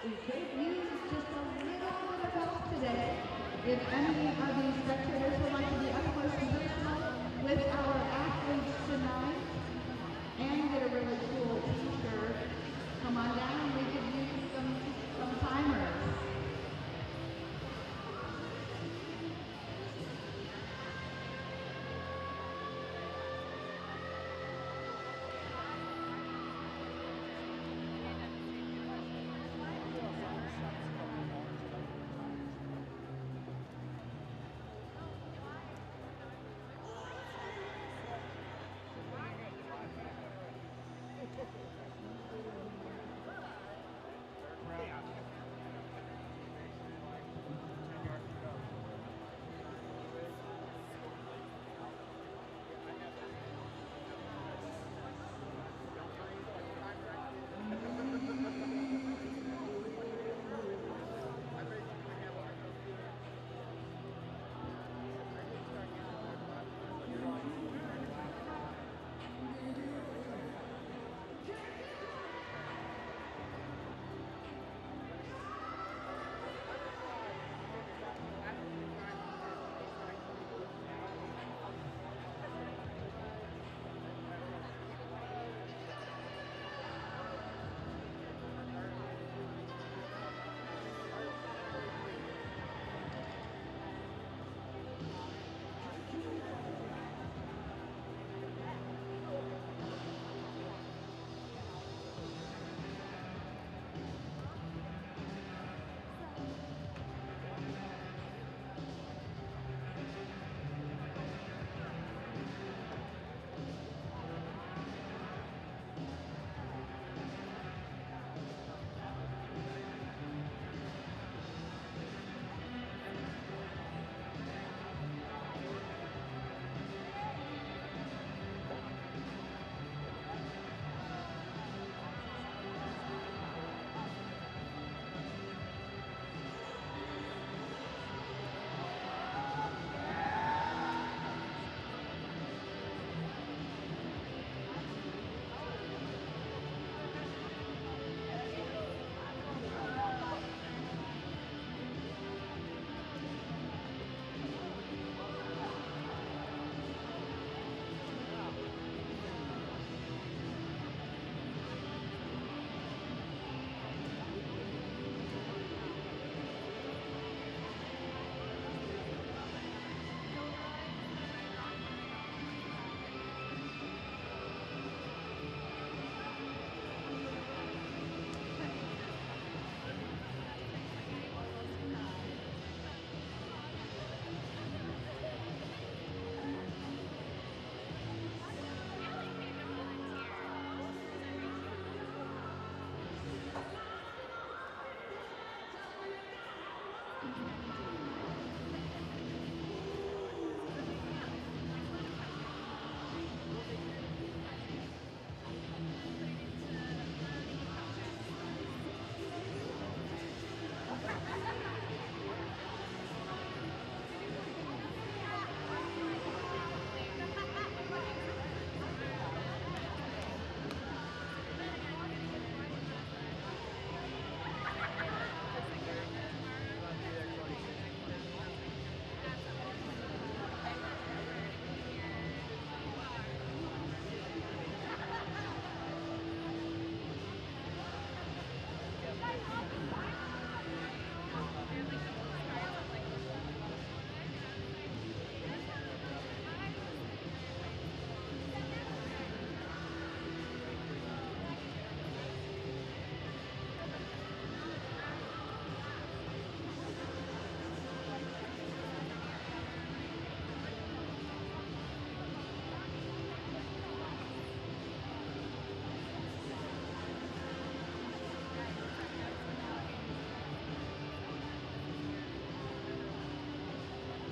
We could use just a little bit of help today. If any of the spectators would like to be up close and personal with our athletes tonight and get a really cool t-shirt, come on down. We could use some timers.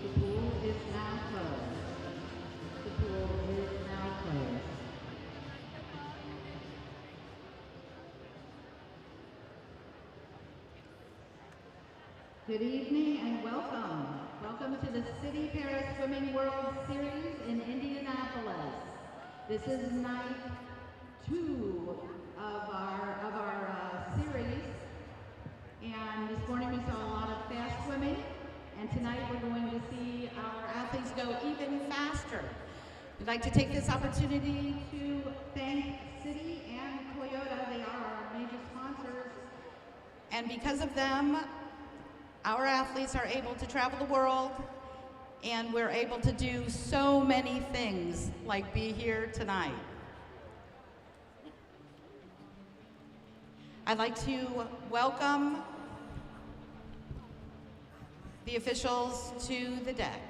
The pool is now closed. The pool is now closed. Good evening and welcome. Welcome to the Citi Paris Swimming World Series in Indianapolis. This is night 2 of our series. And tonight we're going to see our athletes go even faster. We'd like to take this opportunity to thank Citi and Toyota. They are our major sponsors. And because of them, our athletes are able to travel the world, and we're able to do so many things like be here tonight. I'd like to welcome the officials to the deck.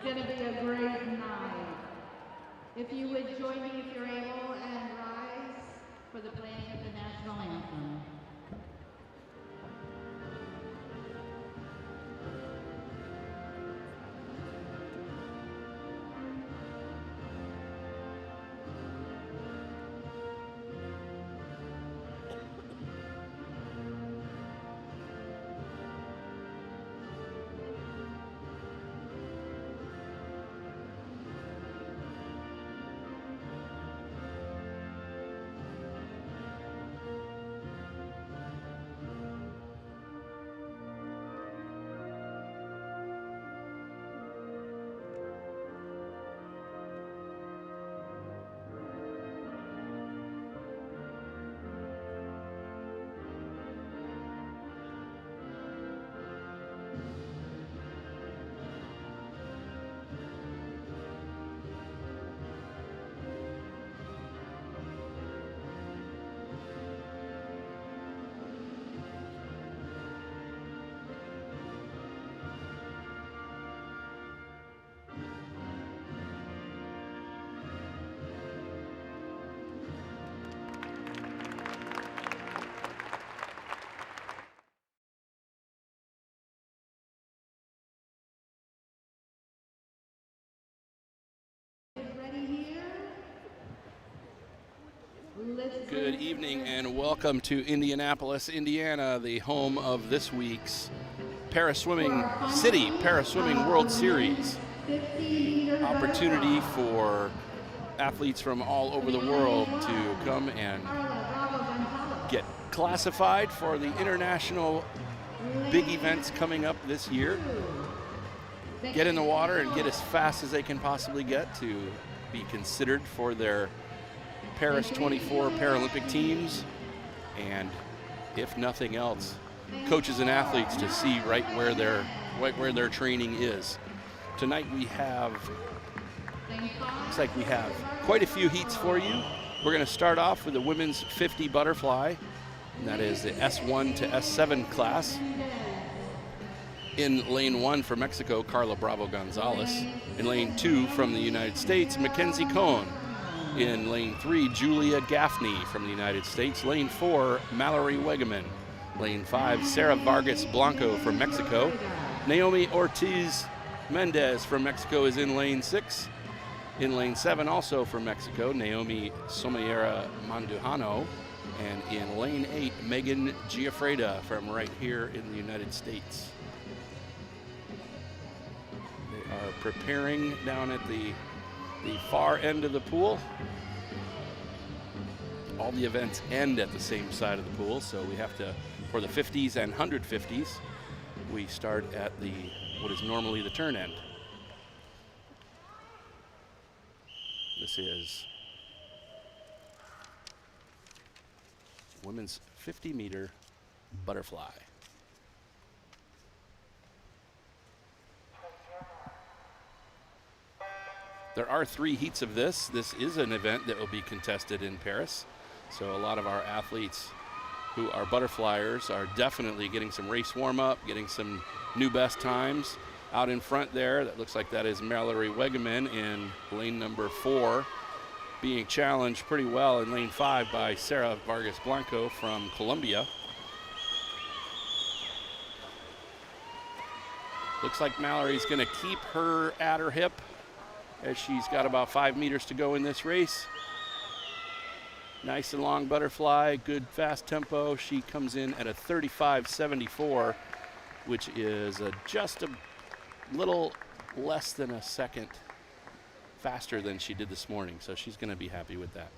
going to be a great night. If you would join me if you're able and rise for the playing of the national anthem. Good evening and welcome to Indianapolis, Indiana, the home of this week's Citi Para Swimming World Series. Opportunity for athletes from all over the world to come and get classified for the international big events coming up this year. Get in the water and get as fast as they can possibly get to be considered for their Paris 24 Paralympic teams, and if nothing else, coaches and athletes to see right where their training is. Tonight looks like we have quite a few heats for you. We're going to start off with the women's 50 butterfly, and that is the S1 to S7 class. In lane 1 for Mexico, Carla Bravo Gonzalez. In lane 2 from the United States, Mackenzie Cohn. In lane 3, Julia Gaffney from the United States. Lane 4, Mallory Wegeman. Lane 5, Sarah Vargas Blanco from Mexico. Naomi Ortiz Mendez from Mexico is in lane 6. In lane 7, also from Mexico, Naomi Somayera Mandujano. And in lane 8, Megan Giafreda from right here in the United States. They are preparing down at the far end of the pool. All the events end at the same side of the pool, so we have to, for the 50s and 150s, we start at what is normally the turn end. This is women's 50-meter butterfly. There are 3 heats of this. This is an event that will be contested in Paris. So a lot of our athletes who are butterflyers are definitely getting some race warm-up, getting some new best times. Out in front there, that looks like that is Mallory Wegeman in lane number 4, being challenged pretty well in lane 5 by Sarah Vargas Blanco from Colombia. Looks like Mallory's gonna keep her at her hip, as she's got about 5 meters to go in this race. Nice and long butterfly, good fast tempo. She comes in at a 35.74, which is just a little less than a second faster than she did this morning, so she's gonna be happy with that.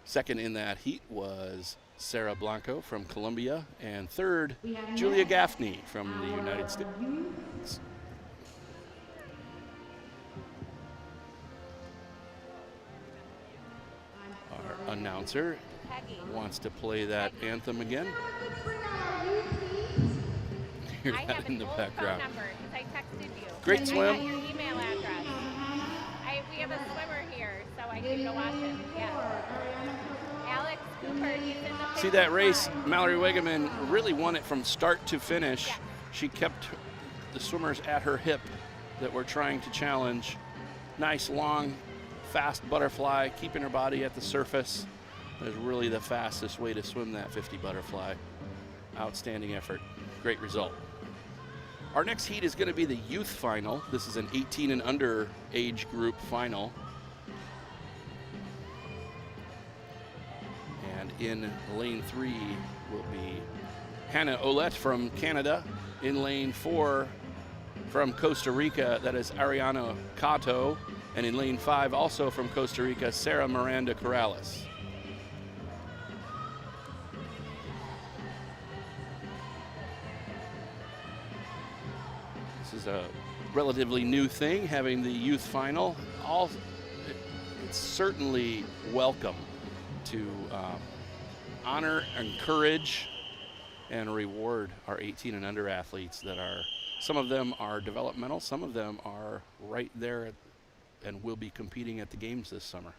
Second in that heat was Sarah Blanco from Colombia, and third, Julia Gaffney from the United States. Our announcer wants to play that anthem again. Hear that in the background. Number, I texted you. Great swim. I got your email address. We have a swimmer here, so I can go watch him. Yeah. Alex Cooper, he's in the See that race, Mallory Wegeman really won it from start to finish. She kept the swimmers at her hip that were trying to challenge. Nice, long, fast butterfly, keeping her body at the surface. It was really the fastest way to swim that 50 butterfly. Outstanding effort. Great result. Our next heat is going to be the youth final. This is an 18 and under age group final. And in lane 3 will be Hannah Olette from Canada. In lane 4 from Costa Rica, that is Ariana Cato. And in lane 5, also from Costa Rica, Sarah Miranda Corrales. This is a relatively new thing, having the youth final. It's certainly welcome to honor, encourage, and reward our 18 and under athletes that are, some of them are developmental, some of them are right there and will be competing at the games this summer.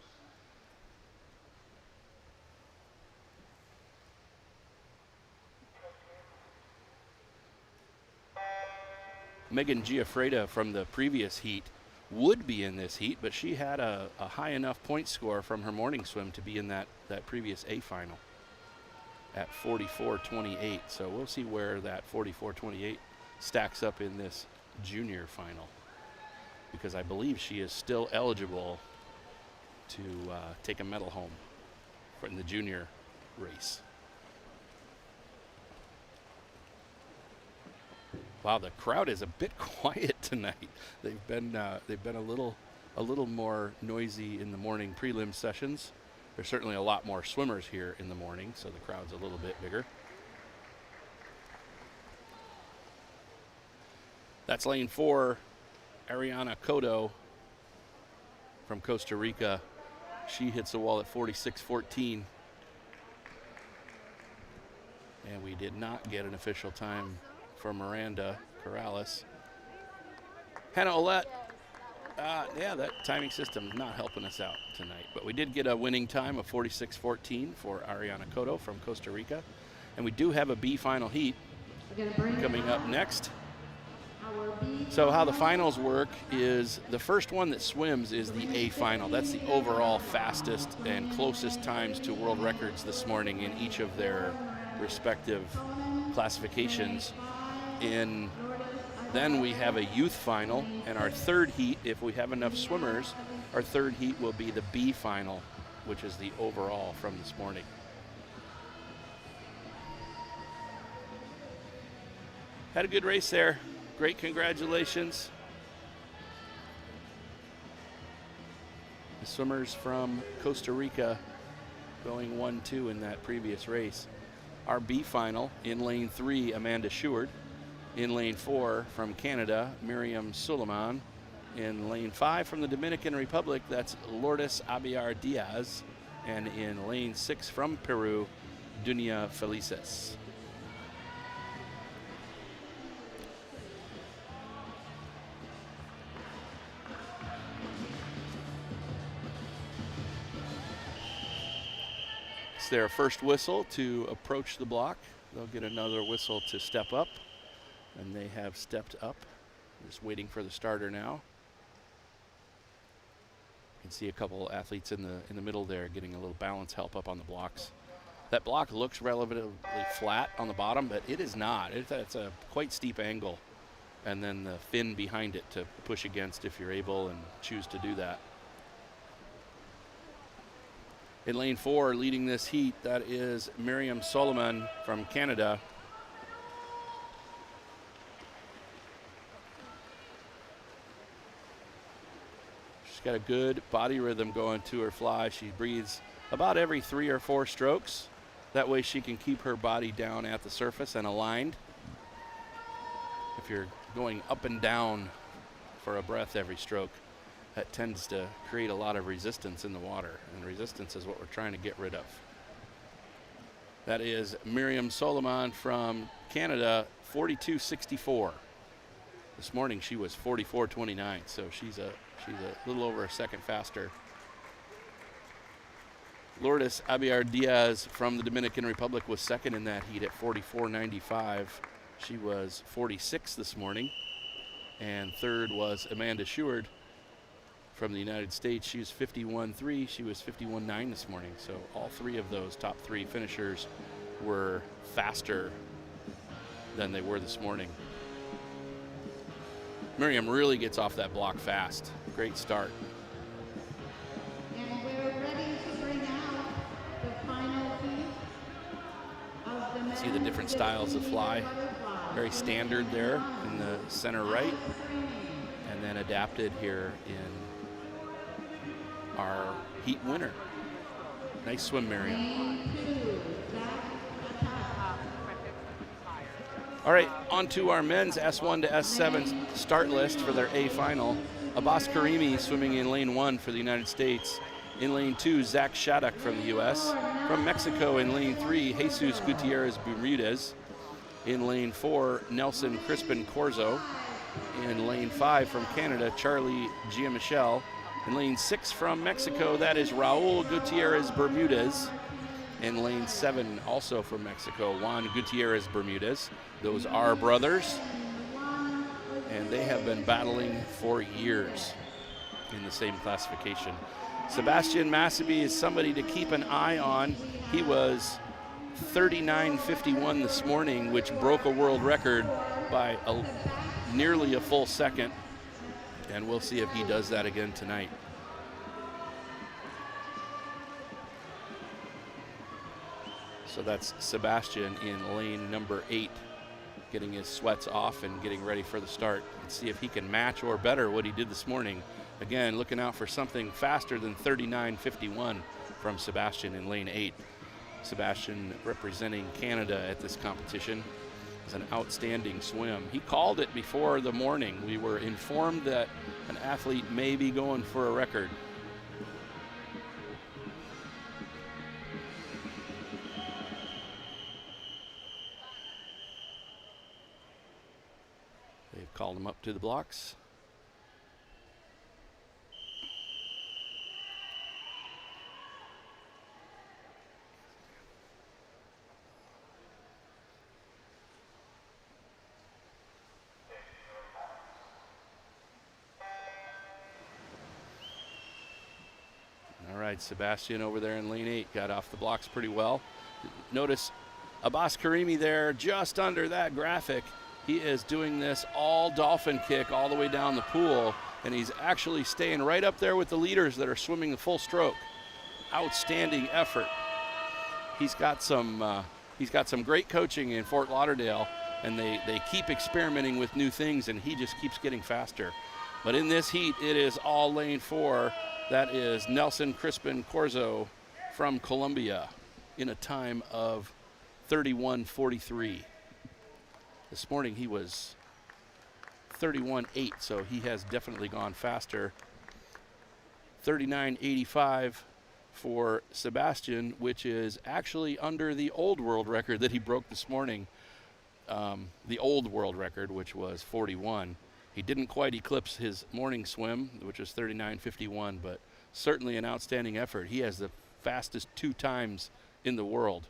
Megan Giaffreda from the previous heat would be in this heat, but she had a high enough point score from her morning swim to be in that previous A final at 44.28. So we'll see where that 44.28 stacks up in this junior final, because I believe she is still eligible to take a medal home in the junior race. Wow, the crowd is a bit quiet tonight. They've been a little more noisy in the morning prelim sessions. There's certainly a lot more swimmers here in the morning, so the crowd's a little bit bigger. That's lane 4, Ariana Cato from Costa Rica. She hits the wall at 46.14. And we did not get an official time for Miranda Corrales. Hannah Olette, yeah, that timing system not helping us out tonight. But we did get a winning time of 46.14 for Ariana Cato from Costa Rica. And we do have a B final heat coming up next. So how the finals work is the first one that swims is the A final. That's the overall fastest and closest times to world records this morning in each of their respective classifications. Then we have a youth final, and our third heat, if we have enough swimmers, our third heat will be the B final, which is the overall from this morning. Had a good race there. Great, congratulations. The swimmers from Costa Rica going 1-2 in that previous race. Our B final, in lane 3, Amanda Sheward. In lane 4, from Canada, Miriam Suleiman. In lane 5, from the Dominican Republic, that's Lourdes Abiar Diaz. And in lane 6, from Peru, Dunia Felices. It's their first whistle to approach the block. They'll get another whistle to step up, and they have stepped up. Just waiting for the starter now. You can see a couple athletes in the middle there getting a little balance help up on the blocks. That block looks relatively flat on the bottom, but it is not. It's a quite steep angle, and then the fin behind it to push against if you're able and choose to do that. In lane 4, leading this heat, that is Miriam Solomon from Canada. She's got a good body rhythm going to her fly. She breathes about every 3 or 4 strokes. That way she can keep her body down at the surface and aligned. If you're going up and down for a breath every stroke, that tends to create a lot of resistance in the water, and resistance is what we're trying to get rid of. That is Miriam Solomon from Canada, 42.64. This morning she was 44.29, so she's a little over a second faster. Lourdes Abiar Diaz from the Dominican Republic was second in that heat at 44.95. She was 46 this morning. And third was Amanda Sheward from the United States. She was 51.3. She was 51.9 this morning. So all three of those top three finishers were faster than they were this morning. Miriam really gets off that block fast. Great start. And we're ready to bring out the final heat of the men's See the different styles of fly. Very standard there in the center right, and then adapted here in our heat winner. Nice swim, Miriam. All right, on to our men's S1 to S7 start list for their A final. Abbas Karimi swimming in lane 1 for the United States. In lane 2, Zach Shattuck from the U.S. From Mexico in lane 3, Jesus Gutierrez Bermudez. In lane 4, Nelson Crispin Corzo. In lane 5 from Canada, Charlie Giamichel. In lane 6 from Mexico, that is Raul Gutierrez Bermudez. In lane 7, also from Mexico, Juan Gutierrez Bermudez. Those are brothers, and they have been battling for years in the same classification. Sebastian Masseby is somebody to keep an eye on. He was 39.51 this morning, which broke a world record by nearly a full second, and we'll see if he does that again tonight. So that's Sebastian in lane number 8, getting his sweats off and getting ready for the start. Let's see if he can match or better what he did this morning. Again, looking out for something faster than 39.51 from Sebastian in lane 8. Sebastian representing Canada at this competition. It's an outstanding swim. He called it before the morning. We were informed that an athlete may be going for a record. They've called him up to the blocks. All right, Sebastian over there in lane 8 got off the blocks pretty well. Notice Abbas Karimi there just under that graphic. He is doing this all dolphin kick all the way down the pool, and he's actually staying right up there with the leaders that are swimming the full stroke. Outstanding effort. He's got some great coaching in Fort Lauderdale, and they keep experimenting with new things, and he just keeps getting faster. But in this heat, it is all lane 4. That is Nelson Crispin Corzo from Colombia in a time of 31.43. This morning he was 31.8, so he has definitely gone faster. 39.85 for Sebastian, which is actually under the old world record that he broke this morning. The old world record, which was 41. He didn't quite eclipse his morning swim, which was 39.51, but certainly an outstanding effort. He has the fastest 2 times in the world,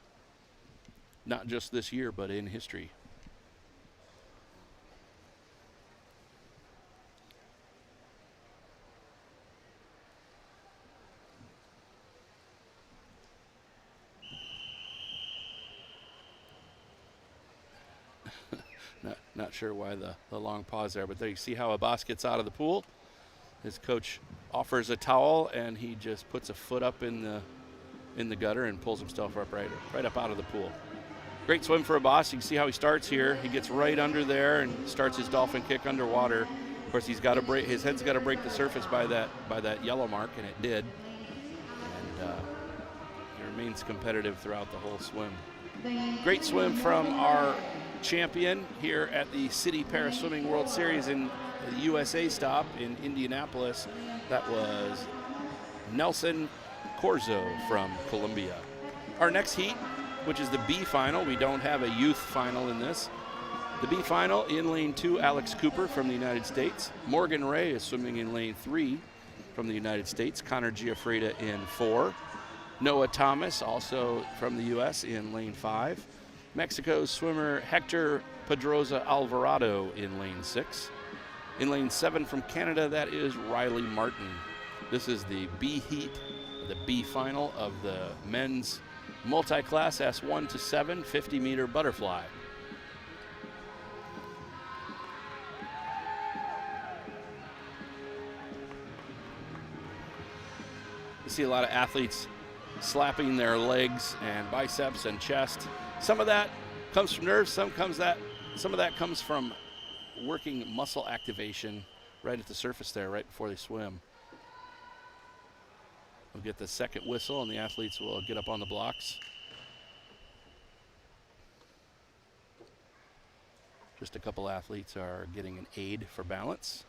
not just this year, but in history. Not sure why the long pause there, but there you see how Abbas gets out of the pool. His coach offers a towel, and he just puts a foot up in the gutter and pulls himself up right up out of the pool. Great swim for Abbas. You can see how he starts here. He gets right under there and starts his dolphin kick underwater. Of course, he's got to break. His head's got to break the surface by that yellow mark, and it did. And he remains competitive throughout the whole swim. Great swim from our champion here at the Citi Paris Swimming World Series in the USA stop in Indianapolis. That was Nelson Corzo from Colombia. Our next heat, which is the B final. We don't have a youth final in this. The B final, in lane 2, Alex Cooper from the United States. Morgan Ray is swimming in lane 3 from the United States. Connor Giaffreda in 4. Noah Thomas, also from the U.S., in lane 5. Mexico's swimmer Hector Pedroza Alvarado in lane 6. In lane 7 from Canada, that is Riley Martin. This is the B heat, the B final of the men's multi-class S1 to 7 50-meter butterfly. You see a lot of athletes slapping their legs and biceps and chest. Some of that comes from nerves, some of that comes from working muscle activation right at the surface there, right before they swim. We'll get the second whistle and the athletes will get up on the blocks. Just a couple athletes are getting an aid for balance.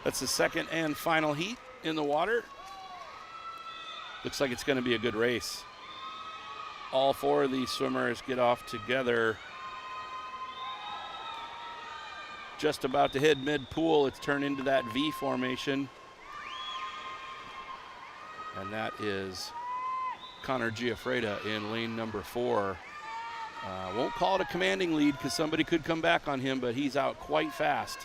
That's the second and final heat in the water. Looks like it's going to be a good race. All 4 of these swimmers get off together. Just about to hit mid-pool, it's turned into that V formation. And that is Connor Giuffreda in lane number 4. Won't call it a commanding lead because somebody could come back on him, but he's out quite fast.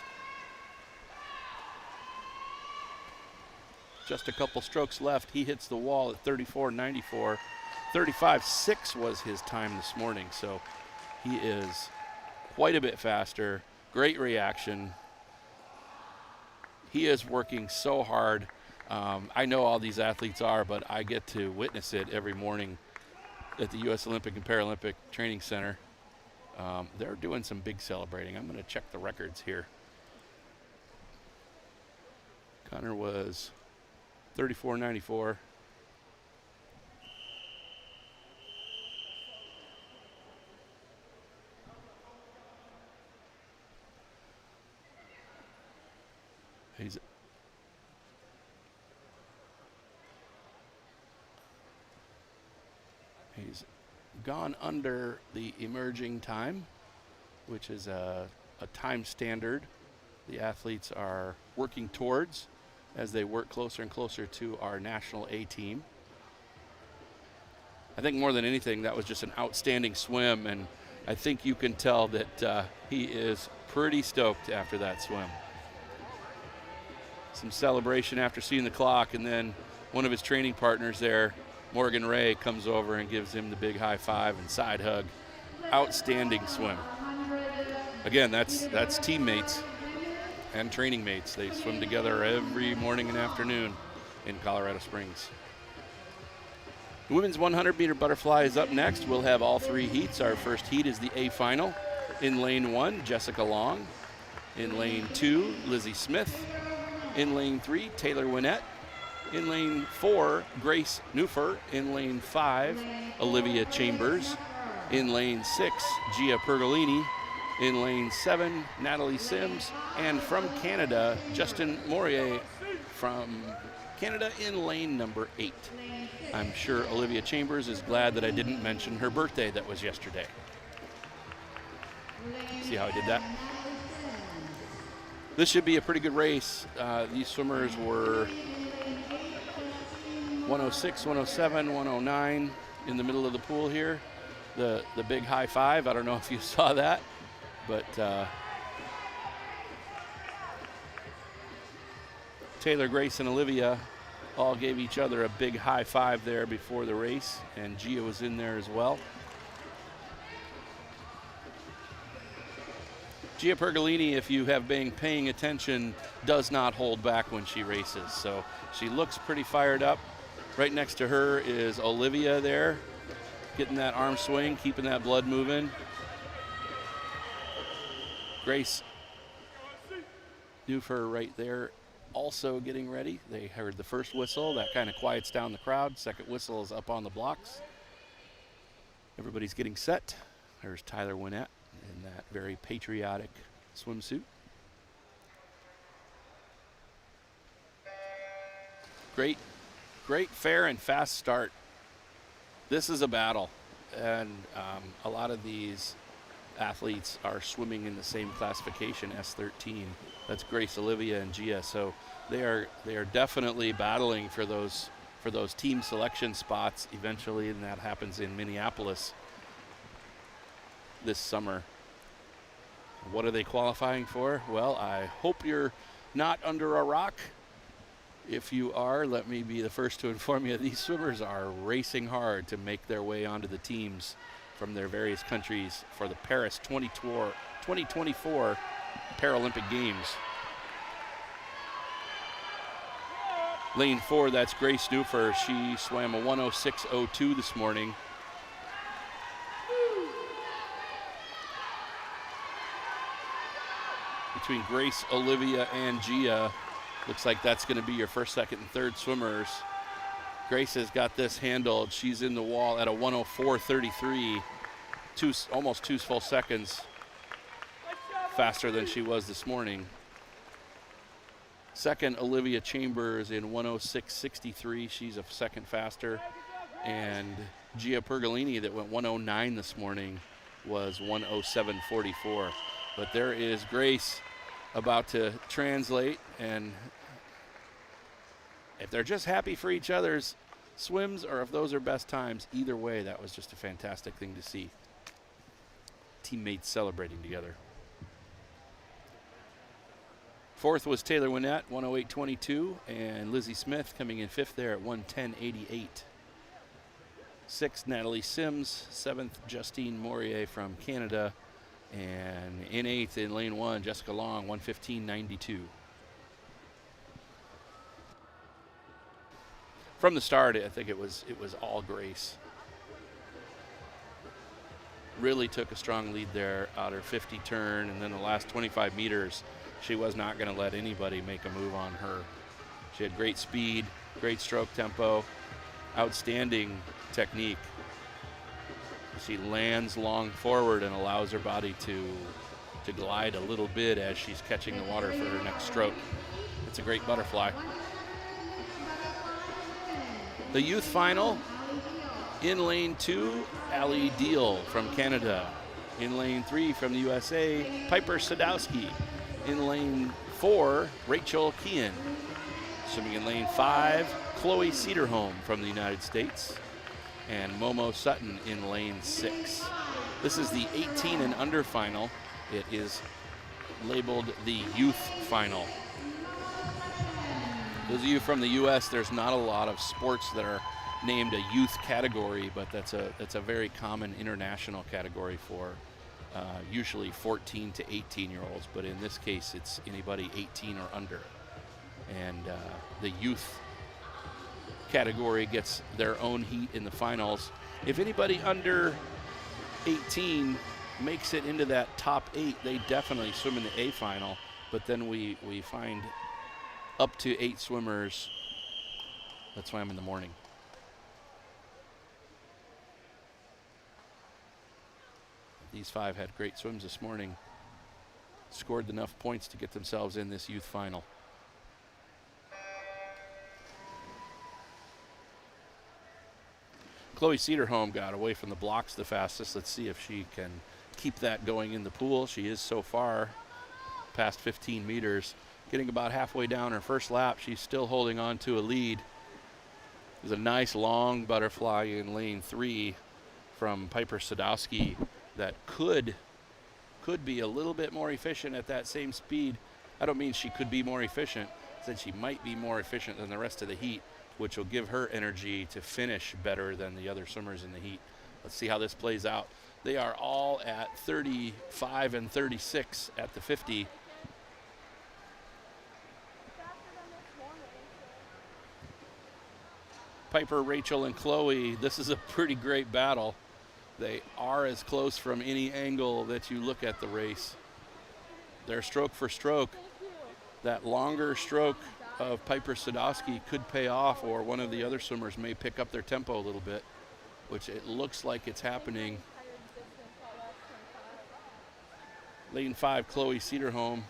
Just a couple strokes left. He hits the wall at 34.94. 35.6 was his time this morning, so he is quite a bit faster. Great reaction. He is working so hard. I know all these athletes are, but I get to witness it every morning at the U.S. Olympic and Paralympic Training Center. They're doing some big celebrating. I'm going to check the records here. Connor was 34.94. He's gone under the emerging time, which is a time standard the athletes are working towards as they work closer and closer to our national A team. I think more than anything, that was just an outstanding swim, and I think you can tell that he is pretty stoked after that swim. Some celebration after seeing the clock, and then one of his training partners there, Morgan Ray, comes over and gives him the big high five and side hug. Outstanding swim. Again, that's teammates and training mates. They swim together every morning and afternoon in Colorado Springs. The women's 100-meter butterfly is up next. We'll have all 3 heats. Our first heat is the A final. In lane 1, Jessica Long. In lane 2, Lizzie Smith. In lane 3, Taylor Winnett. In lane 4, Grace Neufer. In lane 5, Olivia Chambers. In lane 6, Gia Pergolini. In lane 7, Natalie Sims. And from Canada, Justin Morier from Canada in lane number 8. I'm sure Olivia Chambers is glad that I didn't mention her birthday that was yesterday. See how I did that? This should be a pretty good race. These swimmers were 106, 107, 109 in the middle of the pool here. The big high five, I don't know if you saw that, but Taylor, Grace, and Olivia all gave each other a big high five there before the race, and Gia was in there as well. Gia Pergolini, if you have been paying attention, does not hold back when she races, so she looks pretty fired up. Right next to her is Olivia there, getting that arm swing, keeping that blood moving. Grace Neufer right there, also getting ready. They heard the first whistle. That kind of quiets down the crowd. Second whistle is up on the blocks. Everybody's getting set. There's Tyler Winnett in that very patriotic swimsuit. Great, fair, and fast start. This is a battle, and a lot of these athletes are swimming in the same classification, S13. That's Grace, Olivia, and Gia. So they are definitely battling for those for those team selection spots eventually, and that happens in Minneapolis this summer. What are they qualifying for? Well, I hope you're not under a rock. If you are, let me be the first to inform you these swimmers are racing hard to make their way onto the teams from their various countries for the Paris 2024 Paralympic Games. Lane 4, that's Grace Newfer. She swam a 106.02 this morning. Between Grace, Olivia, and Gia, looks like that's going to be your first, second, and third swimmers. Grace has got this handled. She's in the wall at a 104.33, almost 2 full seconds faster than she was this morning. Second, Olivia Chambers in 106.63. She's a second faster. And Gia Pergolini, that went 109 this morning, was 107.44. But there is Grace about to translate, and if they're just happy for each other's swims or if those are best times, either way, that was just a fantastic thing to see. Teammates celebrating together. Fourth was Taylor Winnett, 108.22, and Lizzie Smith coming in fifth there at 110.88. Sixth, Natalie Sims. Seventh, Justine Morier from Canada. And in eighth, in lane 1, Jessica Long, 115.92. From the start, I think it was all Grace. Really took a strong lead there out her 50 turn, and then the last 25 meters, she was not going to let anybody make a move on her. She had great speed, great stroke tempo, outstanding technique. She lands long forward and allows her body to glide a little bit as she's catching the water for her next stroke. It's a great butterfly. The youth final, in lane 2, Ali Deal from Canada. In lane 3 from the USA, Piper Sadowski. In lane 4, Rachel Keehan. Swimming in lane 5, Chloe Cederholm from the United States. And Momo Sutton in lane 6. This is the 18 and under final. It is labeled the youth final. Those of you from the US, there's not a lot of sports that are named a youth category, but that's a very common international category for usually 14 to 18-year-olds, but in this case, it's anybody 18 or under. And the youth category gets their own heat in the finals. If anybody under 18 makes it into that top 8, they definitely swim in the A final, but then we find up to 8 swimmers that swam in the morning. These 5 had great swims this morning, scored enough points to get themselves in this youth final. Chloe Cederholm got away from the blocks the fastest. Let's see if she can keep that going in the pool. She is so far past 15 meters. Getting about halfway down her first lap, she's still holding on to a lead. There's a nice long butterfly in lane 3 from Piper Sadowski that could be a little bit more efficient at that same speed. I don't mean she could be more efficient, since she might be more efficient than the rest of the heat, which will give her energy to finish better than the other swimmers in the heat. Let's see how this plays out. They are all at 35 and 36 at the 50. Piper, Rachel, and Chloe, this is a pretty great battle. They are as close from any angle that you look at the race. They're stroke for stroke. That longer stroke of Piper Sadowski could pay off, or one of the other swimmers may pick up their tempo a little bit, which it looks like it's happening. Lane 5, Chloe Cederholm.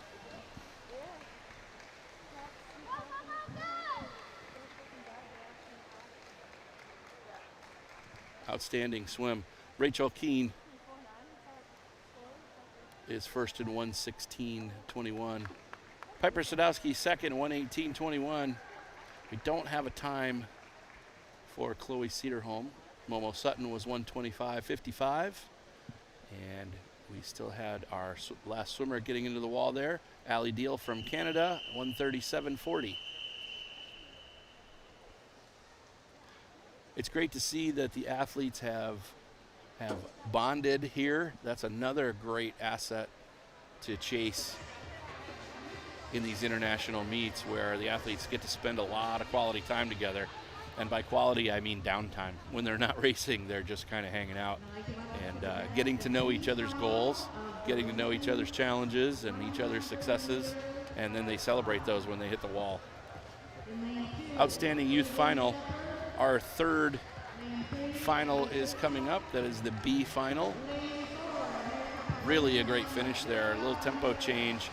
Outstanding swim. Rachel Keene is first in 1:16.21. Piper Sadowski second, 1:18.21. We don't have a time for Chloe Cedarholm. Momo Sutton was 125.55. And we still had our last swimmer getting into the wall there. Allie Deal from Canada, 137.40. It's great to see that the athletes have bonded here. That's another great asset to chase in these international meets, where the athletes get to spend a lot of quality time together. And by quality, I mean downtime. When they're not racing, they're just kind of hanging out and getting to know each other's goals, getting to know each other's challenges and each other's successes, and then they celebrate those when they hit the wall. Outstanding Youth Final. Our third final is coming up. That is the B final. Really a great finish there. A little tempo change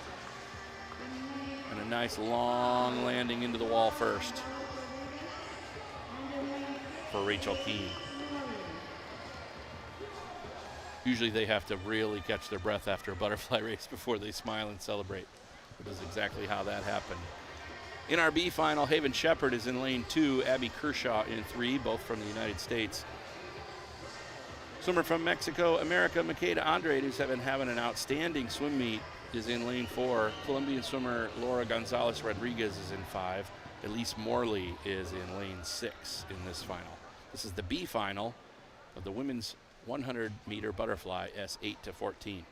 and a nice long landing into the wall first for Rachel Keene. Usually they have to really catch their breath after a butterfly race before they smile and celebrate. That is exactly how that happened. In our B final, Haven Shepard is in lane 2, Abby Kershaw in 3, both from the United States. Swimmer from Mexico, America Makeda Andrade, who's been having an outstanding swim meet, is in lane 4. Colombian swimmer Laura Gonzalez Rodriguez is in 5. Elise Morley is in lane 6 in this final. This is the B final of the women's 100-meter butterfly, S8 to 14.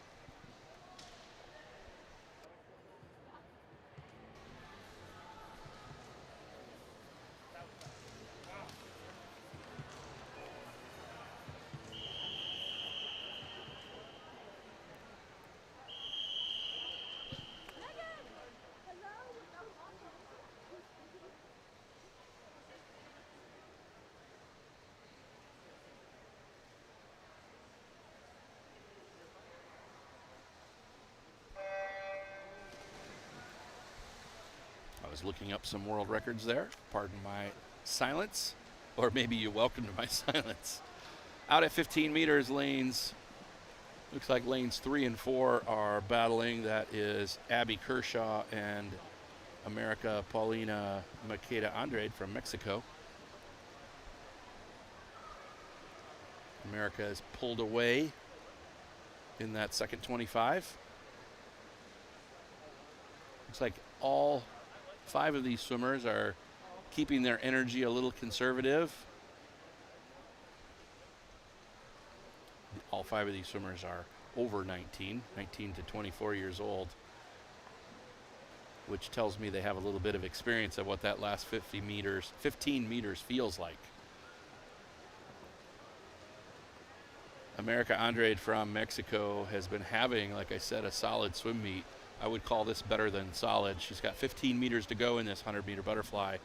I was looking up some world records there. Pardon my silence, or maybe you welcomed my silence. Out at 15 meters, lanes, looks like lanes 3 and 4 are battling. That is Abby Kershaw and America Paulina Makeda Andrade from Mexico. America is pulled away in that second 25. Looks like all 5 of these swimmers are keeping their energy a little conservative. All 5 of these swimmers are over 19 to 24 years old, which tells me they have a little bit of experience of what that last 15 meters feels like. America Andrade from Mexico has been having, like I said, a solid swim meet. I would call this better than solid. She's got 15 meters to go in this 100-meter butterfly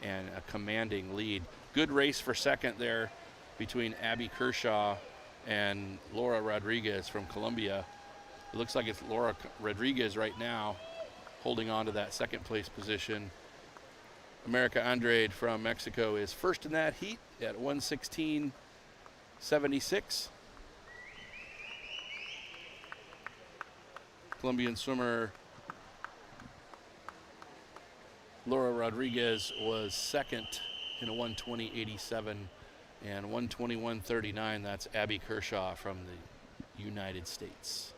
and a commanding lead. Good race for second there between Abby Kershaw and Laura Rodriguez from Colombia. It looks like it's Laura Rodriguez right now holding on to that second place position. America Andrade from Mexico is first in that heat at 1:16.76. Colombian swimmer Laura Rodriguez was second in a 1:20.87 and 1:21.39. That's Abby Kershaw from the United States.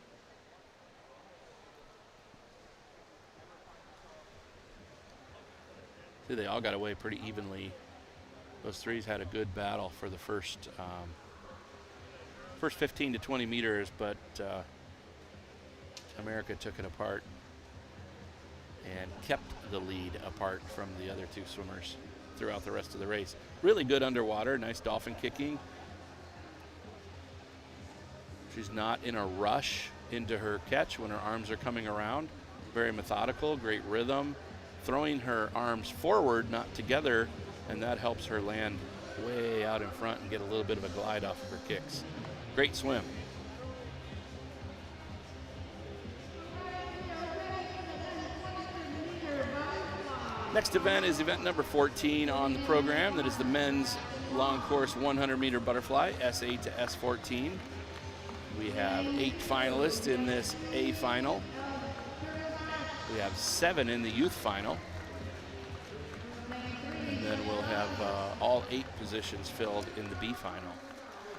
See, they all got away pretty evenly. Those threes had a good battle for the first 15 to 20 meters, but America took it apart and kept the lead apart from the other 2 swimmers throughout the rest of the race. Really good underwater, nice dolphin kicking. She's not in a rush into her catch when her arms are coming around. Very methodical, great rhythm, throwing her arms forward, not together, and that helps her land way out in front and get a little bit of a glide off of her kicks. Great swim. Next event is event number 14 on the program. That is the men's long course 100-meter butterfly, S8 to S14. We have 8 finalists in this A final. We have 7 in the youth final. And then we'll have all 8 positions filled in the B final.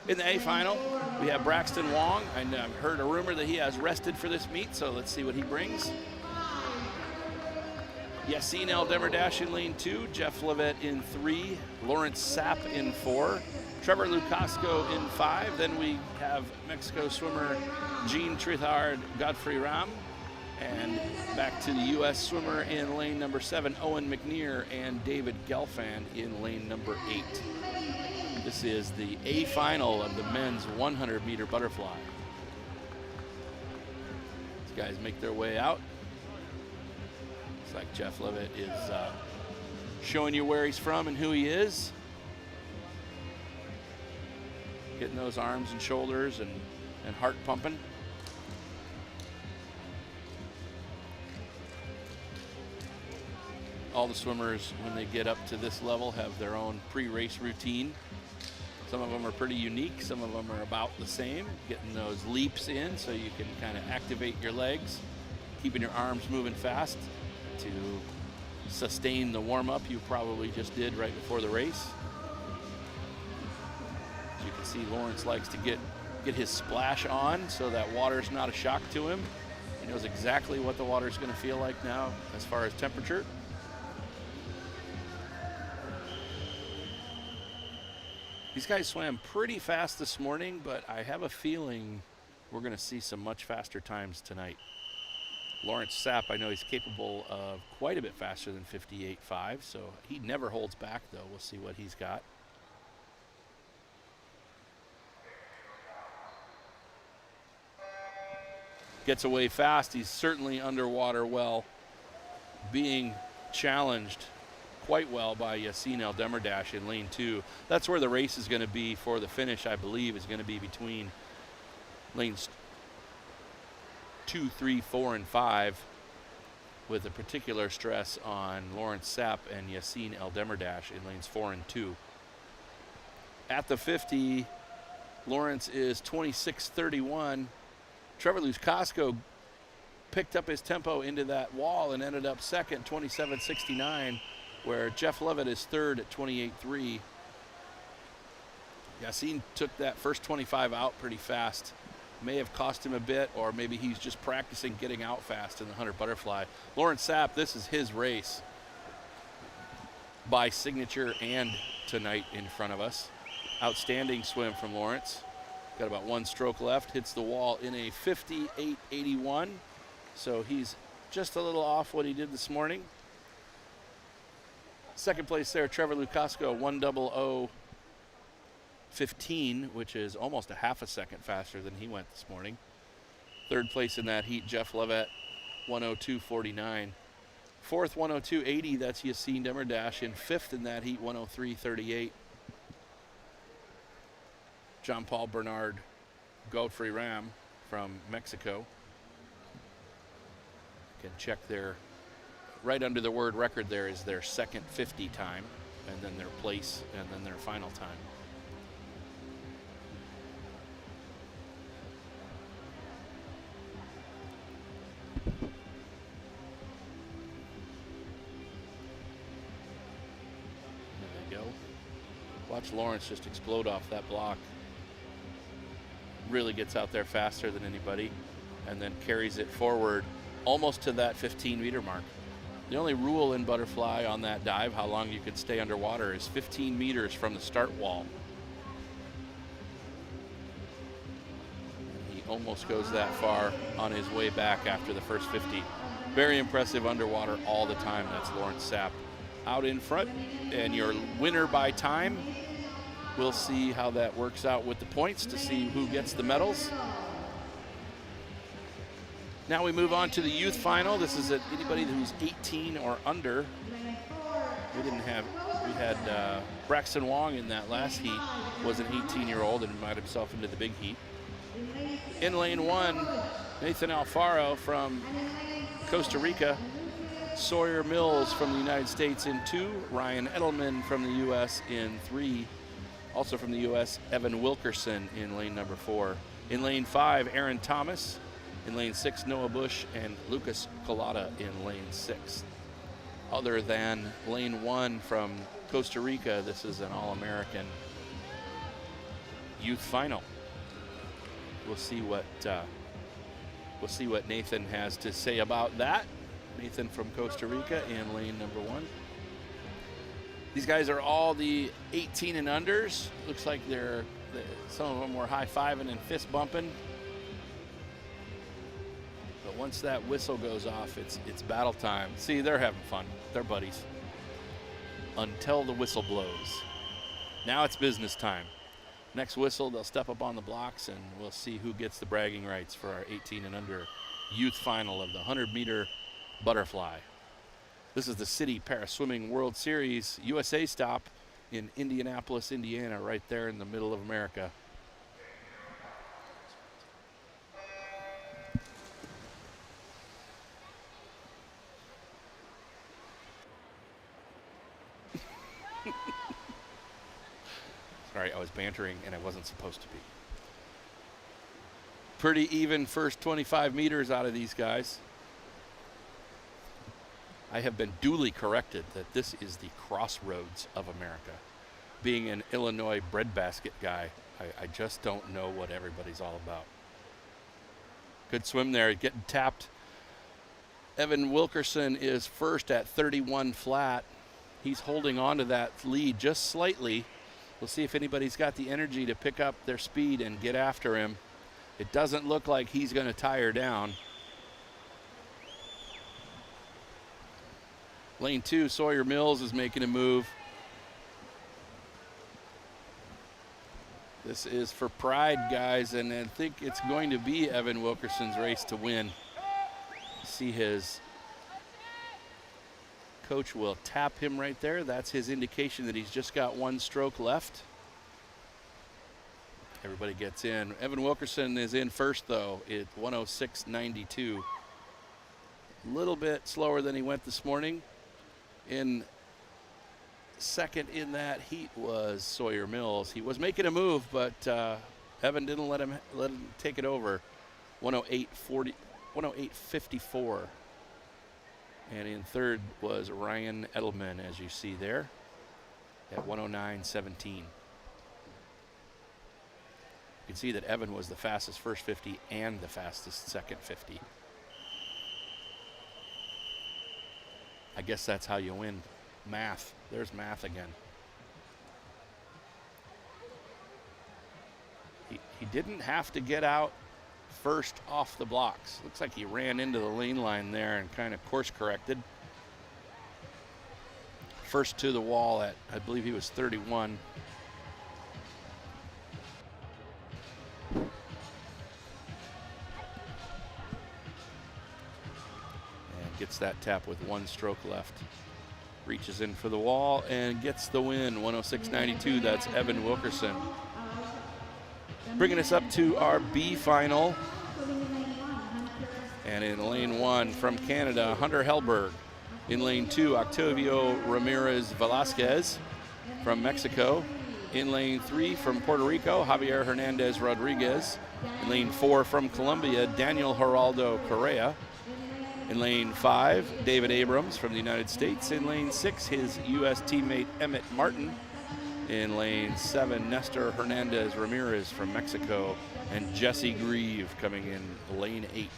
In the A final, we have Braxton Wong. I've heard a rumor that he has rested for this meet, so let's see what he brings. Yassine El Demirdash in lane 2, Jeff Levitt in 3, Lawrence Sapp in 4, Trevor Lukasco in 5. Then we have Mexico swimmer Jean Trithard Godfrey Ram. And back to the U.S. swimmer in lane number 7, Owen McNear and David Gelfand in lane number 8. This is the A final of the men's 100-meter butterfly. These guys make their way out. Looks like Jeff Levitt is showing you where he's from and who he is. Getting those arms and shoulders and heart pumping. All the swimmers, when they get up to this level, have their own pre-race routine. Some of them are pretty unique. Some of them are about the same. Getting those leaps in so you can kind of activate your legs, keeping your arms moving fast to sustain the warm-up you probably just did right before the race. As you can see, Lawrence likes to get his splash on so that water's not a shock to him. He knows exactly what the water's going to feel like now as far as temperature. These guys swam pretty fast this morning, but I have a feeling we're going to see some much faster times tonight. Lawrence Sapp, I know he's capable of quite a bit faster than 58.5, so he never holds back, though. We'll see what he's got. Gets away fast. He's certainly underwater well, being challenged quite well by Yassine El Demirdash in lane 2. That's where the race is going to be for the finish, I believe, is going to be between lanes 2, 3, 4, and 5, with a particular stress on Lawrence Sapp and Yassine El Demirdash in lanes 4 and 2. At the 50, Lawrence is 26.31. Trevor Lukasco picked up his tempo into that wall and ended up second, 27.69. Where Jeff Levitt is third at 28.3. Yassine took that first 25 out pretty fast. May have cost him a bit, or maybe he's just practicing getting out fast in the 100 butterfly. Lawrence Sapp, this is his race by signature and tonight in front of us. Outstanding swim from Lawrence. Got about 1 stroke left, hits the wall in a 58.81. So he's just a little off what he did this morning. Second place there, Trevor Lukasco, 1:00:15, which is almost a half a second faster than he went this morning. Third place in that heat, Jeff Levitt, 1:02:49. Fourth, 1:02:80, that's Yassine Demirdash. In fifth in that heat, 1:03:38. John Paul Bernard Godfrey Ram from Mexico. You can check their right under the word record there is their second 50 time, and then their place, and then their final time. There they go. Watch Lawrence just explode off that block. Really gets out there faster than anybody, and then carries it forward almost to that 15-meter mark. The only rule in butterfly on that dive, how long you can stay underwater, is 15 meters from the start wall. He almost goes that far on his way back after the first 50. Very impressive underwater all the time. That's Lawrence Sapp out in front. And your winner by time, we'll see how that works out with the points to see who gets the medals. Now we move on to the youth final. This is anybody who's 18 or under. We had Braxton Wong in that last heat, was an 18-year-old and invited himself into the big heat. In lane 1, Nathan Alfaro from Costa Rica, Sawyer Mills from the United States in 2, Ryan Edelman from the U.S. in 3, also from the U.S., Evan Wilkerson in lane number 4. In lane 5, Aaron Thomas. In lane 6, Noah Bush and Lucas Collada in lane 6. Other than lane 1 from Costa Rica. This is an All-American youth final. We'll see what Nathan has to say about that. Nathan from Costa Rica in lane number 1. These guys are all the 18 and unders. Looks like some of them were high-fiving and fist bumping. But once that whistle goes off, it's battle time. See, they're having fun. They're buddies. Until the whistle blows. Now it's business time. Next whistle, they'll step up on the blocks, and we'll see who gets the bragging rights for our 18 and under youth final of the 100-meter butterfly. This is the Citi Para Swimming World Series USA stop in Indianapolis, Indiana, right there in the middle of America. Sorry, I was bantering and I wasn't supposed to be. Pretty even first 25 meters out of these guys. I have been duly corrected that this is the crossroads of America. Being an Illinois breadbasket guy, I just don't know what everybody's all about. Good swim there, getting tapped. Evan Wilkerson is first at 31 flat. He's holding on to that lead just slightly. We'll see if anybody's got the energy to pick up their speed and get after him. It doesn't look like he's going to tire down. Lane 2, Sawyer Mills is making a move. This is for pride, guys, and I think it's going to be Evan Wilkerson's race to win. See, his coach will tap him right there. That's his indication that he's just got one stroke left. Everybody gets in. Evan Wilkerson is in first, though, at 106.92. A little bit slower than he went this morning. In second in that heat was Sawyer Mills. He was making a move, but Evan didn't let him take it over. 108.54. And in third was Ryan Edelman, as you see there, at 109.17. You can see that Evan was the fastest first 50 and the fastest second 50. I guess that's how you win. Math. There's math again. He didn't have to get out first off the blocks. Looks like he ran into the lane line there and kind of course corrected. First to the wall at, I believe he was 31. Gets that tap with one stroke left. Reaches in for the wall and gets the win, 106.92. That's Evan Wilkerson. Bringing us up to our B final. And in lane 1 from Canada, Hunter Hellberg. In lane 2, Octavio Ramirez Velasquez from Mexico. In lane 3 from Puerto Rico, Javier Hernandez Rodriguez. In lane 4 from Colombia, Daniel Geraldo Correa. In lane 5, David Abrams from the United States. In lane 6, his U.S. teammate Emmett Martin. In lane 7, Nestor Hernandez Ramirez from Mexico. And Jesse Grieve coming in lane 8.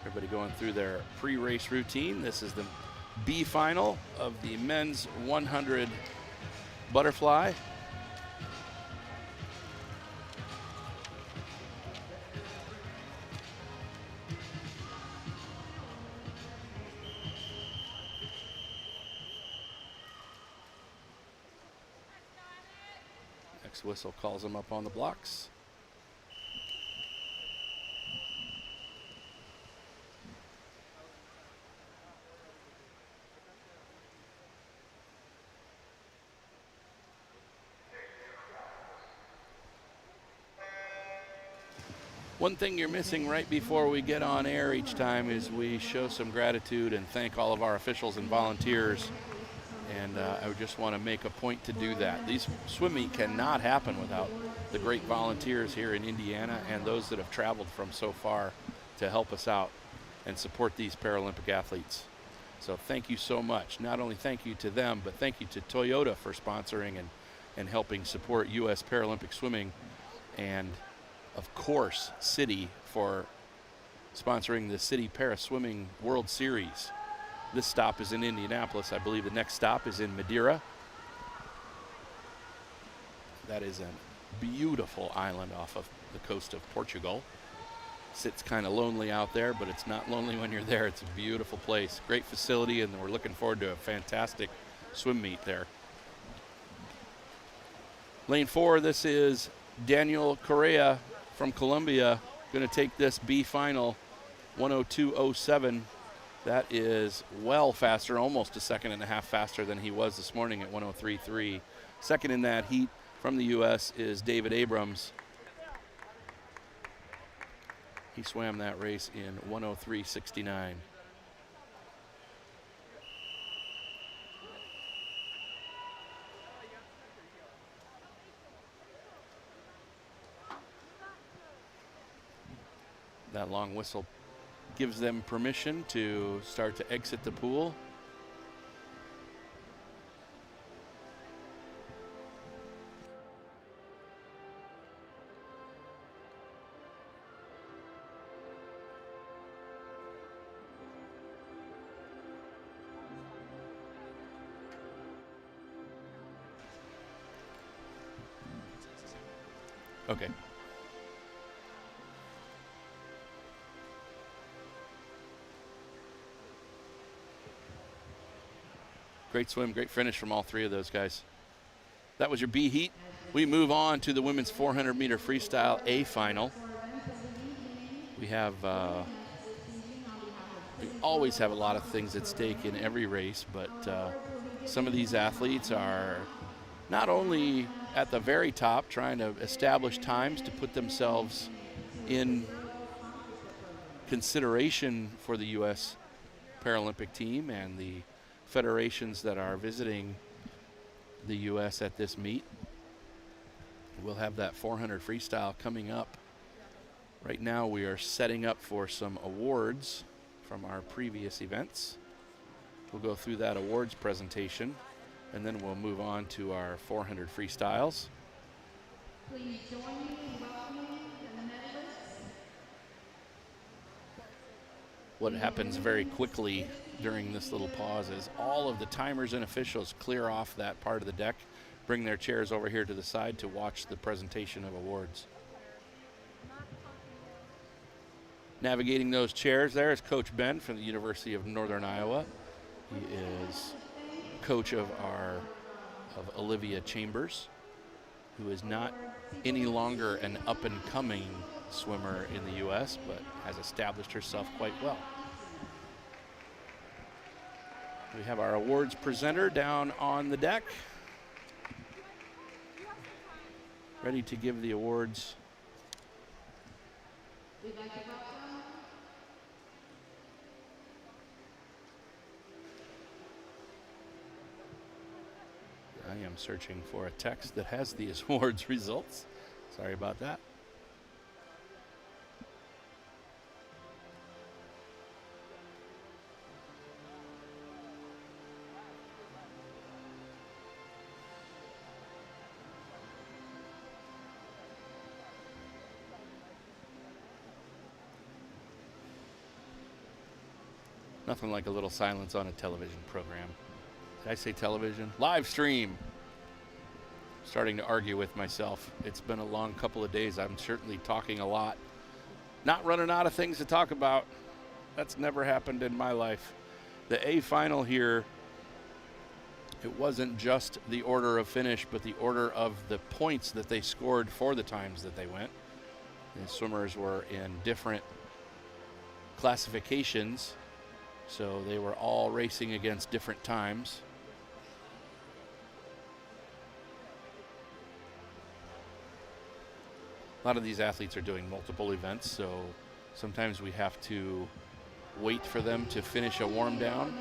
Everybody going through their pre-race routine. This is the B final of the men's 100 butterfly. Next whistle calls them up on the blocks. One thing you're missing right before we get on air each time is we show some gratitude and thank all of our officials and volunteers. And I would just want to make a point to do that. These swim meet cannot happen without the great volunteers here in Indiana and those that have traveled from so far to help us out and support these Paralympic athletes. So thank you so much. Not only thank you to them, but thank you to Toyota for sponsoring and helping support U.S. Paralympic swimming, and of course Citi for sponsoring the Citi Para Swimming World Series. This stop is in Indianapolis. I believe the next stop is in Madeira. That is a beautiful island off of the coast of Portugal. Sits kind of lonely out there, but it's not lonely when you're there. It's a beautiful place, great facility, and we're looking forward to a fantastic swim meet there. Lane 4, this is Daniel Correa from Colombia, going to take this B final, 102.07. That is well faster, almost a second and a half faster than he was this morning at 103.3. Second in that heat from the U.S. is David Abrams. He swam that race in 103.69. That long whistle gives them permission to start to exit the pool. Okay. Great swim, great finish from all three of those guys. That was your B heat. We move on to the women's 400-meter freestyle A final. We always have a lot of things at stake in every race, but some of these athletes are not only at the very top trying to establish times to put themselves in consideration for the U.S. Paralympic team and the federations that are visiting the U.S. at this meet. We'll have that 400 freestyle coming up. Right now we are setting up for some awards from our previous events. We'll go through that awards presentation, and then we'll move on to our 400 freestyles. Please join me in welcoming the medalists. What happens very quickly during this little pause is all of the timers and officials clear off that part of the deck, bring their chairs over here to the side to watch the presentation of awards. Navigating those chairs there is Coach Ben from the University of Northern Iowa. He is coach of Olivia Chambers, who is not any longer an up-and-coming swimmer in the U.S., but has established herself quite well. We have our awards presenter down on the deck, ready to give the awards. I am searching for a text that has the awards results. Sorry about that. Nothing like a little silence on a television program. Did I say television? Live stream. Starting to argue with myself. It's been a long couple of days. I'm certainly talking a lot. Not running out of things to talk about. That's never happened in my life. The A final here, it wasn't just the order of finish, but the order of the points that they scored for the times that they went. The swimmers were in different classifications, so they were all racing against different times. A lot of these athletes are doing multiple events, so sometimes we have to wait for them to finish a warm down.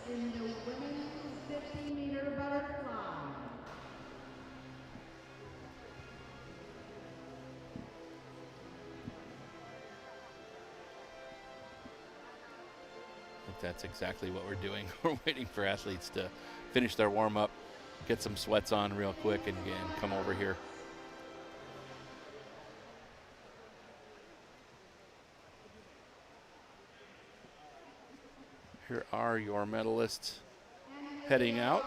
In the women's 50-meter butterfly. I think that's exactly what we're doing. We're waiting for athletes to finish their warm-up, get some sweats on real quick, and come over here. Here are your medalists heading out.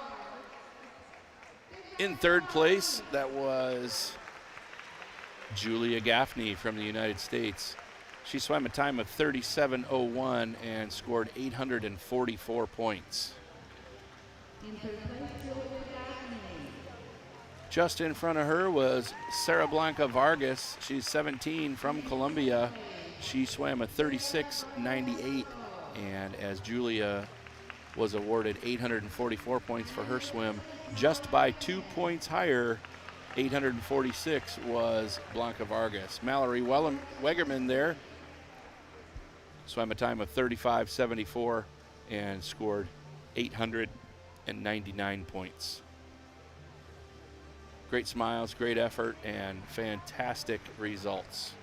In third place, that was Julia Gaffney from the United States. She swam a time of 37:01 and scored 844 points. In third place, Julia Gaffney. Just in front of her was Sarah Blanca Vargas. She's 17 from Colombia. She swam a 36:98, and as Julia was awarded 844 points for her swim, just by 2 points higher, 846 was Blanca Vargas. Mallory Wegerman there swam a time of 35:74 and scored 899 points. Great smiles, great effort, and fantastic results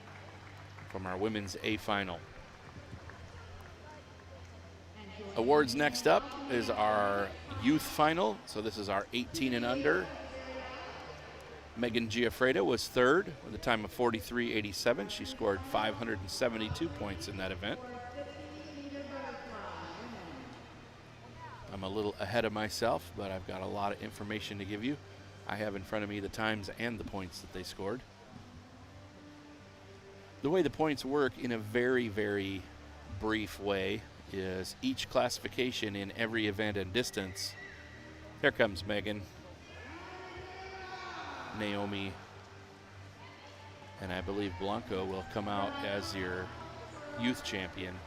from our women's A final. Awards next up is our youth final. So this is our 18 and under. Megan Giaffreda was third with a time of 43:87. She scored 572 points in that event. I'm a little ahead of myself, but I've got a lot of information to give you. I have in front of me the times and the points that they scored. The way the points work in a very, very brief way is each classification in every event and distance. Here comes Megan, Naomi, and I believe Blanco will come out as your youth champion.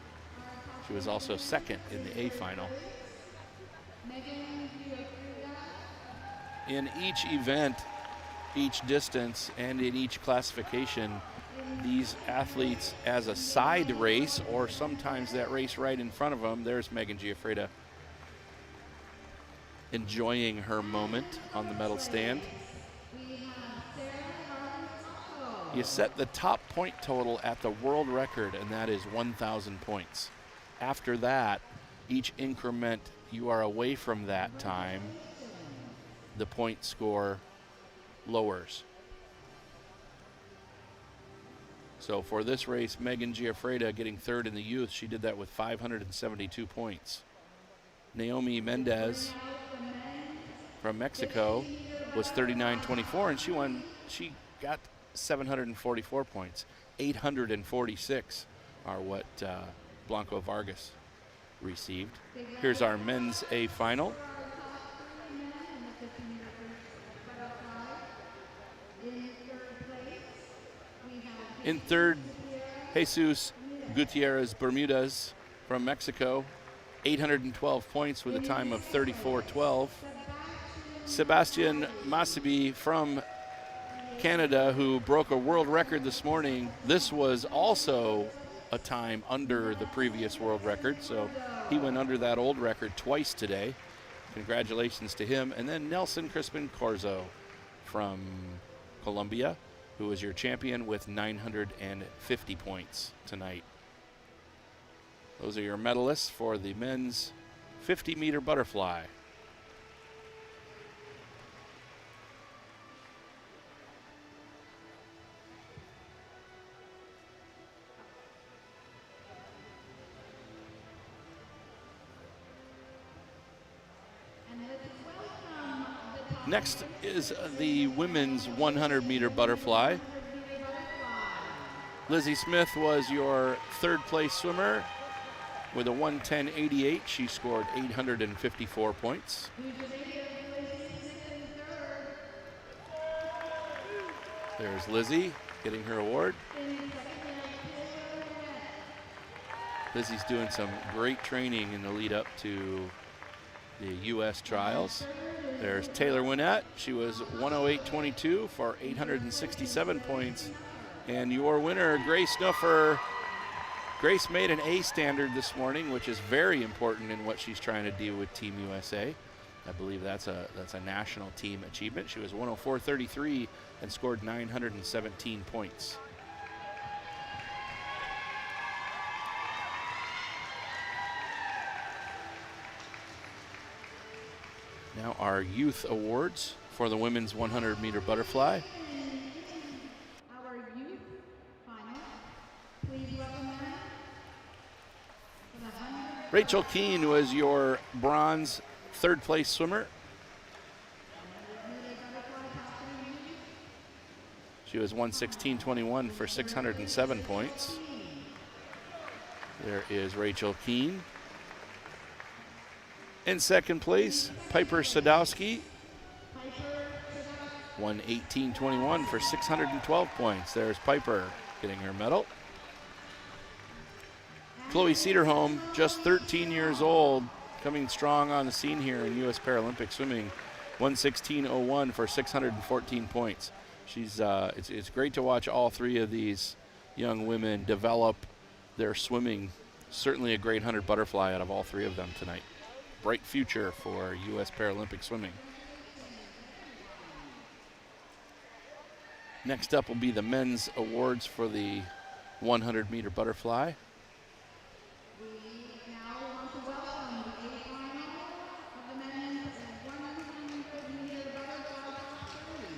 She was also second in the A final. In each event, each distance, and in each classification, these athletes as a side race, or sometimes that race right in front of them. There's Megan Giaffreda enjoying her moment on the medal stand. You set the top point total at the world record, and that is 1,000 points. After that, each increment you are away from that time, the point score lowers. So for this race, Megan Giaffreda getting third in the youth, she did that with 572 points. Naomi Mendez from Mexico was 39:24, and she got 744 points. 846 are what Blanco Vargas received. Here's our men's A final. In third, Jesus Gutierrez Bermudez from Mexico, 812 points with a time of 34:12. Sebastian Masibi from Canada, who broke a world record this morning. This was also a time under the previous world record, so he went under that old record twice today. Congratulations to him. And then Nelson Crispin Corzo from Colombia, who was your champion with 950 points tonight. Those are your medalists for the men's 50-meter butterfly. Next is the women's 100-meter butterfly. Lizzie Smith was your third place swimmer with a 1:10.88. She scored 854 points. There's Lizzie getting her award. Lizzie's doing some great training in the lead up to the U.S. trials. There's Taylor Winnett. She was 108.22 for 867 points. And your winner, Grace Snuffer. Grace made an A standard this morning, which is very important in what she's trying to do with Team USA. I believe that's a national team achievement. She was 104.33 and scored 917 points. Now our youth awards for the women's 100-meter butterfly. Our youth final. Please welcome them for the 100. Rachel Keene was your bronze third-place swimmer. She was 116.21 for 607 points. There is Rachel Keene. In second place, Piper Sadowski, 118.21 for 612 points. There's Piper getting her medal. Chloe Cederholm, just 13 years old, coming strong on the scene here in U.S. Paralympic swimming, 116.01 for 614 points. She's it's great to watch all three of these young women develop their swimming. Certainly a great 100 butterfly out of all three of them tonight. Bright future for U.S. Paralympic swimming. Next up will be the men's awards for the 100-meter butterfly. We now want to welcome the A final of the men's 100-meter butterfly top 30.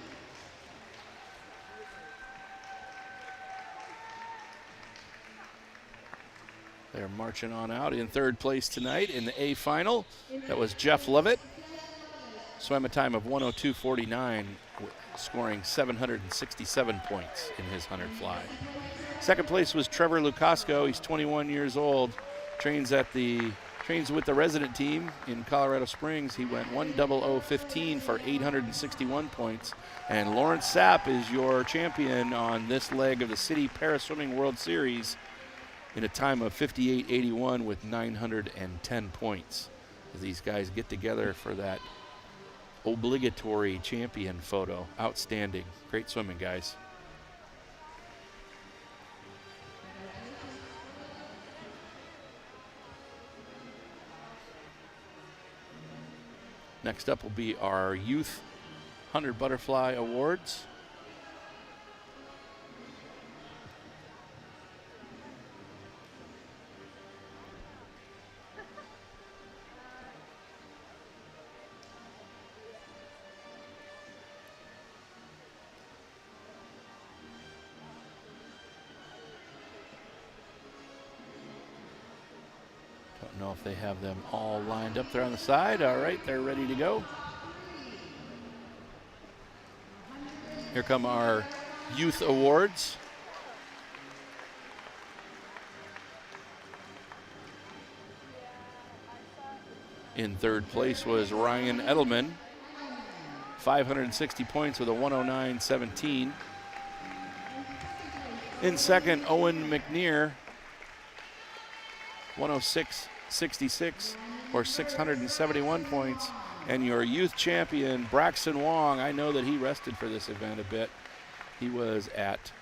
They're marching on out. In third place tonight in the A final, that was Jeff Lovett. Swam a time of 102.49, scoring 767 points in his 100 fly. Second place was Trevor Lukasco. He's 21 years old, trains with the resident team in Colorado Springs. He went 100.15 for 861 points. And Lawrence Sapp is your champion on this leg of the Citi Paraswimming World Series in a time of 58.81 with 910 points. As these guys get together for that obligatory champion photo. Outstanding. Great swimming, guys. Next up will be our Youth 100 Butterfly Awards. Don't know if they have them all lined up there on the side. All right, they're ready to go. Here come our youth awards. In third place was Ryan Edelman, 560 points with a 109.17. In second, Owen McNear, 106.66 or 671 points. And your youth champion, Braxton Wong, I know that he rested for this event a bit. He was at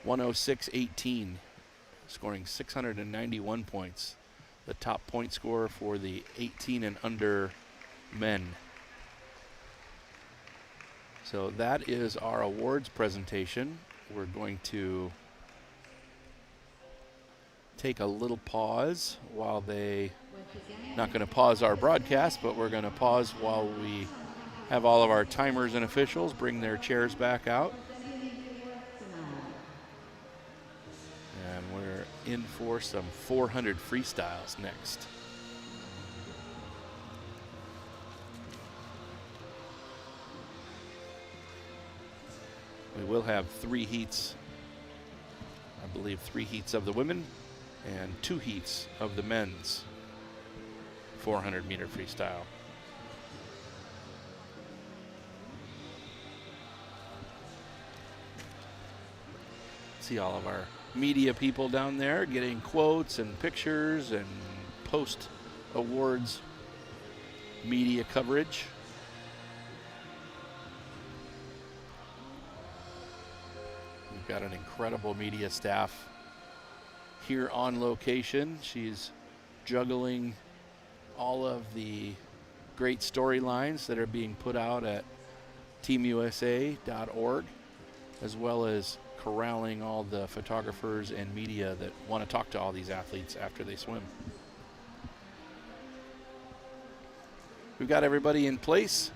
106.18, scoring 691 points. The top point scorer for the 18 and under men. So that is our awards presentation. We're going to take a little pause while not going to pause our broadcast, but we're going to pause while we have all of our timers and officials bring their chairs back out. And we're in for some 400 freestyles next. We will have 3 heats, I believe 3 heats of the women and 2 heats of the men's 400-meter freestyle. See all of our media people down there getting quotes and pictures and post-awards media coverage. We've got an incredible media staff here on location. She's juggling all of the great storylines that are being put out at teamusa.org, as well as corralling all the photographers and media that want to talk to all these athletes after they swim. We've got everybody in place,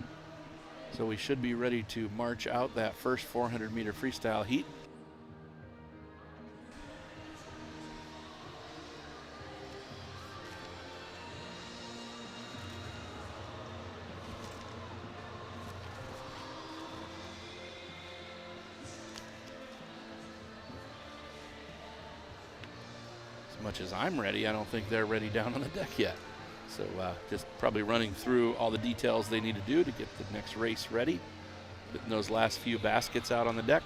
so we should be ready to march out that first 400-meter freestyle heat. As much as I'm ready, I don't think they're ready down on the deck yet. So just probably running through all the details they need to do to get the next race ready. Putting those last few baskets out on the deck.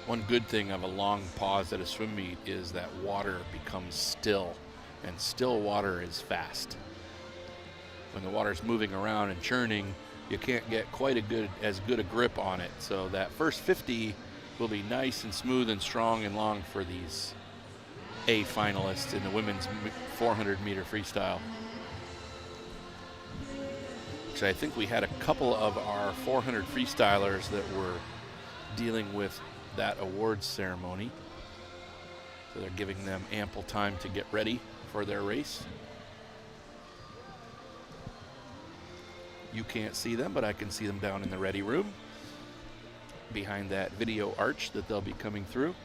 One good thing of a long pause at a swim meet is that water becomes still, and still water is fast. When the water's moving around and churning, you can't get quite as good a grip on it. So that first 50 will be nice and smooth and strong and long for these A finalists in the women's 400-meter freestyle. Actually, I think we had a couple of our 400 freestylers that were dealing with that awards ceremony. So they're giving them ample time to get ready for their race. You can't see them, but I can see them down in the ready room behind that video arch that they'll be coming through.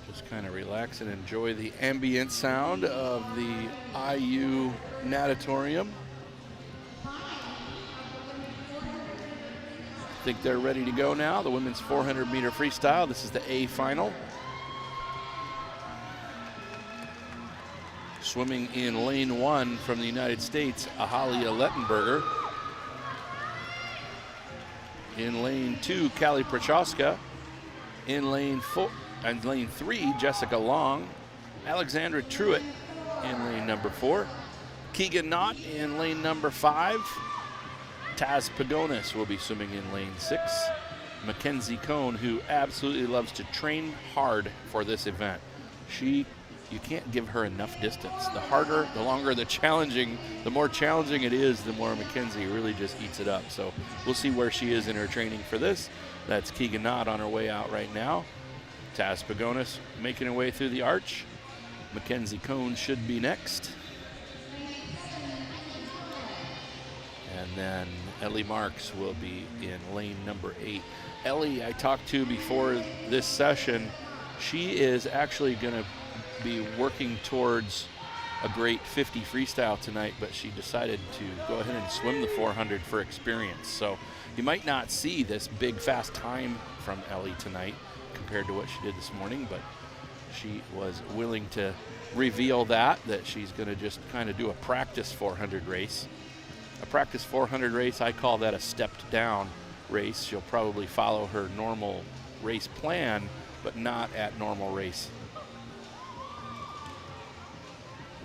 Just kind of relax and enjoy the ambient sound of the IU natatorium. I think they're ready to go now. The women's 400-meter freestyle. This is the A final. Swimming in lane 1 from the United States, Ahalia Lettenberger. In lane 2, Callie Prochaska. In lane 3, Jessica Long. Alexandra Truitt in lane number 4. Keegan Knott in lane number 5. Taz Pagonis will be swimming in lane 6. Mackenzie Cohn, who absolutely loves to train hard for this event. You can't give her enough distance. The harder, the longer, the more challenging it is, the more Mackenzie really just eats it up. So we'll see where she is in her training for this. That's Keegan Knott on her way out right now. Taz Pagonis making her way through the arch. Mackenzie Cohn should be next. And then Ellie Marks will be in lane number 8. Ellie, I talked to before this session. She is actually going to be working towards a great 50 freestyle tonight, but she decided to go ahead and swim the 400 for experience. So you might not see this big, fast time from Ellie tonight compared to what she did this morning, but she was willing to reveal that she's going to just kind of do a practice 400 race. A practice 400 race, I call that a stepped down race. She'll probably follow her normal race plan, but not at normal race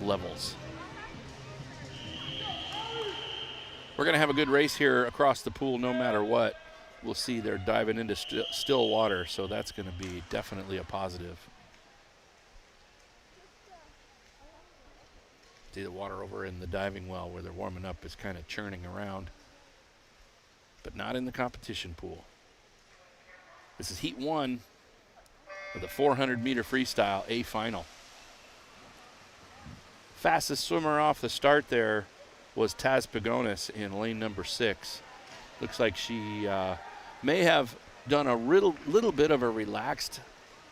levels. We're going to have a good race here across the pool no matter what. We'll see they're diving into still water, so that's going to be definitely a positive. See the water over in the diving well where they're warming up is kind of churning around, but not in the competition pool. This is heat 1 of the 400-meter freestyle A final. Fastest swimmer off the start there was Taz Pagonis in lane number 6. Looks like she may have done a little bit of a relaxed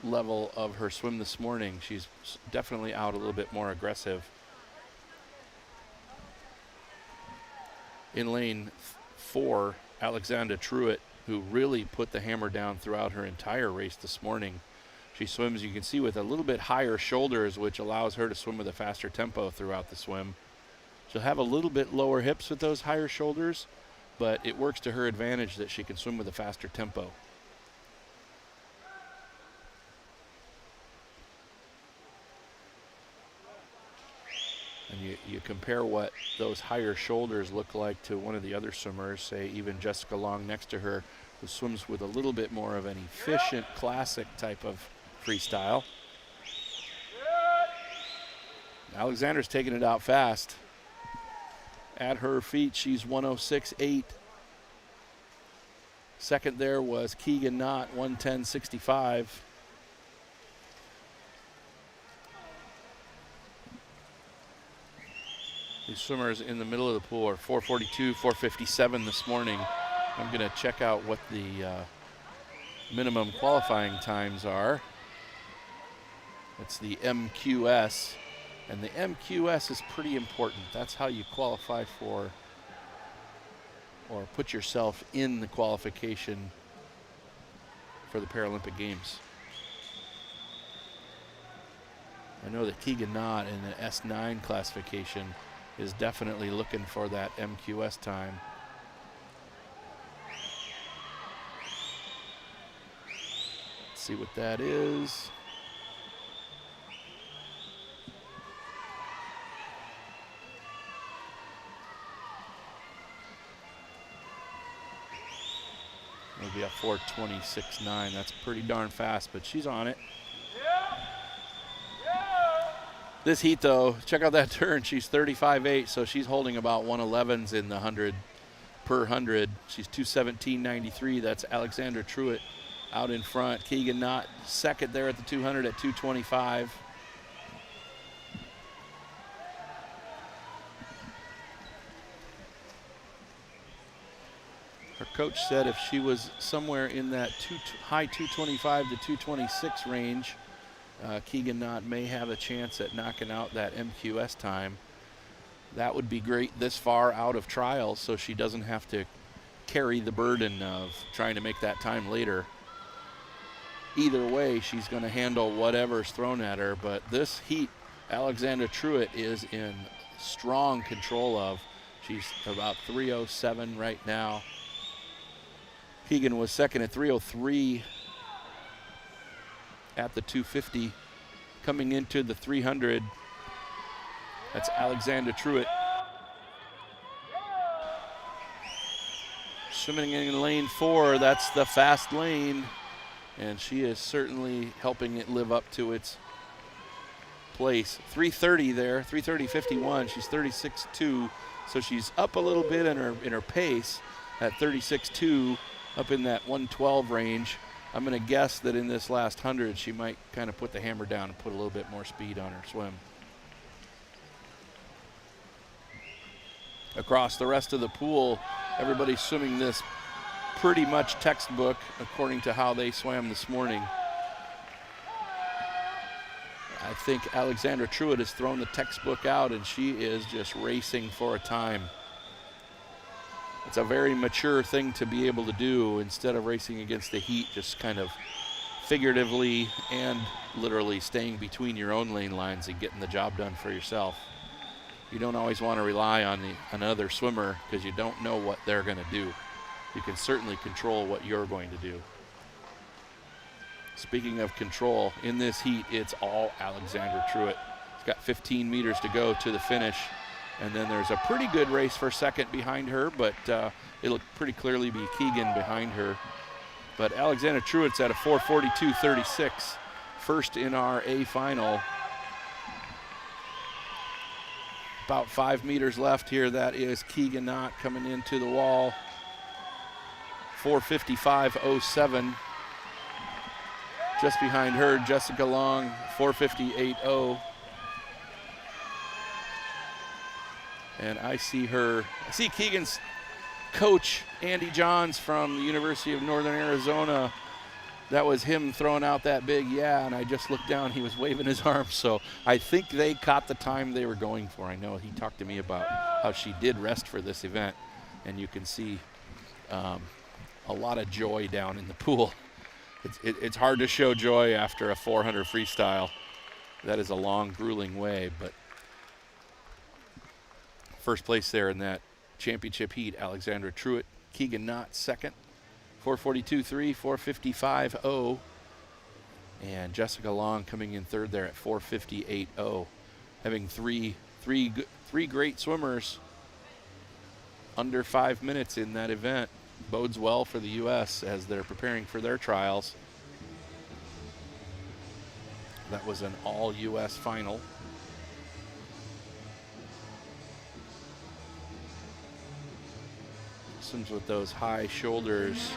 level of her swim this morning. She's definitely out a little bit more aggressive. In lane 4, Alexandra Truitt, who really put the hammer down throughout her entire race this morning. She swims, you can see, with a little bit higher shoulders, which allows her to swim with a faster tempo throughout the swim. She'll have a little bit lower hips with those higher shoulders, but it works to her advantage that she can swim with a faster tempo. And you compare what those higher shoulders look like to one of the other swimmers, say even Jessica Long next to her, who swims with a little bit more of an efficient, classic type of freestyle. Alexandra's taking it out fast. At her feet, she's 106.8. Second there was Keegan Knott, 110.65. These swimmers in the middle of the pool are 442, 457 this morning. I'm going to check out what the minimum qualifying times are. It's the MQS, and the MQS is pretty important. That's how you qualify for or put yourself in the qualification for the Paralympic Games. I know that Keegan Knott in the S9 classification is definitely looking for that MQS time. Let's see what that is. It'll be a 4:26.9. That's pretty darn fast, but she's on it. This heat, though, check out that turn. She's 35.8, so she's holding about 111s in the 100 per 100. She's 217.93. That's Alexandra Truitt out in front. Keegan Knott second there at the 200 at 225. Her coach said if she was somewhere in that high 225 to 226 range, Keegan Knott may have a chance at knocking out that MQS time. That would be great this far out of trials, so she doesn't have to carry the burden of trying to make that time later. Either way, she's going to handle whatever's thrown at her, but this heat, Alexandra Truitt is in strong control of. She's about 3:07 right now. Keegan was second at 3:03 at the 250. Coming into the 300, that's Alexandra Truitt. Swimming in lane 4, that's the fast lane, and she is certainly helping it live up to its place. 3:30 there, 3:30.51. She's 36.2, so she's up a little bit in her pace at 36.2, up in that 112 range. I'm going to guess that in this last 100, she might kind of put the hammer down and put a little bit more speed on her swim. Across the rest of the pool, everybody's swimming this pretty much textbook according to how they swam this morning. I think Alexandra Truitt has thrown the textbook out, and she is just racing for a time. It's a very mature thing to be able to do instead of racing against the heat, just kind of figuratively and literally staying between your own lane lines and getting the job done for yourself. You don't always want to rely on another swimmer because you don't know what they're going to do. You can certainly control what you're going to do. Speaking of control, in this heat, it's all Alexandra Truitt. She's got 15 meters to go to the finish. And then there's a pretty good race for second behind her, but it'll pretty clearly be Keegan behind her. But Alexandra Truitt's at a 4:42.36, first in our A final. About 5 meters left here. That is Keegan Knott coming into the wall. 4:55.07. Just behind her, Jessica Long, 4:58.0. And I see Keegan's coach, Andy Johns from the University of Northern Arizona. That was him throwing out that big yeah, and I just looked down, he was waving his arms. So I think they caught the time they were going for. I know he talked to me about how she did rest for this event. and you can see a lot of joy down in the pool. It's hard to show joy after a 400 freestyle. That is a long, grueling way, but first place there in that championship heat, Alexandra Truitt. Keegan Knott second, 4:42.3, 4:55.0. And Jessica Long coming in third there at 4:58.0. Having three great swimmers under 5 minutes in that event bodes well for the U.S. as they're preparing for their trials. That was an all-U.S. final. Swims with those high shoulders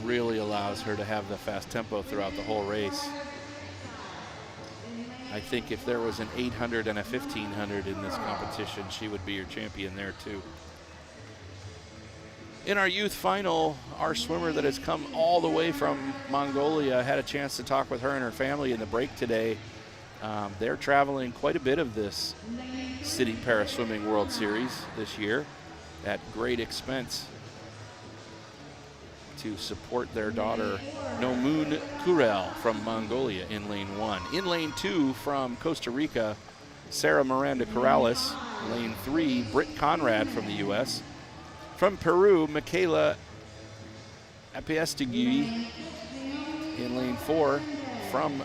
really allows her to have the fast tempo throughout the whole race. I think if there was an 800 and a 1500 in this competition, she would be your champion there too. In our youth final, our swimmer that has come all the way from Mongolia, had a chance to talk with her and her family in the break today. They're traveling quite a bit of this Citi Para Swimming World Series this year at great expense to support their daughter Nomun Kurel from Mongolia in lane 1. In lane 2 from Costa Rica, Sarah Miranda Corrales. Lane 3, Britt Conrad from the U.S. From Peru, Michaela Apiestegui. In lane 4 from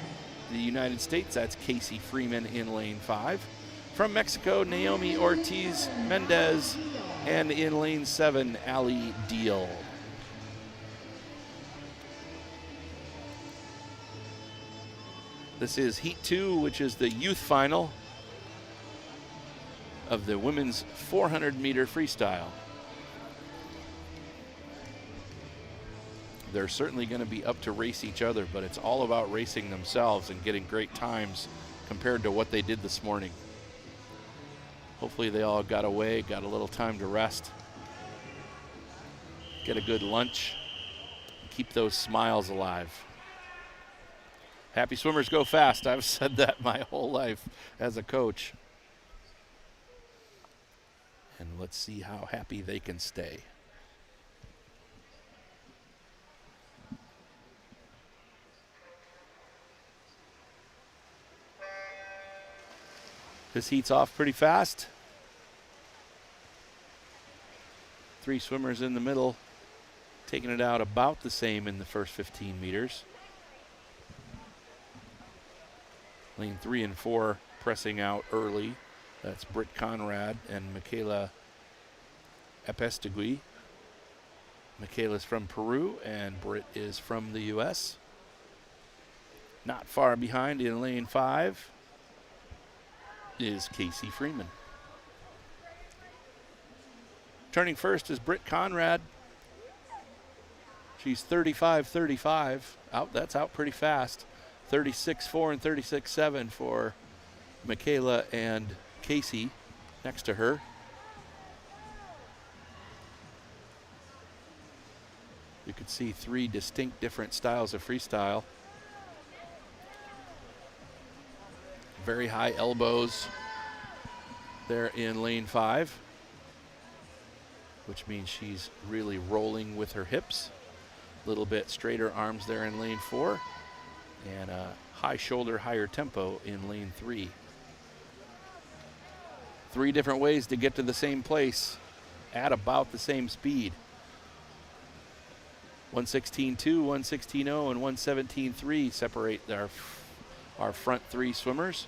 the United States, that's Casey Freeman in lane 5. From Mexico, Naomi Ortiz Mendez. And in lane 7, Ali Deal. This is Heat 2, which is the youth final of the women's 400-meter freestyle. They're certainly going to be up to race each other, but it's all about racing themselves and getting great times compared to what they did this morning. Hopefully they all got away, got a little time to rest, get a good lunch, keep those smiles alive. Happy swimmers go fast. I've said that my whole life as a coach. And let's see how happy they can stay. This heats off pretty fast. 3 swimmers in the middle, taking it out about the same in the first 15 meters. Lane 3 and 4 pressing out early. That's Britt Conrad and Michaela Apiestegui. Michaela's from Peru and Britt is from the U.S. Not far behind in lane 5 is Casey Freeman. Turning first is Britt Conrad. She's 35.35. That's out pretty fast. 36.4 and 36.7 for Michaela and Casey next to her. You can see 3 distinct different styles of freestyle. Very high elbows there in lane 5, which means she's really rolling with her hips. A little bit straighter arms there in lane 4, and a high shoulder, higher tempo in lane 3. 3 different ways to get to the same place at about the same speed. 116.2, 116.0, and 117.3 separate our front 3 swimmers.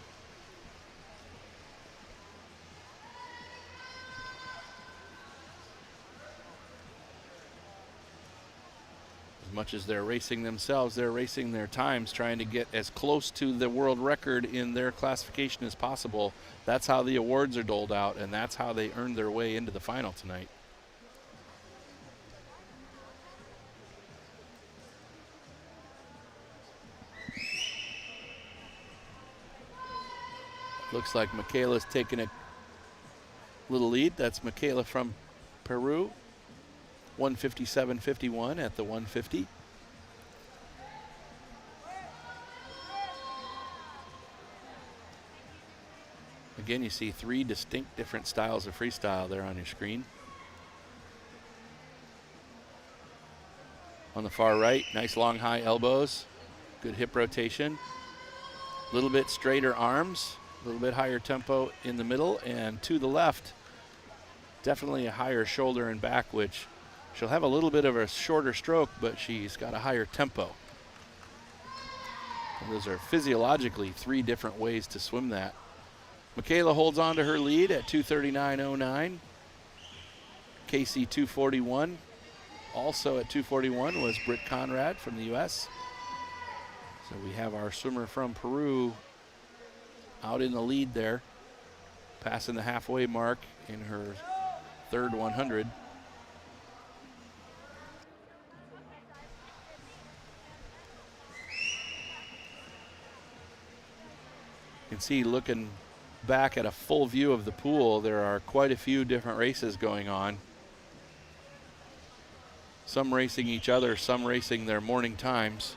As much as they're racing themselves, they're racing their times, trying to get as close to the world record in their classification as possible. That's how the awards are doled out, and that's how they earned their way into the final tonight. Looks like Michaela's taking a little lead. That's Michaela from Peru. 157.51 at the 150. Again, you see 3 distinct different styles of freestyle there on your screen. On the far right, nice long high elbows, good hip rotation, a little bit straighter arms, a little bit higher tempo in the middle, and to the left, definitely a higher shoulder and back, which she'll have a little bit of a shorter stroke, but she's got a higher tempo. And those are physiologically 3 different ways to swim that. Michaela holds on to her lead at 2:39.09. Casey 2:41. Also at 2:41 was Britt Conrad from the U.S. So we have our swimmer from Peru out in the lead there, passing the halfway mark in her third 100. You can see, looking back at a full view of the pool, there are quite a few different races going on. Some racing each other, some racing their morning times.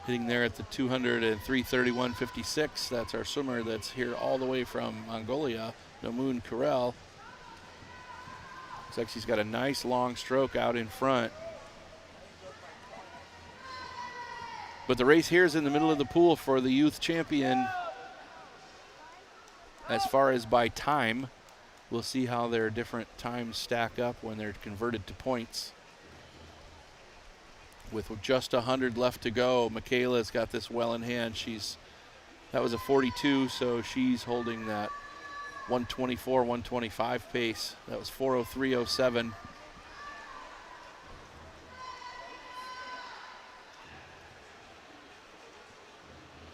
Hitting there at the 200 and 3:31.56. That's our swimmer that's here all the way from Mongolia, Nomun Kurel. Looks like she's got a nice long stroke out in front. But the race here is in the middle of the pool for the youth champion. As far as by time, we'll see how their different times stack up when they're converted to points. With just 100 left to go, Michaela's got this well in hand. That was a 42, so she's holding that 124, 125 pace. That was 4:03.07.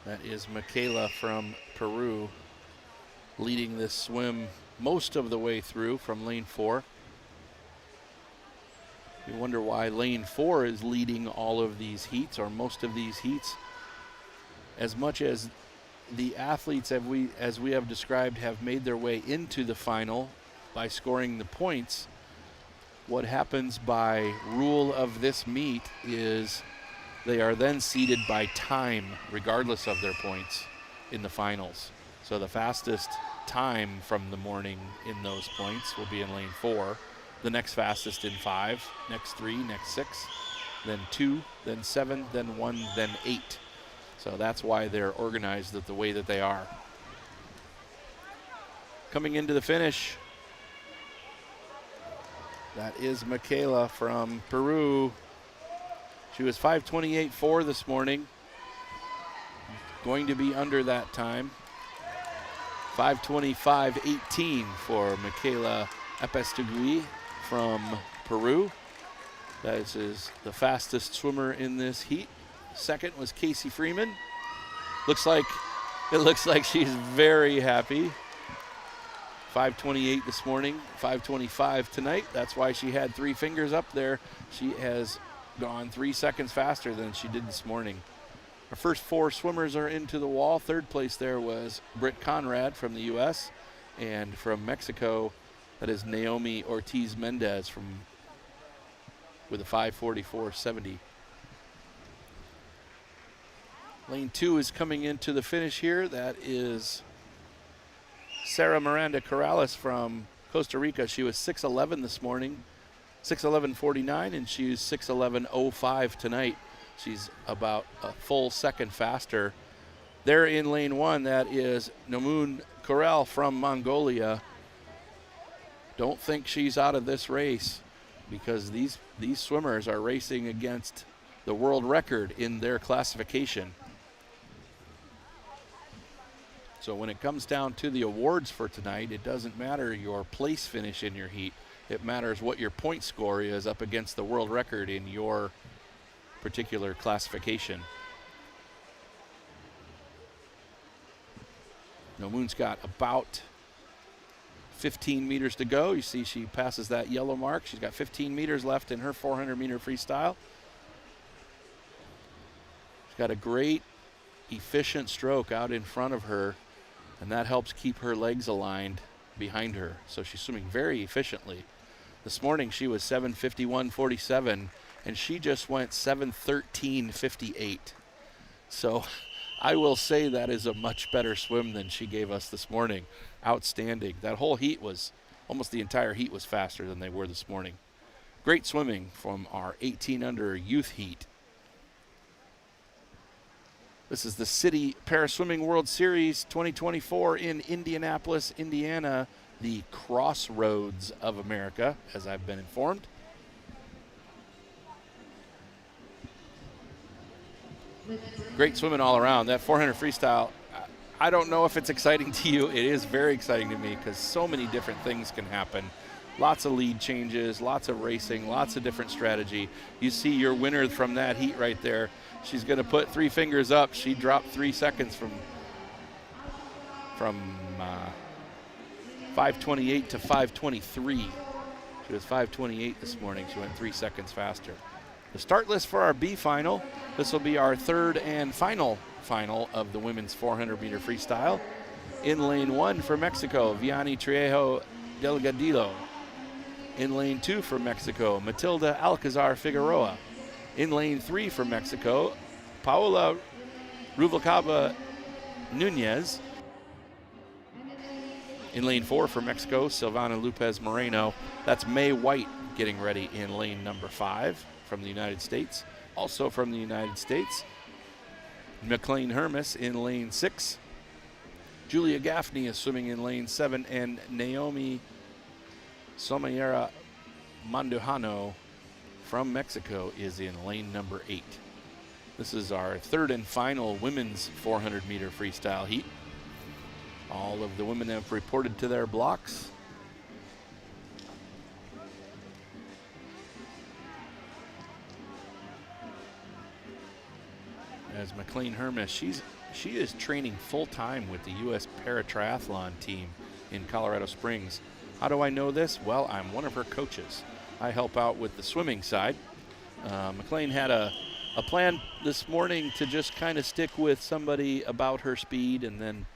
That is Michaela from Peru leading this swim most of the way through from lane 4. You wonder why lane 4 is leading all of these heats, or most of these heats. As much as the athletes, as we have described, have made their way into the final by scoring the points, what happens by rule of this meet is they are then seeded by time, regardless of their points, in the finals. So the fastest time from the morning in those points will be in lane 4. The next fastest in 5, next 3, next 6, then 2, then 7, then 1, then 8. So that's why they're organized the way that they are. Coming into the finish, that is Michaela from Peru. She was 5:28.4 this morning. Going to be under that time. 5:25.18 for Michaela Epestegui from Peru. That is the fastest swimmer in this heat. Second was Casey Freeman. It looks like she's very happy. 5:28 this morning, 5:25 tonight. That's why she had 3 fingers up there. She has gone 3 seconds faster than she did this morning. Our first 4 swimmers are into the wall. Third place there was Britt Conrad from the U.S. And from Mexico, that is Naomi Ortiz Mendez with a 5:44.70. Lane 2 is coming into the finish here. That is Sarah Miranda Corrales from Costa Rica. She was 6:11 this morning, 6:11.49, and she's 6:11.05 tonight. She's about a full second faster. There in lane 1, that is Nomun Kurel from Mongolia. Don't think she's out of this race, because these swimmers are racing against the world record in their classification. So when it comes down to the awards for tonight, it doesn't matter your place finish in your heat. It matters what your point score is up against the world record in your particular classification. Nomun's got about 15 meters to go. You see she passes that yellow mark. She's got 15 meters left in her 400-meter freestyle. She's got a great, efficient stroke out in front of her, and that helps keep her legs aligned behind her. So she's swimming very efficiently. This morning she was 7:51.47, and she just went 7:13.58. So I will say that is a much better swim than she gave us this morning. Outstanding. That whole heat was, almost the entire heat was faster than they were this morning. Great swimming from our 18 under youth heat. This is the Citi Paraswimming World Series 2024 in Indianapolis, Indiana, the crossroads of America, as I've been informed. Great swimming all around. That 400 freestyle, I don't know if it's exciting to you. It is very exciting to me because so many different things can happen. Lots of lead changes, lots of racing, lots of different strategy. You see your winner from that heat right there. She's going to put 3 fingers up. She dropped 3 seconds from 5:28 to 5:23. She was 5:28 this morning. She went 3 seconds faster. The start list for our B final. This will be our third and final of the women's 400-meter freestyle. In lane 1 for Mexico, Vianney Trejo Delgadillo. In lane 2 for Mexico, Matilda Alcazar Figueroa. In lane 3 for Mexico, Paola Ruvalcaba Nunez. In lane 4 for Mexico, Silvana Lopez Moreno. That's May White getting ready in lane number 5 from the United States. Also from the United States, McLean Hermes in lane 6. Julia Gaffney is swimming in lane 7, and Naomi Somayera Mandujano from Mexico is in lane number 8. This is our third and final women's 400-meter freestyle heat. All of the women have reported to their blocks. As McLean Hermes, she is training full-time with the U.S. Paratriathlon team in Colorado Springs. How do I know this? Well, I'm one of her coaches. I help out with the swimming side. McLean had a plan this morning to just kind of stick with somebody about her speed and then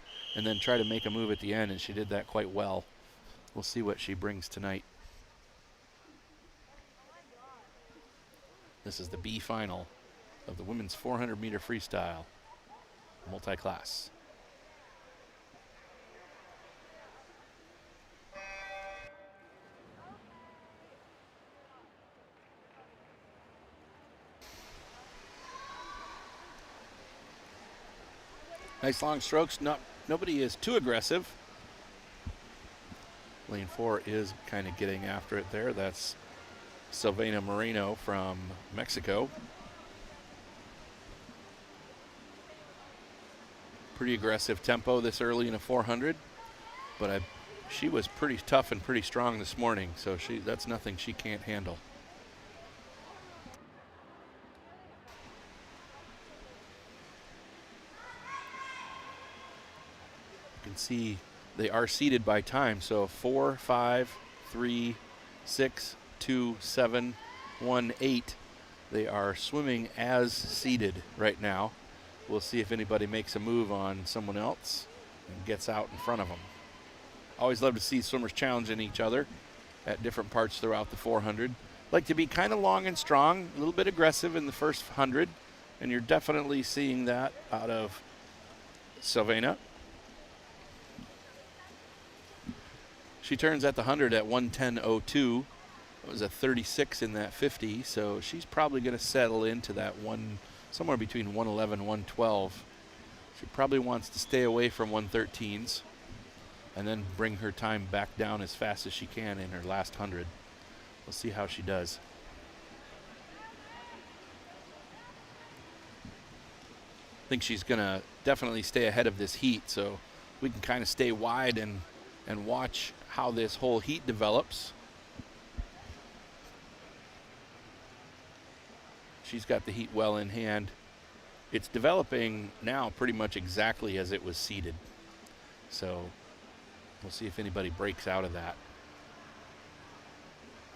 try to make a move at the end, and she did that quite well. We'll see what she brings tonight. This is the B final of the women's 400-meter freestyle multi-class. Nice long strokes. Nobody is too aggressive. Lane 4 is kind of getting after it there. That's Silvana Moreno from Mexico. Pretty aggressive tempo this early in a 400, but she was pretty tough and pretty strong this morning, so that's nothing she can't handle. You can see they are seeded by time, so 4, 5, 3, 6, 2, 7, 1, 8. They are swimming as seeded right now. We'll see if anybody makes a move on someone else and gets out in front of them. Always love to see swimmers challenging each other at different parts throughout the 400. Like to be kind of long and strong, a little bit aggressive in the first 100, and you're definitely seeing that out of Silvana. She turns at the 100 at 1:10.02. It was a 36 in that 50, so she's probably going to settle into that somewhere between 1:11 and 1:12. She probably wants to stay away from 1:13s and then bring her time back down as fast as she can in her last 100. We'll see how she does. I think she's going to definitely stay ahead of this heat, so we can kind of stay wide and watch how this whole heat develops. She's got the heat well in hand. It's developing now pretty much exactly as it was seeded. So we'll see if anybody breaks out of that.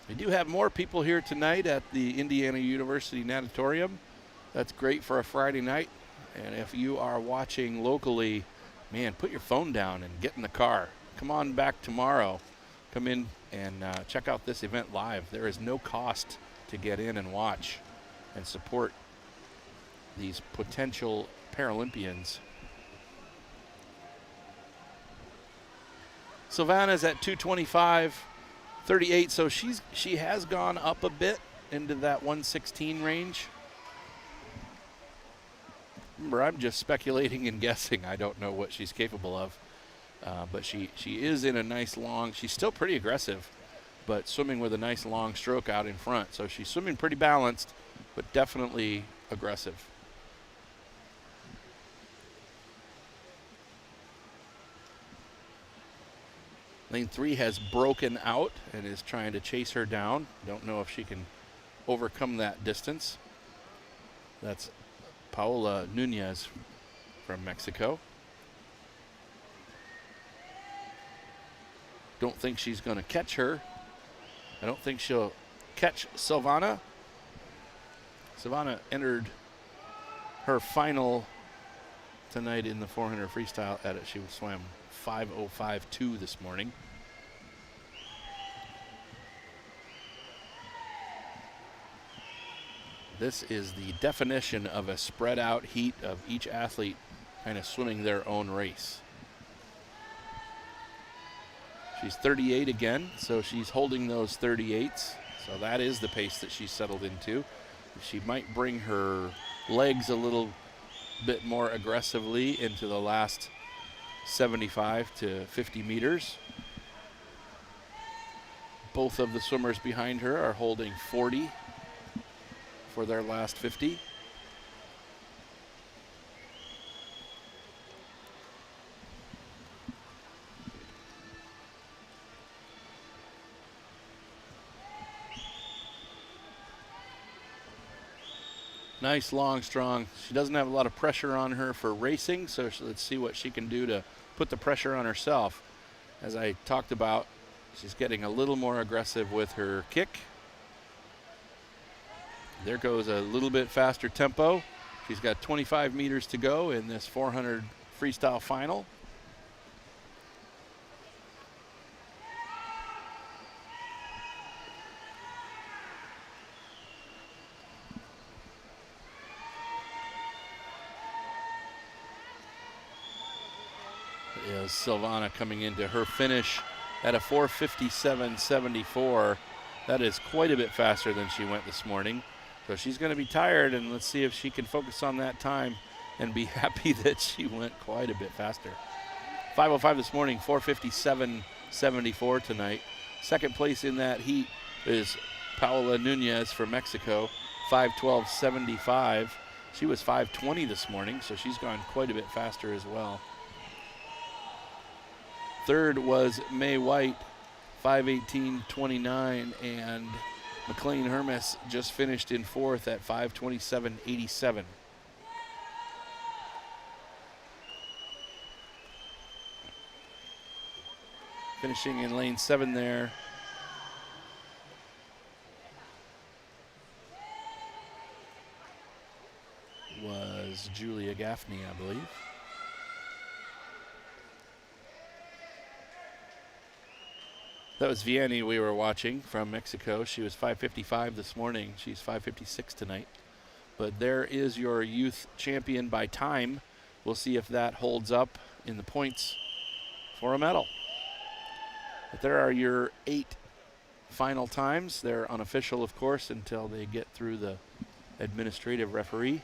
We do have more people here tonight at the Indiana University Natatorium. That's great for a Friday night. And if you are watching locally, man, put your phone down and get in the car. Come on back tomorrow. Come in and check out this event live. There is no cost to get in and watch and support these potential Paralympians. Savannah's at 225.38, so she has gone up a bit into that 116 range. Remember, I'm just speculating and guessing. I don't know what she's capable of. But she is in a nice long, she's still pretty aggressive, but swimming with a nice long stroke out in front. So she's swimming pretty balanced, but definitely aggressive. Lane 3 has broken out and is trying to chase her down. Don't know if she can overcome that distance. That's Paola Nunez from Mexico. Don't think she's going to catch her. I don't think she'll catch Silvana. Silvana entered her final tonight in the 400 freestyle at it. She swam 5:05.2 this morning. This is the definition of a spread out heat of each athlete kind of swimming their own race. She's 38 again, so she's holding those 38s. So that is the pace that she's settled into. She might bring her legs a little bit more aggressively into the last 75 to 50 meters. Both of the swimmers behind her are holding 40 for their last 50. Nice, long, strong. She doesn't have a lot of pressure on her for racing, so let's see what she can do to put the pressure on herself. As I talked about, she's getting a little more aggressive with her kick. There goes a little bit faster tempo. She's got 25 meters to go in this 400 freestyle final. Is Silvana coming into her finish at a 4:57.74. That is quite a bit faster than she went this morning. So she's going to be tired, and let's see if she can focus on that time and be happy that she went quite a bit faster. 5:05 this morning, 4:57.74 tonight. Second place in that heat is Paola Nunez from Mexico, 5:12.75. She was 5:20 this morning, so she's gone quite a bit faster as well. Third was May White, 5:18.29, and McLean Hermes just finished in fourth at 5:27.87. Finishing in lane 7 there was Julia Gaffney, I believe. That was Vianney we were watching from Mexico. She was 5:55 this morning. She's 5:56 tonight. But there is your youth champion by time. We'll see if that holds up in the points for a medal. But there are your 8 final times. They're unofficial, of course, until they get through the administrative referee.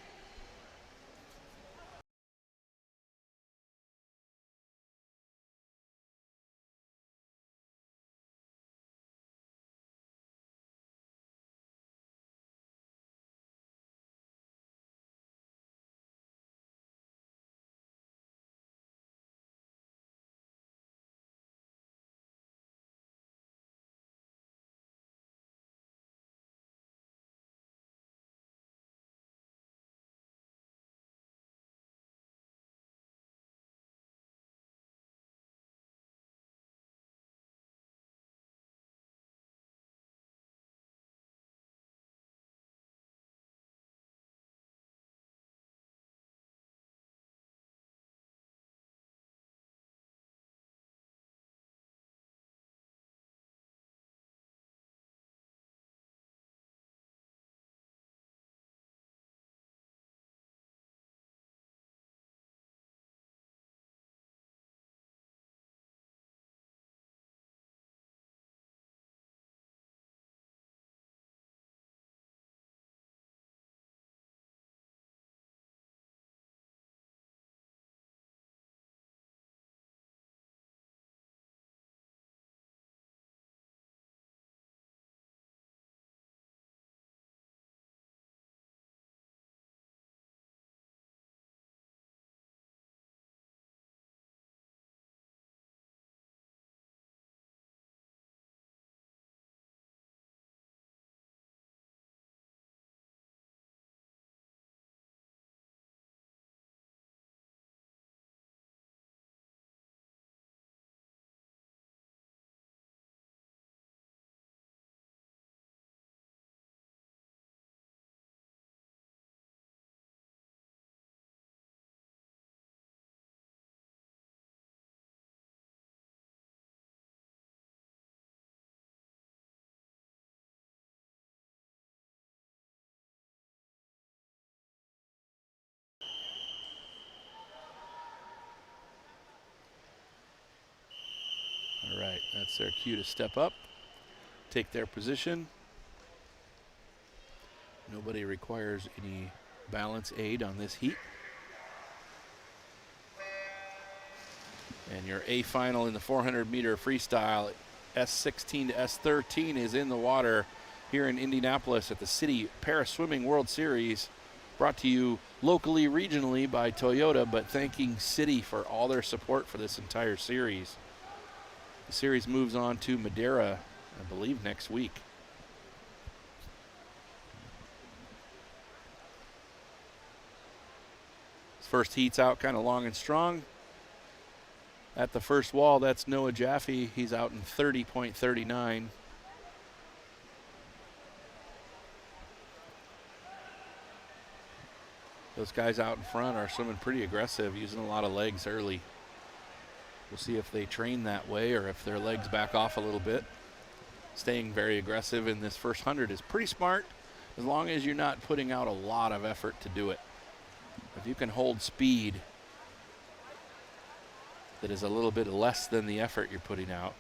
That's their cue to step up, take their position. Nobody requires any balance aid on this heat. And your A final in the 400-meter freestyle, S16 to S13, is in the water here in Indianapolis at the Citi Para-Swimming World Series, brought to you locally, regionally by Toyota, but thanking Citi for all their support for this entire series. The series moves on to Madeira, I believe, next week. First heat's out kind of long and strong. At the first wall, that's Noah Jaffe. He's out in 30.39. Those guys out in front are swimming pretty aggressive, using a lot of legs early. We'll see if they train that way or if their legs back off a little bit. Staying very aggressive in this first 100 is pretty smart, as long as you're not putting out a lot of effort to do it. If you can hold speed that is a little bit less than the effort you're putting out,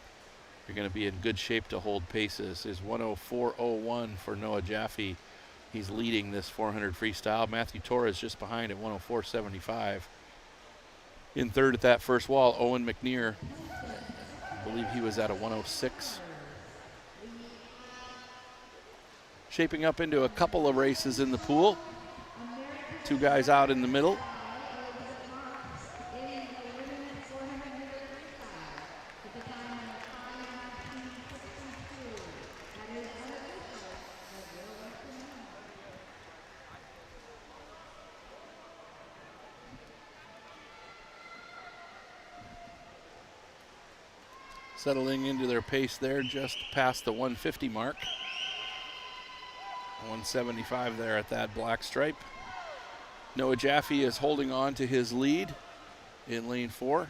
you're going to be in good shape to hold paces. Is 104.01 for Noah Jaffe. He's leading this 400 freestyle. Matthew Torres just behind at 104.75. In third at that first wall, Owen McNear. I believe he was at a 106. Shaping up into a couple of races in the pool. Two guys out in the middle. Settling into their pace there, just past the 150 mark. 175 there at that black stripe. Noah Jaffe is holding on to his lead in lane 4.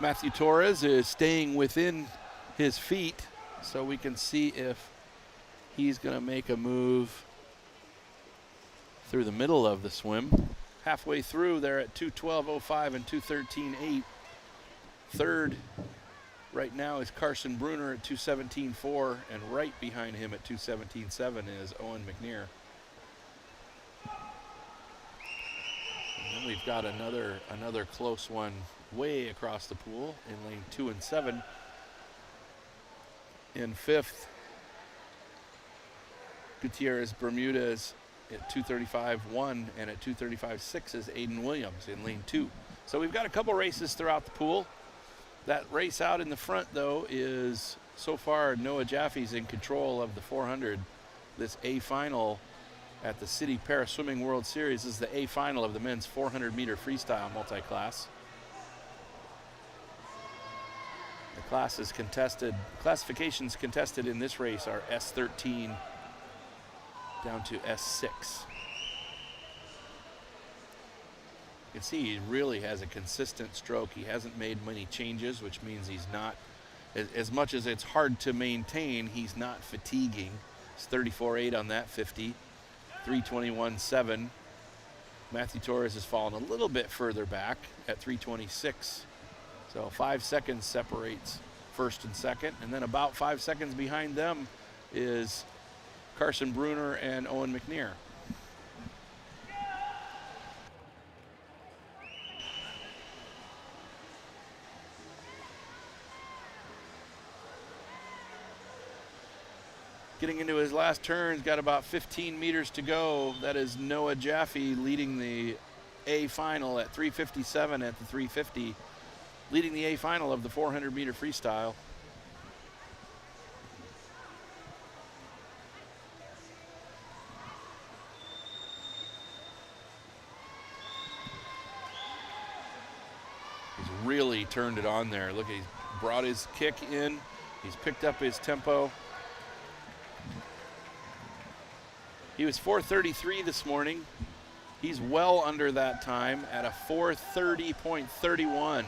Matthew Torres is staying within his feet, so we can see if he's going to make a move through the middle of the swim. Halfway through, they're at 2:12.05 and 2:13.8. Third right now is Carson Bruner at 2:17.4, and right behind him at 2:17.7 is Owen McNear. And then we've got another close one way across the pool in lane 2 and 7. In fifth, Gutierrez Bermudez at 2:35.1, and at 2:35.6 is Aiden Williams in lane 2. So we've got a couple races throughout the pool. That race out in the front, though, is so far Noah Jaffe's in control of the 400. This A final at the Citi Para-Swimming World Series is the A final of the men's 400-meter freestyle multi-class. The classifications contested in this race are S13 down to S6. You can see he really has a consistent stroke. He hasn't made many changes, which means he's not, as much as it's hard to maintain, he's not fatiguing. It's 34.8 on that 50, 3:21.7. Matthew Torres has fallen a little bit further back at 3:26. So 5 seconds separates first and second, and then about 5 seconds behind them is Carson Bruner and Owen McNear. Getting into his last turns, got about 15 meters to go. That is Noah Jaffe leading the A final at 3:57 at the 350, leading the A final of the 400-meter freestyle. He's really turned it on there. Look, he's brought his kick in. He's picked up his tempo. He was 4:33 this morning. He's well under that time at a 4:30.31.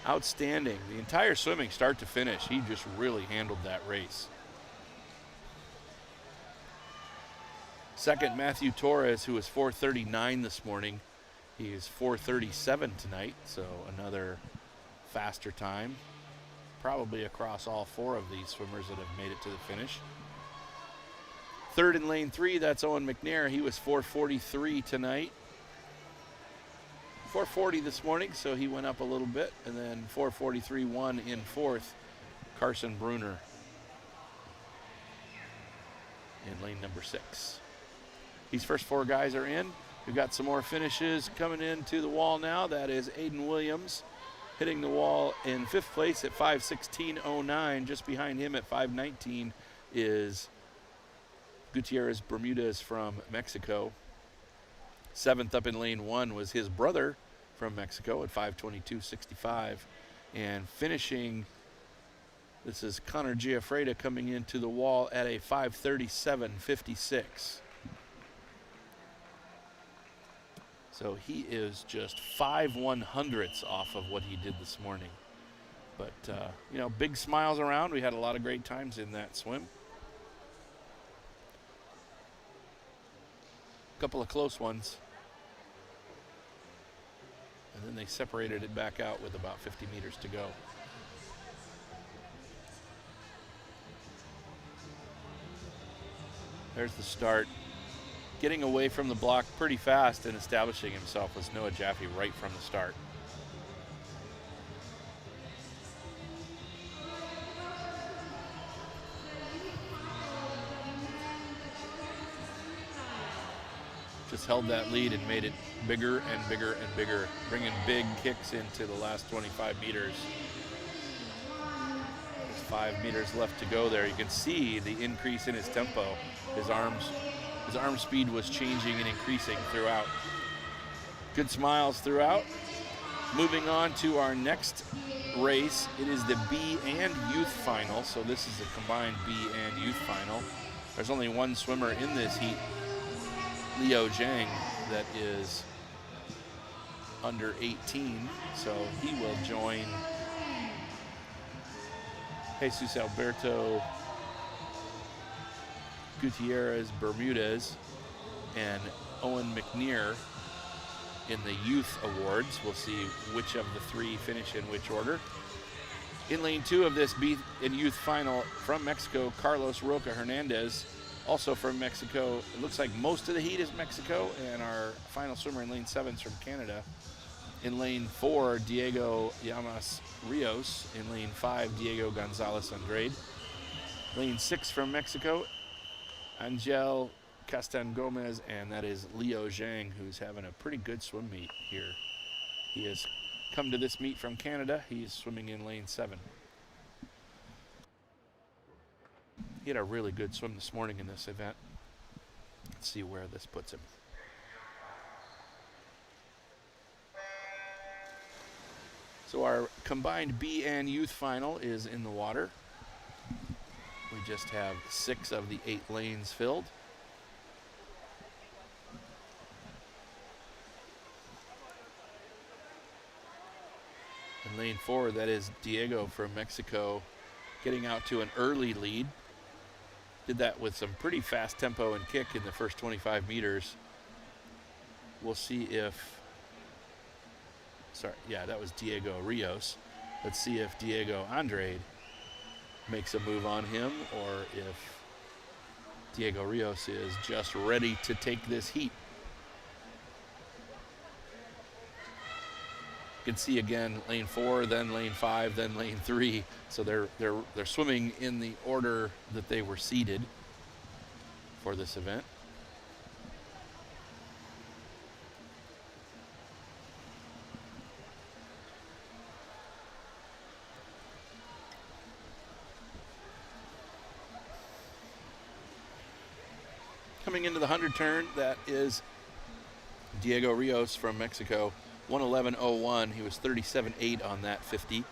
Outstanding. The entire swimming, start to finish, he just really handled that race. Second, Matthew Torres, who was 4:39 this morning. He is 4:37 tonight, so another faster time. probably across all 4 of these swimmers that have made it to the finish. Third in lane 3, that's Owen McNair. He was 4:43 tonight. 4:40 this morning, so he went up a little bit. And then 4:43.1 in 4th, Carson Bruner in lane number 6. These first 4 guys are in. We've got some more finishes coming into the wall now. That is Aiden Williams hitting the wall in 5th place at 5:16.09. Just behind him at 5:19 is Gutierrez Bermudez from Mexico. 7th up in lane 1 was his brother from Mexico at 5:22.65. And finishing, this is Connor Giaffreda coming into the wall at a 5:37.56. So he is just 5/100ths off of what he did this morning. But, you know, big smiles around. We had a lot of great times in that swim. A couple of close ones. And then they separated it back out with about 50 meters to go. There's the start. Getting away from the block pretty fast and establishing himself was Noah Jaffe right from the start. Just held that lead and made it bigger and bigger and bigger, bringing big kicks into the last 25 meters. There's 5 meters left to go there. You can see the increase in his tempo. His arm speed was changing and increasing throughout. Good smiles throughout. Moving on to our next race, it is the B and youth final. So this is a combined B and youth final. There's only one swimmer in this heat, Leo Zhang, that is under 18. So he will join Jesus Alberto Gutierrez Bermudez and Owen McNair in the youth awards. We'll see which of the 3 finish in which order. In lane 2 of this B and youth final from Mexico, Carlos Roca Hernandez, also from Mexico. It looks like most of the heat is Mexico, and our final swimmer in lane 7 is from Canada. In lane 4, Diego Llamas Rios. In lane 5, Diego Gonzalez Andrade. Lane 6 from Mexico, Angel Castan Gomez, and that is Leo Zhang, who's having a pretty good swim meet here. He has come to this meet from Canada. He's swimming in lane 7. He had a really good swim this morning in this event. Let's see where this puts him. So our combined B and youth final is in the water. We just have 6 of the 8 lanes filled. In lane 4, that is Diego from Mexico, getting out to an early lead. Did that with some pretty fast tempo and kick in the first 25 meters. We'll see if, that was Diego Rios. Let's see if Diego Andrade makes a move on him, or if Diego Rios is just ready to take this heat. You can see again lane 4, then lane 5, then lane 3. So they're swimming in the order that they were seeded for this event. Coming into the 100 turn, that is Diego Rios from Mexico, 1:11.01. He was 37.8 on that 50.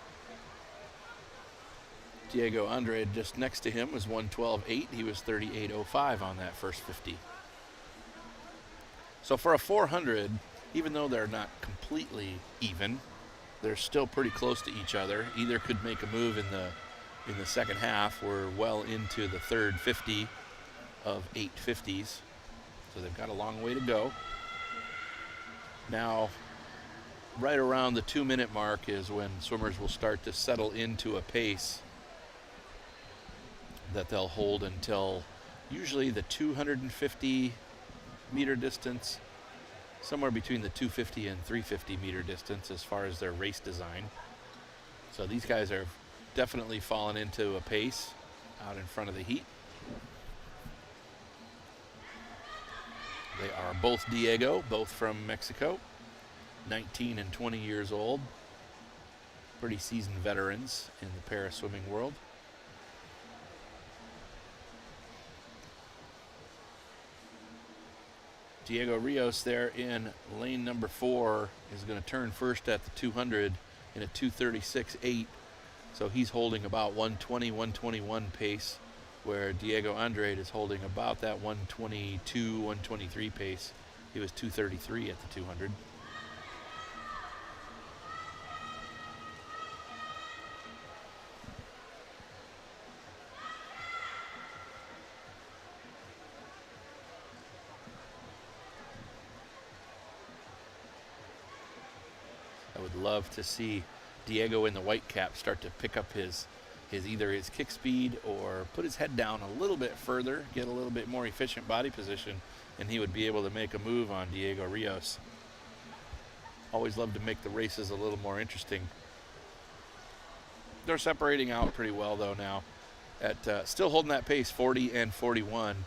Diego Andrade just next to him was 1:12.8. He was 38.05 on that first 50. So for a 400, even though they're not completely even, they're still pretty close to each other. Either could make a move in the second half. We're well into the third 50 of 8 50s. So they've got a long way to go. Now, right around the 2-minute mark is when swimmers will start to settle into a pace that they'll hold until usually the 250 meter distance, somewhere between the 250 and 350 meter distance as far as their race design. So these guys are definitely falling into a pace out in front of the heat. They are both Diego, both from Mexico, 19 and 20 years old. Pretty seasoned veterans in the para swimming world. Diego Rios there in lane number 4 is going to turn first at the 200 in a 2:36.8. So he's holding about 120, 121 pace, where Diego Andrade is holding about that 122, 123 pace. He was 2:33 at the 200. I would love to see Diego in the white cap start to pick up his either his kick speed or put his head down a little bit further, get a little bit more efficient body position, and he would be able to make a move on Diego Rios. Always love to make the races a little more interesting. They're separating out pretty well though now. At still holding that pace, 40 and 41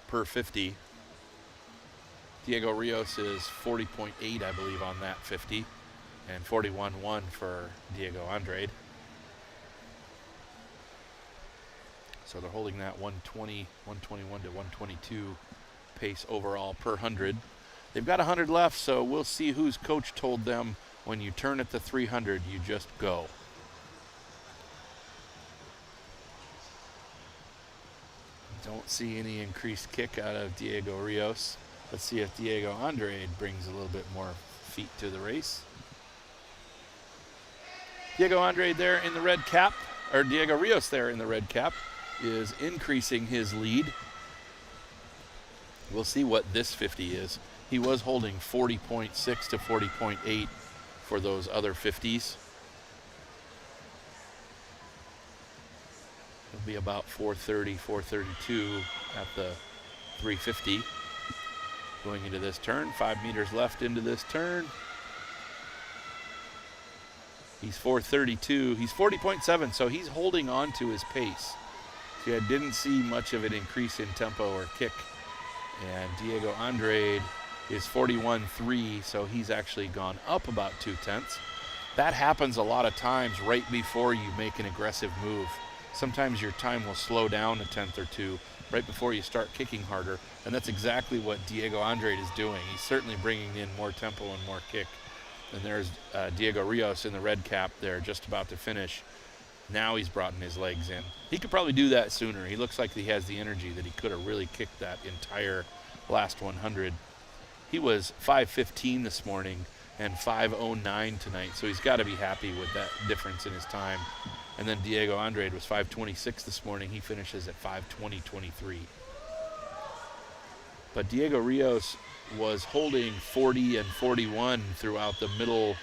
per 50. Diego Rios is 40.8, I believe, on that 50, and 41.1 for Diego Andrade. So they're holding that 120, 121 to 122 pace overall per 100. They've got 100 left, so we'll see whose coach told them when you turn at the 300, you just go. Don't see any increased kick out of Diego Rios. Let's see if Diego Andrade brings a little bit more feet to the race. Diego Andrade there in the red cap, or Diego Rios there in the red cap, is increasing his lead. We'll see what this 50 is. He was holding 40.6 to 40.8 for those other 50s. It'll be about 430, 432 at the 350. Going into this turn, 5 meters left into this turn. He's 432, he's 40.7, so he's holding on to his pace. See, I didn't see much of an increase in tempo or kick. And Diego Andrade is 41.3, so he's actually gone up about 0.2. That happens a lot of times right before you make an aggressive move. Sometimes your time will slow down a 1/10 or 2 right before you start kicking harder, and that's exactly what Diego Andrade is doing. He's certainly bringing in more tempo and more kick. And there's Diego Rios in the red cap there, just about to finish. Now he's brought in his legs in. He could probably do that sooner. He looks like he has the energy that he could have really kicked that entire last 100. He was 5:15 this morning and 5:09 tonight, so he's got to be happy with that difference in his time. And then Diego Andrade was 5:26 this morning. He finishes at 5:20.23. But Diego Rios was holding 40 and 41 throughout the middle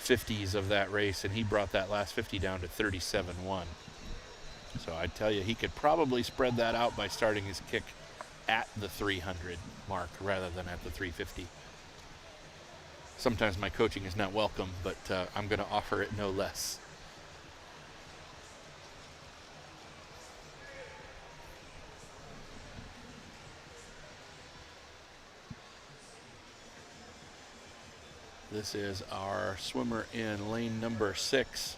50s of that race, and he brought that last 50 down to 37.1. So I tell you, he could probably spread that out by starting his kick at the 300 mark rather than at the 350. Sometimes my coaching is not welcome, but I'm going to offer it no less. This is our swimmer in lane number 6.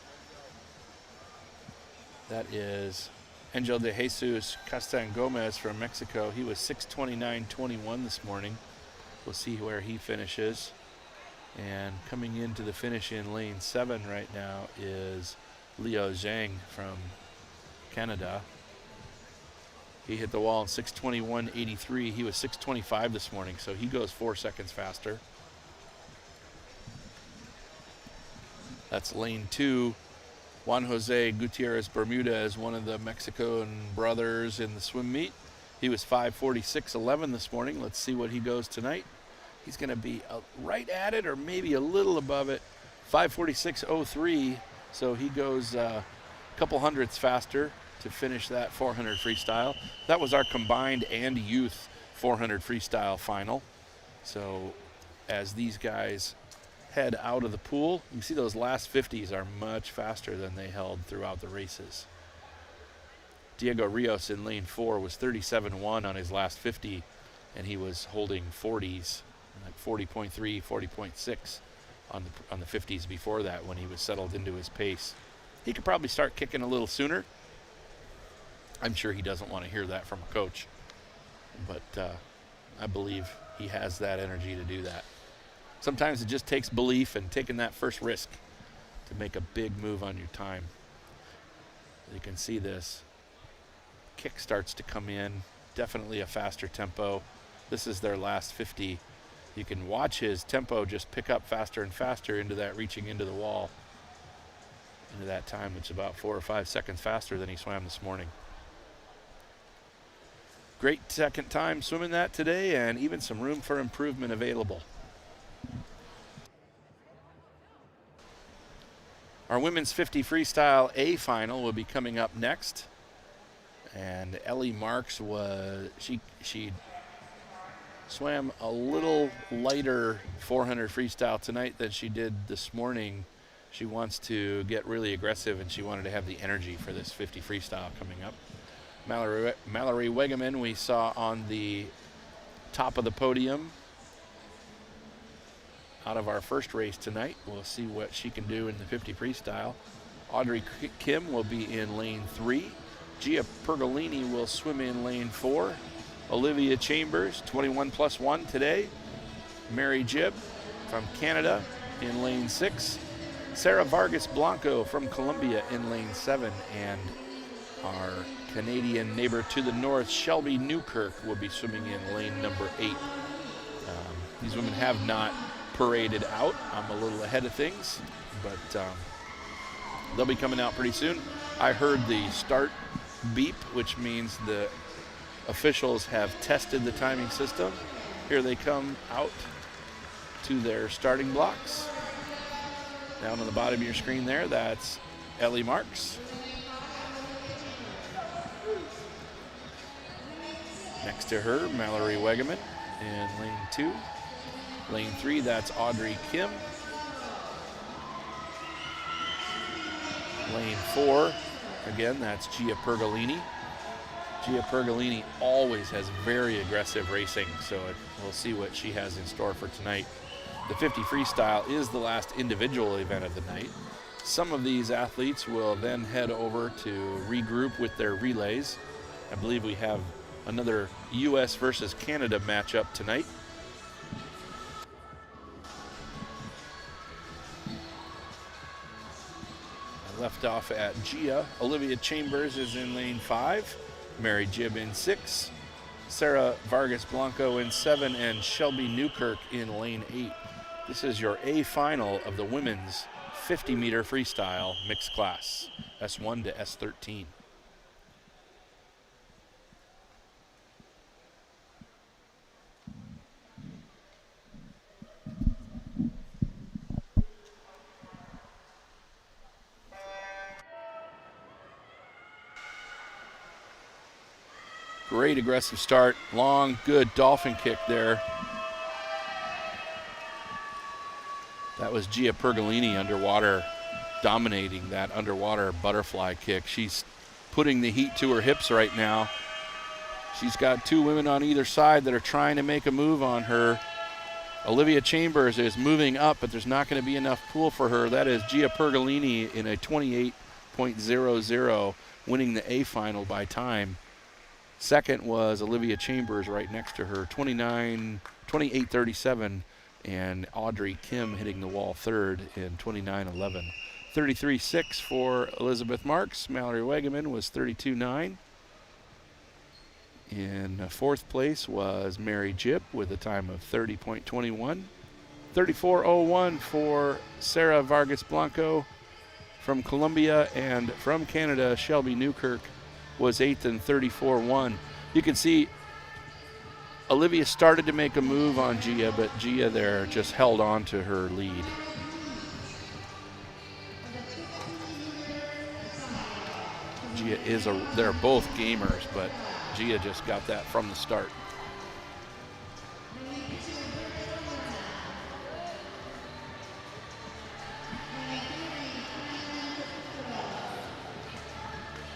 That is Angel de Jesus Castan Gomez from Mexico. He was 6:29.21 this morning. We'll see where he finishes. And coming into the finish in lane 7 right now is Leo Zhang from Canada. He hit the wall in 6:21.83. He was 6:25 this morning, so he goes 4 seconds faster. That's lane 2. Juan Jose Gutierrez Bermuda is one of the Mexican brothers in the swim meet. He was 5:46.11 this morning. Let's see what he goes tonight. He's going to be right at it or maybe a little above it. 5:46.03, so he goes a couple hundredths faster to finish that 400 freestyle. That was our combined and youth 400 freestyle final. So as these guys head out of the pool, you see those last 50s are much faster than they held throughout the races. Diego Rios in lane 4 was 37.1 on his last 50, and he was holding 40s, like 40.3, 40.6 on the 50s before that when he was settled into his pace. He could probably start kicking a little sooner. I'm sure he doesn't want to hear that from a coach, but I believe he has that energy to do that. Sometimes it just takes belief and taking that first risk to make a big move on your time. You can see this. Kick starts to come in, definitely a faster tempo. This is their last 50. You can watch his tempo just pick up faster and faster into that reaching into the wall, into that time, which is about 4 or 5 seconds faster than he swam this morning. Great second time swimming that today, and even some room for improvement available. Our women's 50 freestyle A final will be coming up next. And Ellie Marks she swam a little lighter 400 freestyle tonight than she did this morning. She wants to get really aggressive, and she wanted to have the energy for this 50 freestyle coming up. Mallory Wegeman we saw on the top of the podium out of our first race tonight. We'll see what she can do in the 50 freestyle. Audrey Kim will be in lane 3. Gia Pergolini will swim in lane 4. Olivia Chambers, 21+1 today. Mary Jibb from Canada in lane 6. Sarah Vargas Blanco from Colombia in lane 7. And our Canadian neighbor to the north, Shelby Newkirk, will be swimming in lane number 8. These women have not paraded out. I'm a little ahead of things, but they'll be coming out pretty soon. I heard the start beep, which means the officials have tested the timing system. Here they come out to their starting blocks. Down on the bottom of your screen there, that's Ellie Marks. Next to her, Mallory Wegeman in lane 2. Lane 3, that's Audrey Kim. Lane 4, again, that's Gia Pergolini. Gia Pergolini always has very aggressive racing, so we'll see what she has in store for tonight. The 50 freestyle is the last individual event of the night. Some of these athletes will then head over to regroup with their relays. I believe we have another U.S. versus Canada matchup tonight. I left off at Gia. Olivia Chambers is in lane 5. Mary Jibb in 6. Sarah Vargas Blanco in 7. And Shelby Newkirk in lane 8. This is your A final of the women's 50-meter freestyle mixed class, S1 to S13. Great aggressive start. Long, good dolphin kick there. That was Gia Pergolini underwater, dominating that underwater butterfly kick. She's putting the heat to her hips right now. She's got 2 women on either side that are trying to make a move on her. Olivia Chambers is moving up, but there's not going to be enough pool for her. That is Gia Pergolini in a 28.00, winning the A final by time. Second was Olivia Chambers right next to her, 28.37, and Audrey Kim hitting the wall third in 29.11. 33.6 for Elizabeth Marks. Mallory Wegeman was 32.9. In fourth place was Mary Jibb with a time of 30.21. 34.01 for Sarah Vargas Blanco from Colombia, and from Canada, Shelby Newkirk was 8th and 34.1. You can see Olivia started to make a move on Gia, but Gia there just held on to her lead. Gia they're both gamers, but Gia just got that from the start.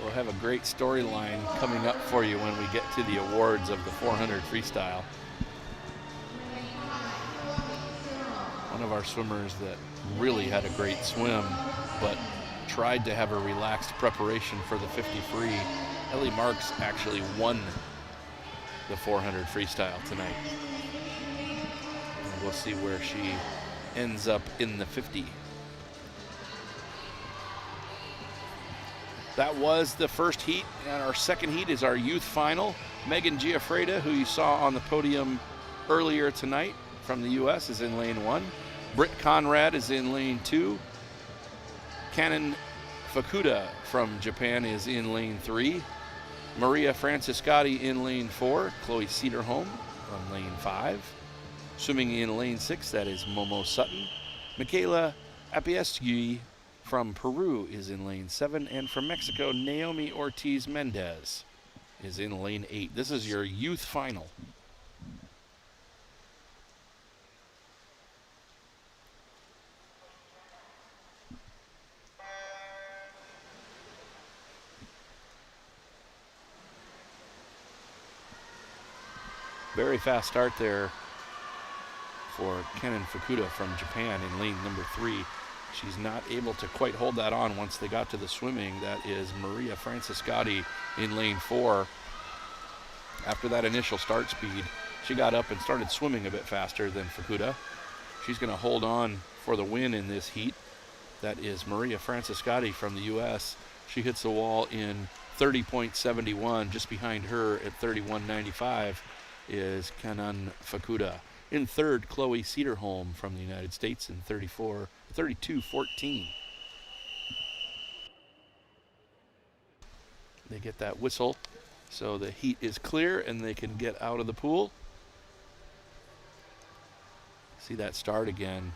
We'll have a great storyline coming up for you when we get to the awards of the 400 freestyle. One of our swimmers that really had a great swim, but tried to have a relaxed preparation for the 50 free. Ellie Marks actually won the 400 freestyle tonight. And we'll see where she ends up in the 50. That was the first heat, and our second heat is our youth final. Megan Giaffreda, who you saw on the podium earlier tonight from the US, is in lane 1. Britt Conrad is in lane 2. Kanon Fukuda from Japan is in lane 3. Maria Franciscotti in lane 4. Chloe Cederholm on lane 5. Swimming in lane 6, that is Momo Sutton. Michaela Apiestegui from Peru is in lane 7, and from Mexico, Naomi Ortiz Mendez is in lane 8. This is your youth final. Very fast start there for Kanon Fukuda from Japan in lane number 3. She's not able to quite hold that on once they got to the swimming. That is Maria Franciscotti in lane 4. After that initial start speed, she got up and started swimming a bit faster than Fukuda. She's going to hold on for the win in this heat. That is Maria Franciscotti from the US. She hits the wall in 30.71. Just behind her at 31.95 is Kanon Fukuda. In third, Chloe Cederholm from the United States in 32.14. They get that whistle, so the heat is clear and they can get out of the pool. See that start again.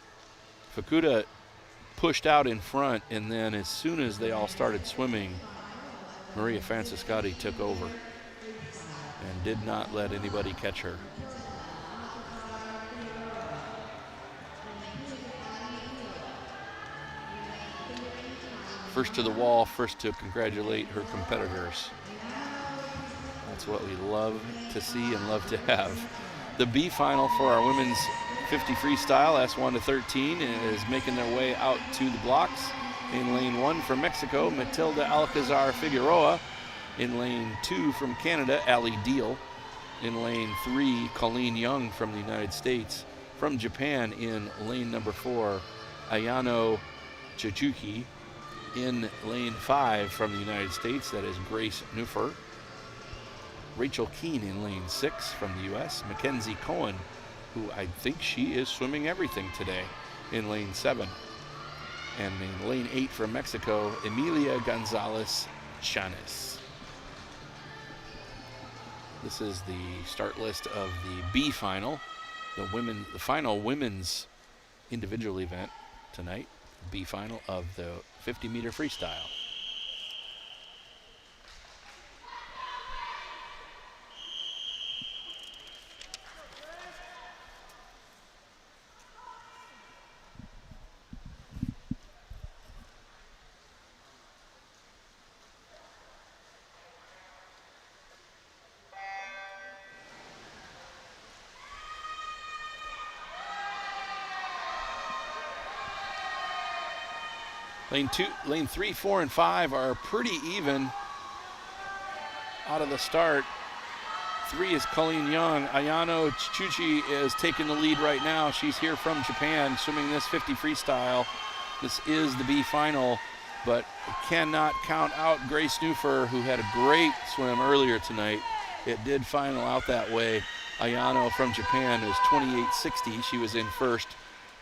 Fukuda pushed out in front, and then as soon as they all started swimming, Maria Franciscotti took over and did not let anybody catch her. First to the wall, first to congratulate her competitors. That's what we love to see and love to have. The B final for our women's 50 freestyle, S1 to 13, is making their way out to the blocks. In lane 1 from Mexico, Matilda Alcazar Figueroa. In lane 2 from Canada, Ali Deal. In lane 3, Colleen Young from the United States. From Japan, in lane number 4, Ayano Chichuki. In lane 5 from the United States, that is Grace Neufer. Rachel Keane in lane 6 from the US. Mackenzie Cohen, who I think she is swimming everything today, in lane 7. And in lane 8 from Mexico, Emilia Gonzalez Chanes. This is the start list of the B final, the final women's individual event tonight. B final of the 50-meter freestyle. Lane 3, 4, and 5 are pretty even out of the start. 3 is Colleen Young. Ayano Chichuchi is taking the lead right now. She's here from Japan, swimming this 50 freestyle. This is the B final, but cannot count out Grace Neufer, who had a great swim earlier tonight. It did final out that way. Ayano from Japan is 28.60. She was in first.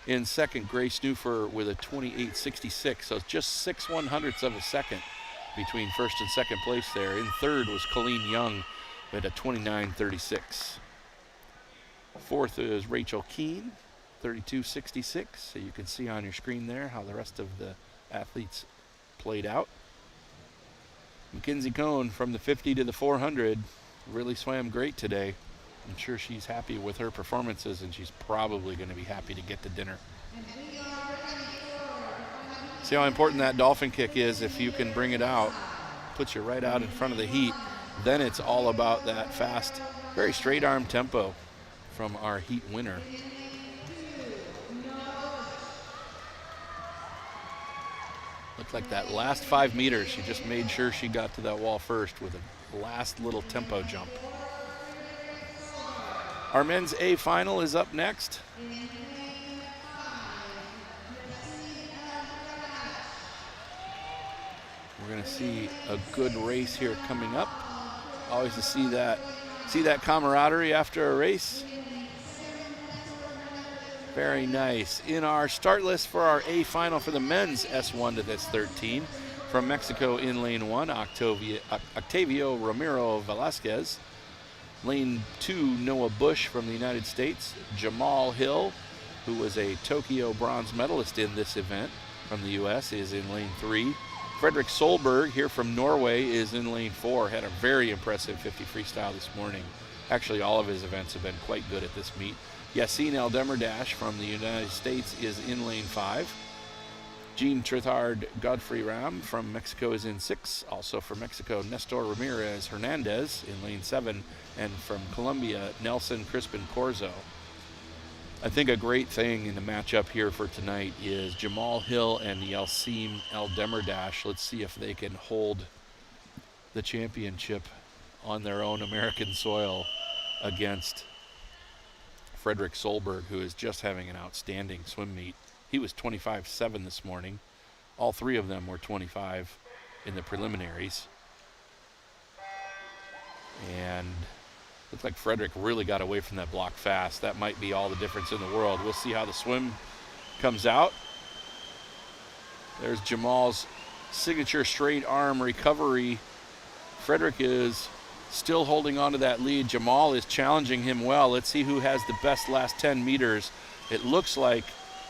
In second, Grace Neufer with a 28.66, so just 6/100ths of a second between first and second place there. In third was Colleen Young at a 29.36. Fourth is Rachel Keene, 32.66. So you can see on your screen there how the rest of the athletes played out. Mackenzie Cohn from the 50 to the 400 really swam great today. I'm sure she's happy with her performances, and she's probably going to be happy to get to dinner. See how important that dolphin kick is. If you can bring it out, puts you right out in front of the heat, then it's all about that fast, very straight arm tempo from our heat winner. Looked like that last 5 meters, she just made sure she got to that wall first with a last little tempo jump. Our men's A final is up next. We're going to see a good race here coming up. Always to see that camaraderie after a race. Very nice. In our start list for our A final for the men's S1 to S13, from Mexico in lane 1, Octavio Ramiro Velasquez. Lane 2, Noah Bush from the United States. Jamal Hill, who was a Tokyo bronze medalist in this event from the U.S., is in lane 3. Fredrik Solberg here from Norway is in lane 4. Had a very impressive 50 freestyle this morning. Actually, all of his events have been quite good at this meet. Yassine El Demirdash from the United States is in lane 5. Jean Trithard Godfrey Ram from Mexico is in 6. Also from Mexico, Nestor Ramirez Hernandez in lane 7. And from Colombia, Nelson Crispin Corzo. I think a great thing in the matchup here for tonight is Jamal Hill and Yassine El Demirdash. Let's see if they can hold the championship on their own American soil against Fredrik Solberg, who is just having an outstanding swim meet. He was 25.7 this morning. All 3 of them were 25 in the preliminaries. And looks like Fredrik really got away from that block fast. That might be all the difference in the world. We'll see how the swim comes out. There's Jamal's signature straight arm recovery. Fredrik is still holding on to that lead. Jamal is challenging him well. Let's see who has the best last 10 meters. It looks like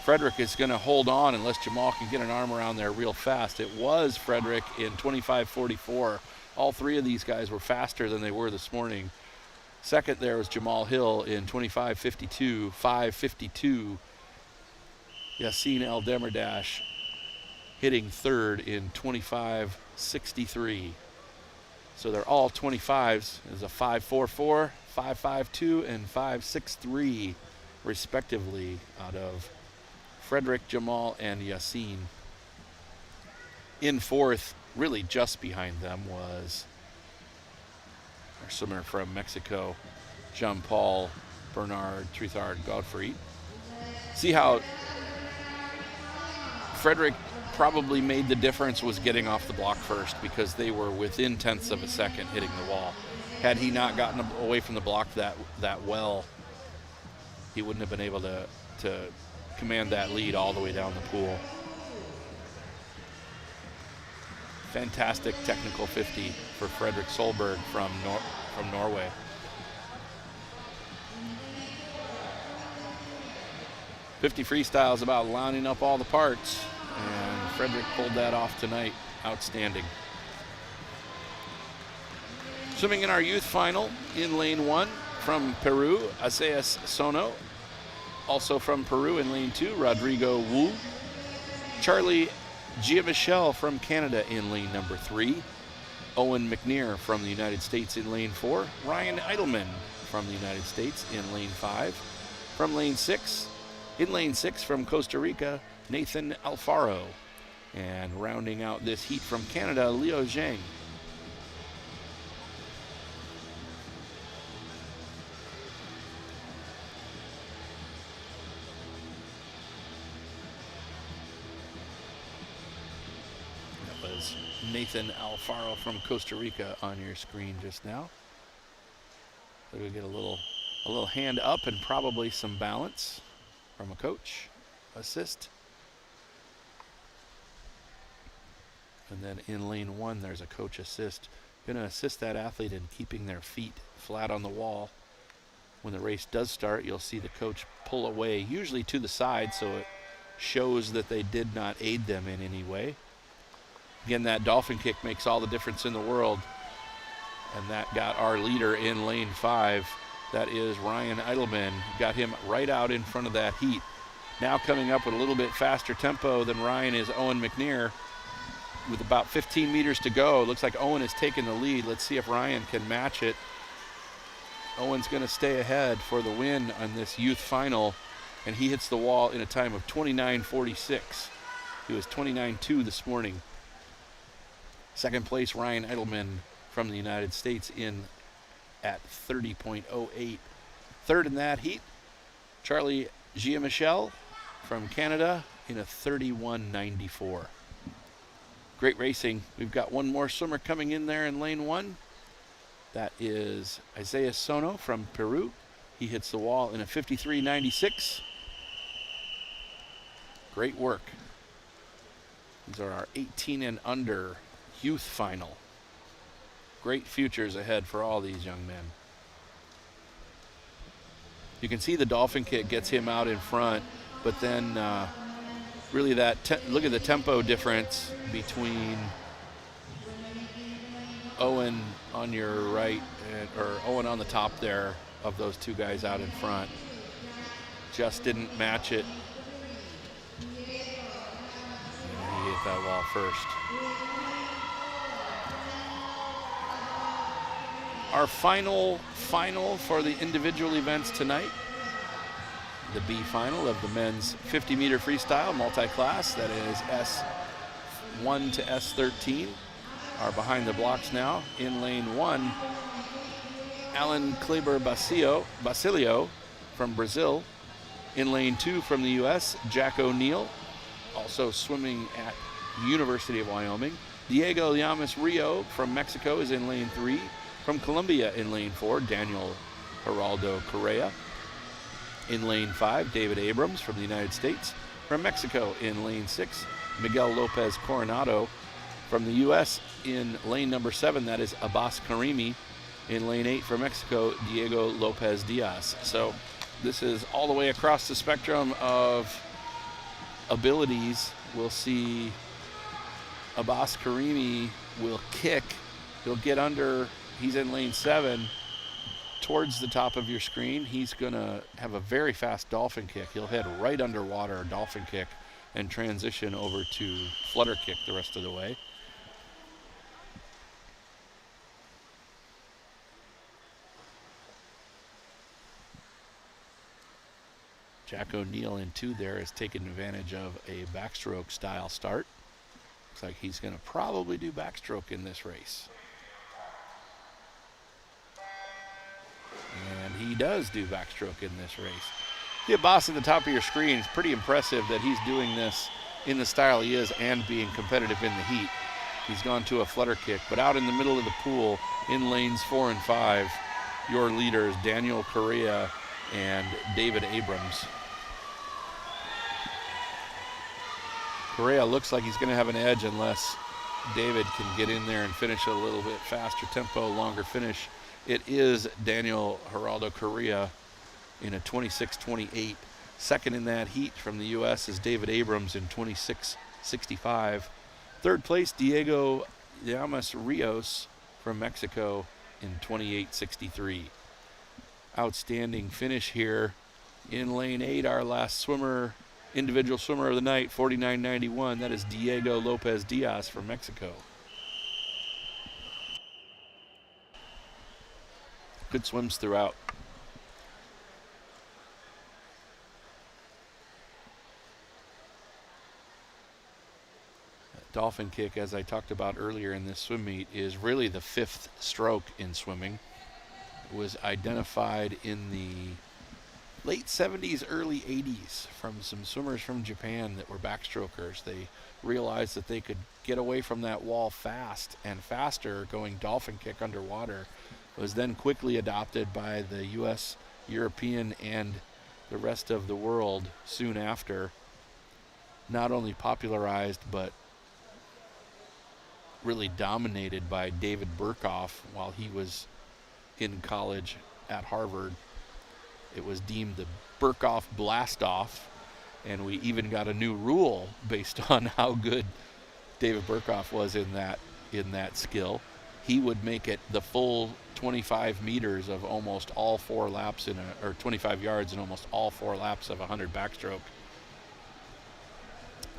Fredrik is going to hold on unless Jamal can get an arm around there real fast. It was Fredrik in 25.44. All 3 of these guys were faster than they were this morning. Second there was Jamal Hill in 25.52, 5.52. Yassine El Demirdash hitting third in 25.63. So they're all 25s. There's a 5.44, 5.52, and 5.63 respectively out of Fredrik, Jamal, and Yassine. In fourth, really just behind them, was our swimmer from Mexico, Jean-Paul Bernard Trithard Godfrey. See how Fredrik probably made the difference was getting off the block first, because they were within tenths of a second hitting the wall. Had he not gotten away from the block that well, he wouldn't have been able to command that lead all the way down the pool. Fantastic technical 50 for Fredrik Solberg from Norway. "50 freestyle is about lining up all the parts, and Fredrik pulled that off tonight. Outstanding. Swimming in our youth final in lane 1 from Peru, Aseas Sono. Also from Peru in lane 2, Rodrigo Wu. Charlie Giamichel from Canada in lane number 3. Owen McNear from the United States in lane 4. Ryan Eidelman from the United States in lane 5. From lane 6, in lane 6 from Costa Rica, Nathan Alfaro. And rounding out this heat from Canada, Leo Zhang. Nathan Alfaro from Costa Rica on your screen just now. So we get a little hand up and probably some balance from a coach assist. And then in lane 1, there's a coach assist. Going to assist that athlete in keeping their feet flat on the wall when the race does start, you'll see the coach pull away, usually to the side, so it shows that they did not aid them in any way. Again, that dolphin kick makes all the difference in the world. And that got our leader in lane 5. That is Ryan Eidelman. Got him right out in front of that heat. Now coming up with a little bit faster tempo than Ryan is Owen McNear. With about 15 meters to go, looks like Owen has taken the lead. Let's see if Ryan can match it. Owen's going to stay ahead for the win on this youth final, and he hits the wall in a time of 29:46. He was 29:2 this morning. Second place, Ryan Eidelman from the United States in at 30.08. Third in that heat, Charlie Giamichel from Canada in a 31.94. Great racing. We've got one more swimmer coming in there in lane 1. That is Isaiah Sono from Peru. He hits the wall in a 53.96. Great work. These are our 18 and under youth final. Great futures ahead for all these young men. You can see the dolphin kick gets him out in front, but then really look at the tempo difference between Owen on your right, or Owen on the top there, of those two guys out in front. Just didn't match it. And he hit that wall first. Our final for the individual events tonight, the B final of the men's 50-meter freestyle multi-class, that is S1 to S13, are behind the blocks now. In lane 1, Alan Kleber Basilio from Brazil. In lane 2 from the U.S., Jack O'Neill, also swimming at University of Wyoming. Diego Llamas Rio from Mexico is in lane 3. From Colombia in lane 4, Daniel Geraldo Correa. In lane 5, David Abrams from the United States. From Mexico in lane 6, Miguel Lopez Coronado. From the U.S. in lane number 7, that is Abbas Karimi. In lane 8 from Mexico, Diego Lopez Diaz. So this is all the way across the spectrum of abilities. We'll see Abbas Karimi will kick. He'll get under. He's in lane 7 towards the top of your screen. He's going to have a very fast dolphin kick. He'll head right underwater, a dolphin kick, and transition over to flutter kick the rest of the way. Jack O'Neill in 2 there has taken advantage of a backstroke style start. Looks like he's going to probably do backstroke in this race. And he does do backstroke in this race. The Abbas at the top of your screen. It's pretty impressive that he's doing this in the style he is and being competitive in the heat. He's gone to a flutter kick, but out in the middle of the pool in lanes 4 and 5, your leaders, Daniel Correa and David Abrams. Correa looks like he's going to have an edge unless David can get in there and finish a little bit faster tempo, longer finish. It is Daniel Geraldo Correa in a 26.28. Second in that heat from the U.S. is David Abrams in 26.65. Third place, Diego Llamas Rios from Mexico in 28.63. Outstanding finish here in lane 8. Our last swimmer, individual swimmer of the night, 49.91. That is Diego Lopez Diaz from Mexico. Good swims throughout. Dolphin kick, as I talked about earlier in this swim meet, is really the 5th stroke in swimming. It was identified in the late 70s, early 80s from some swimmers from Japan that were backstrokers. They realized that they could get away from that wall fast and faster going dolphin kick underwater. It was then quickly adopted by the US, European, and the rest of the world soon after. Not only popularized, but really dominated by David Burkhoff while he was in college at Harvard. it was deemed the Burkoff blast-off, and we even got a new rule based on how good David Burkoff was in that skill. He would make it the full 25 meters of almost all 4 laps or 25 yards in almost all 4 laps of 100 backstroke.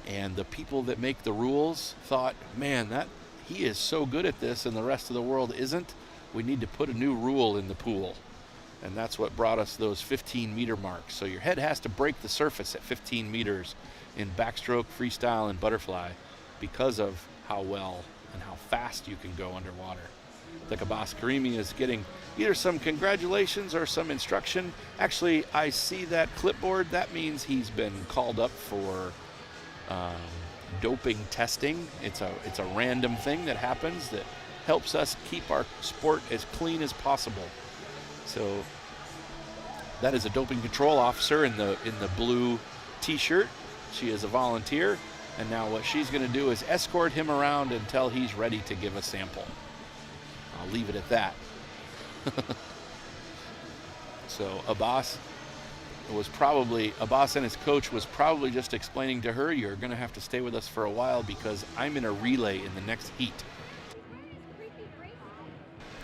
And the people that make the rules thought, man, that he is so good at this and the rest of the world isn't. We need to put a new rule in the pool. And that's what brought us those 15-meter marks. So your head has to break the surface at 15 meters in backstroke, freestyle, and butterfly because of how well and how fast you can go underwater. The Abbas Karimi is getting either some congratulations or some instruction. Actually, I see that clipboard. That means he's been called up for doping testing. It's a random thing that happens that helps us keep our sport as clean as possible. So that is a doping control officer in the blue t-shirt. She is a volunteer, and now what she's going to do is escort him around until he's ready to give a sample. I'll leave it at that. So Abbas and his coach was probably just explaining to her, you're going to have to stay with us for a while because I'm in a relay in the next heat.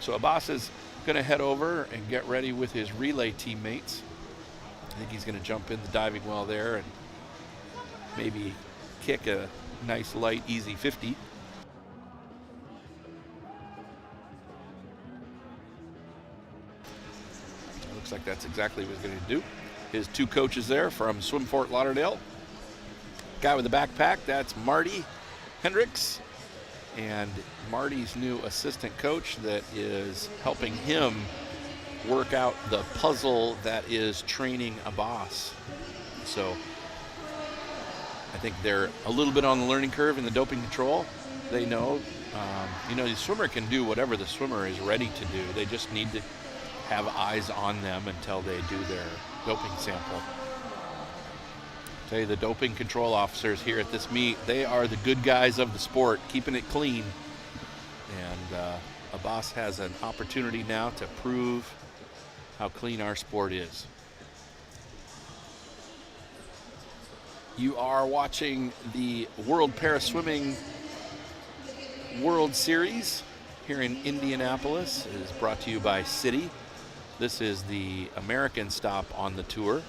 So Abbas is going to head over and get ready with his relay teammates. I think he's going to jump in the diving well there and maybe kick a nice, light, easy 50. It looks like that's exactly what he's going to do. His 2 coaches there from Swim Fort Lauderdale. Guy with the backpack, that's Marty Hendricks. And Marty's new assistant coach that is helping him work out the puzzle that is training Abbas. So I think they're a little bit on the learning curve in the doping control. They know, the swimmer can do whatever the swimmer is ready to do. They just need to have eyes on them until they do their doping sample. Tell you, the doping control officers here at this meet, they are the good guys of the sport, keeping it clean. And Abbas has an opportunity now to prove how clean our sport is. You are watching the World Paraswimming World Series here in Indianapolis. It is brought to you by Citi. This is the American stop on the tour.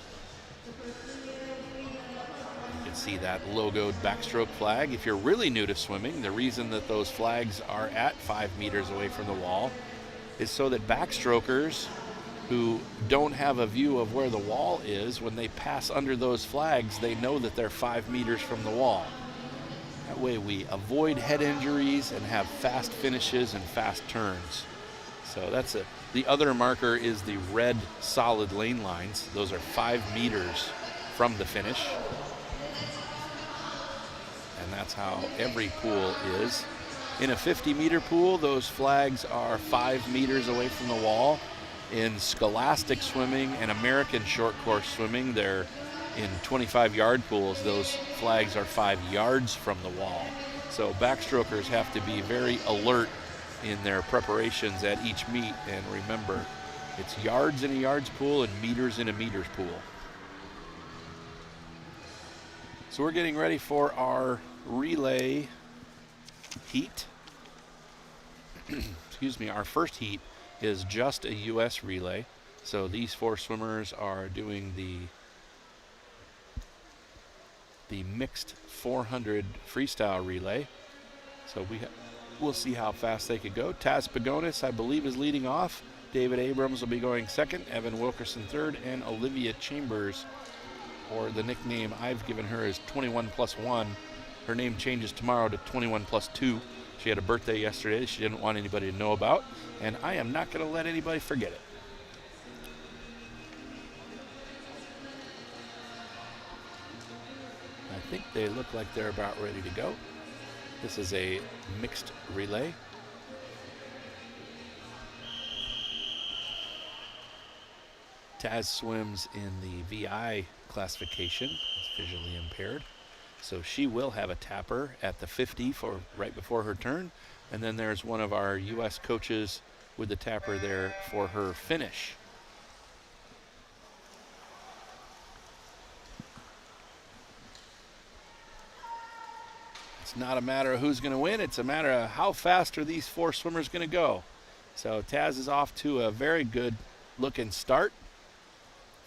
See that logoed backstroke flag. If you're really new to swimming, the reason that those flags are at 5 meters away from the wall is so that backstrokers who don't have a view of where the wall is, when they pass under those flags, they know that they're 5 meters from the wall. That way we avoid head injuries and have fast finishes and fast turns. So that's the other marker is the red solid lane lines. Those are 5 meters from the finish. And that's how every pool is. In a 50-meter pool, those flags are 5 meters away from the wall. In scholastic swimming and American short course swimming, they're in 25-yard pools. Those flags are 5 yards from the wall. So backstrokers have to be very alert in their preparations at each meet. And remember, it's yards in a yards pool and meters in a meters pool. So we're getting ready for our relay heat. Excuse me, our first heat is just a U.S. relay. So these 4 swimmers are doing the mixed 400 freestyle relay. So we'll see how fast they could go. Taz Pagonis, I believe, is leading off. David Abrams will be going second, Evan Wilkerson third, and Olivia Chambers, or the nickname I've given her, is 21+1. Her name changes tomorrow to 21+2. She had a birthday yesterday she didn't want anybody to know about, and I am not going to let anybody forget it. I think they look like they're about ready to go. This is a mixed relay. Taz swims in the VI classification, is visually impaired. So she will have a tapper at the 50 for right before her turn. And then there's one of our U.S. coaches with the tapper there for her finish. It's not a matter of who's going to win. It's a matter of how fast are these 4 swimmers going to go. So Taz is off to a very good looking start.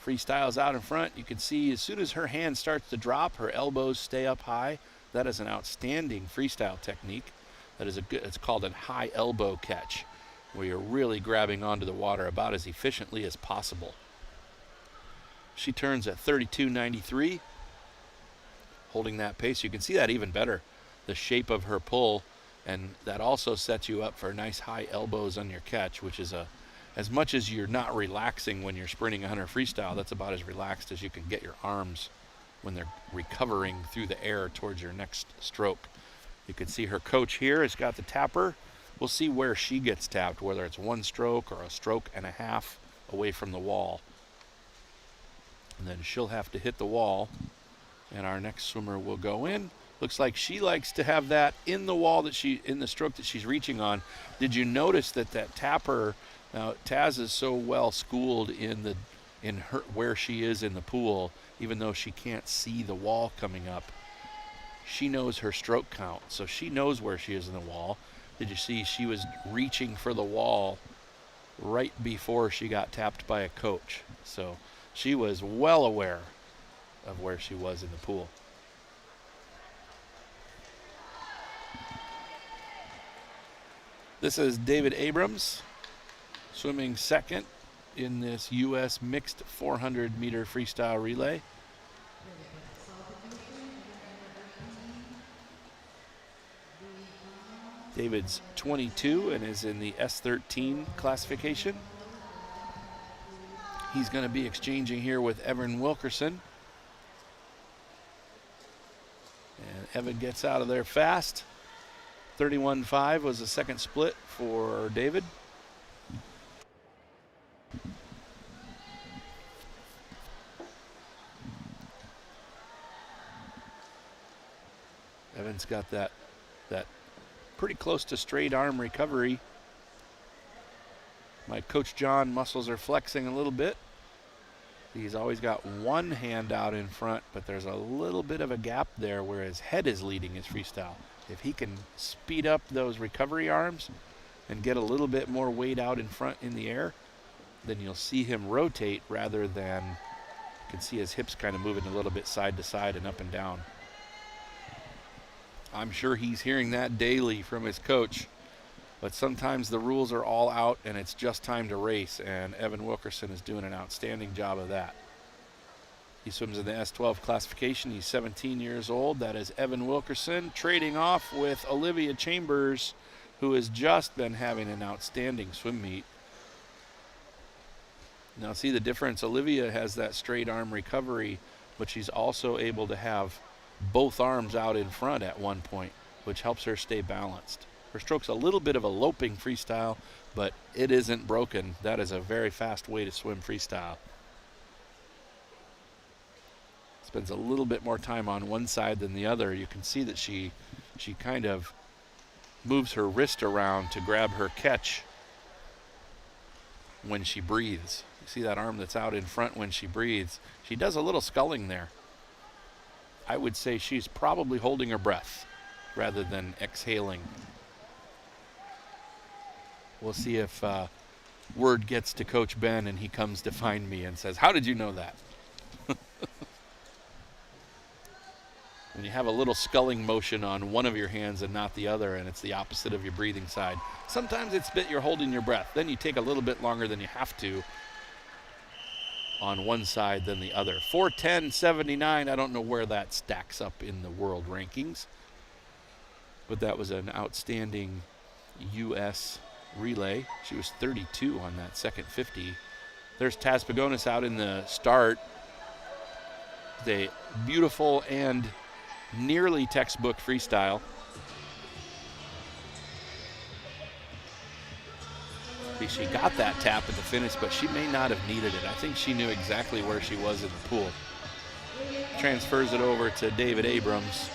Freestyle's out in front. You can see as soon as her hand starts to drop, her elbows stay up high. That is an outstanding freestyle technique. That is it's called a high elbow catch, where you're really grabbing onto the water about as efficiently as possible. She turns at 32.93, holding that pace. You can see that even better, the shape of her pull, and that also sets you up for nice high elbows on your catch, which is as much as you're not relaxing when you're sprinting 100 freestyle, that's about as relaxed as you can get your arms when they're recovering through the air towards your next stroke. You can see her coach here has got the tapper. We'll see where she gets tapped, whether it's 1 stroke or a stroke and a half away from the wall. And then she'll have to hit the wall, and our next swimmer will go in. Looks like she likes to have that in the wall in the stroke that she's reaching on. Did you notice that tapper? Now Taz is so well schooled in her where she is in the pool, even though she can't see the wall coming up. She knows her stroke count, so she knows where she is in the wall. Did you see she was reaching for the wall right before she got tapped by a coach? So she was well aware of where she was in the pool. This is David Abrams, swimming second in this U.S. mixed 400-meter freestyle relay. David's 22 and is in the S13 classification. He's going to be exchanging here with Evan Wilkerson. And Evan gets out of there fast. 31.5 was the second split for David. Evan's got that pretty close to straight arm recovery. My Coach John muscles are flexing a little bit. He's always got one hand out in front, but there's a little bit of a gap there where his head is leading his freestyle. If he can speed up those recovery arms and get a little bit more weight out in front in the air, then you'll see him rotate rather than, you can see his hips kind of moving a little bit side to side and up and down. I'm sure he's hearing that daily from his coach, but sometimes the rules are all out and it's just time to race, and Evan Wilkerson is doing an outstanding job of that. He swims in the S12 classification. He's 17 years old. That is Evan Wilkerson, trading off with Olivia Chambers, who has just been having an outstanding swim meet. Now see the difference. Olivia has that straight arm recovery, but she's also able to have both arms out in front at one point, which helps her stay balanced. Her stroke's a little bit of a loping freestyle, but it isn't broken. That is a very fast way to swim freestyle. Spends a little bit more time on one side than the other. You can see that she kind of moves her wrist around to grab her catch when she breathes. You see that arm that's out in front when she breathes. She does a little sculling there. I would say she's probably holding her breath rather than exhaling. We'll see if word gets to Coach Ben and he comes to find me and says, "How did you know that?" When you have a little sculling motion on one of your hands and not the other, and it's the opposite of your breathing side, sometimes it's that you're holding your breath. Then you take a little bit longer than you have to on one side than the other. 4:10.79, I don't know where that stacks up in the world rankings, but that was an outstanding U.S. relay. She was 32 on that second 50. There's Taz Pagonis out in the start. The beautiful and nearly textbook freestyle. She got that tap at the finish, but she may not have needed it. I think she knew exactly where she was in the pool. Transfers it over to David Abrams.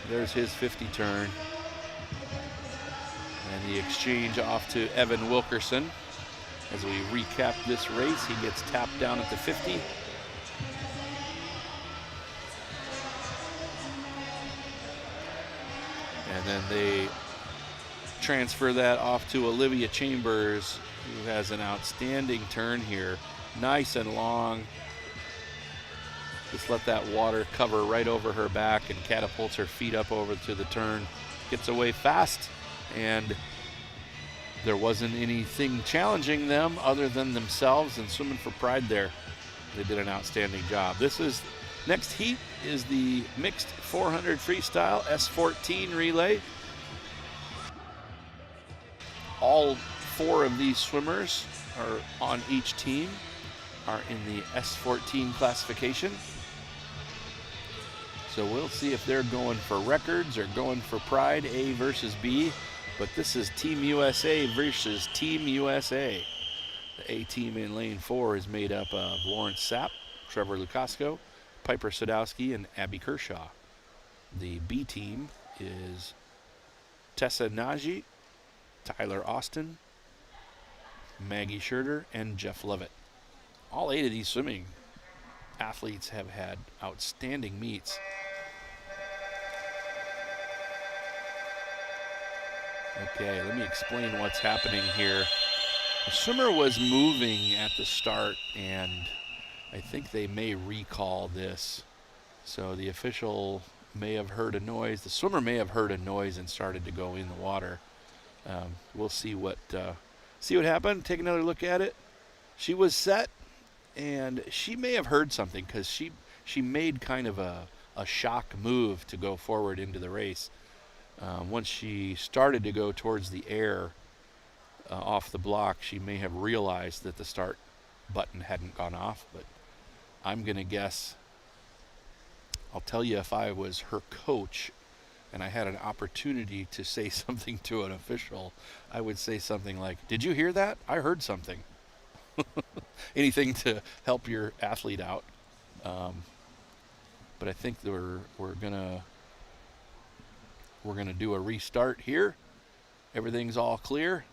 There's his 50 turn. And the exchange off to Evan Wilkerson. As we recap this race, he gets tapped down at the 50. And then they transfer that off to Olivia Chambers, who has an outstanding turn here. Nice and long. Just let that water cover right over her back and catapults her feet up over to the turn. Gets away fast, and there wasn't anything challenging them other than themselves and swimming for pride there. They did an outstanding job. Next heat is the mixed 400 freestyle S14 relay. All 4 of these swimmers are on each team are in the S14 classification. So we'll see if they're going for records or going for pride, A versus B. But this is Team USA versus Team USA. The A team in lane 4 is made up of Lawrence Sapp, Trevor Lukasco, Piper Sadowski, and Abby Kershaw. The B team is Tessa Nagy, Tyler Austin, Maggie Scherter, and Jeff Levitt. All 8 of these swimming athletes have had outstanding meets. Okay, let me explain what's happening here. The swimmer was moving at the start, and I think they may recall this. So the official may have heard a noise. The swimmer may have heard a noise and started to go in the water. We'll see what happened. Take another look at it. She was set, and she may have heard something because she made kind of a shock move to go forward into the race. Once she started to go towards the air off the block, she may have realized that the start button hadn't gone off, but I'm going to guess, I'll tell you, if I was her coach and I had an opportunity to say something to an official, I would say something like, "Did you hear that? I heard something." Anything to help your athlete out. But I think we're gonna do a restart here. Everything's all clear.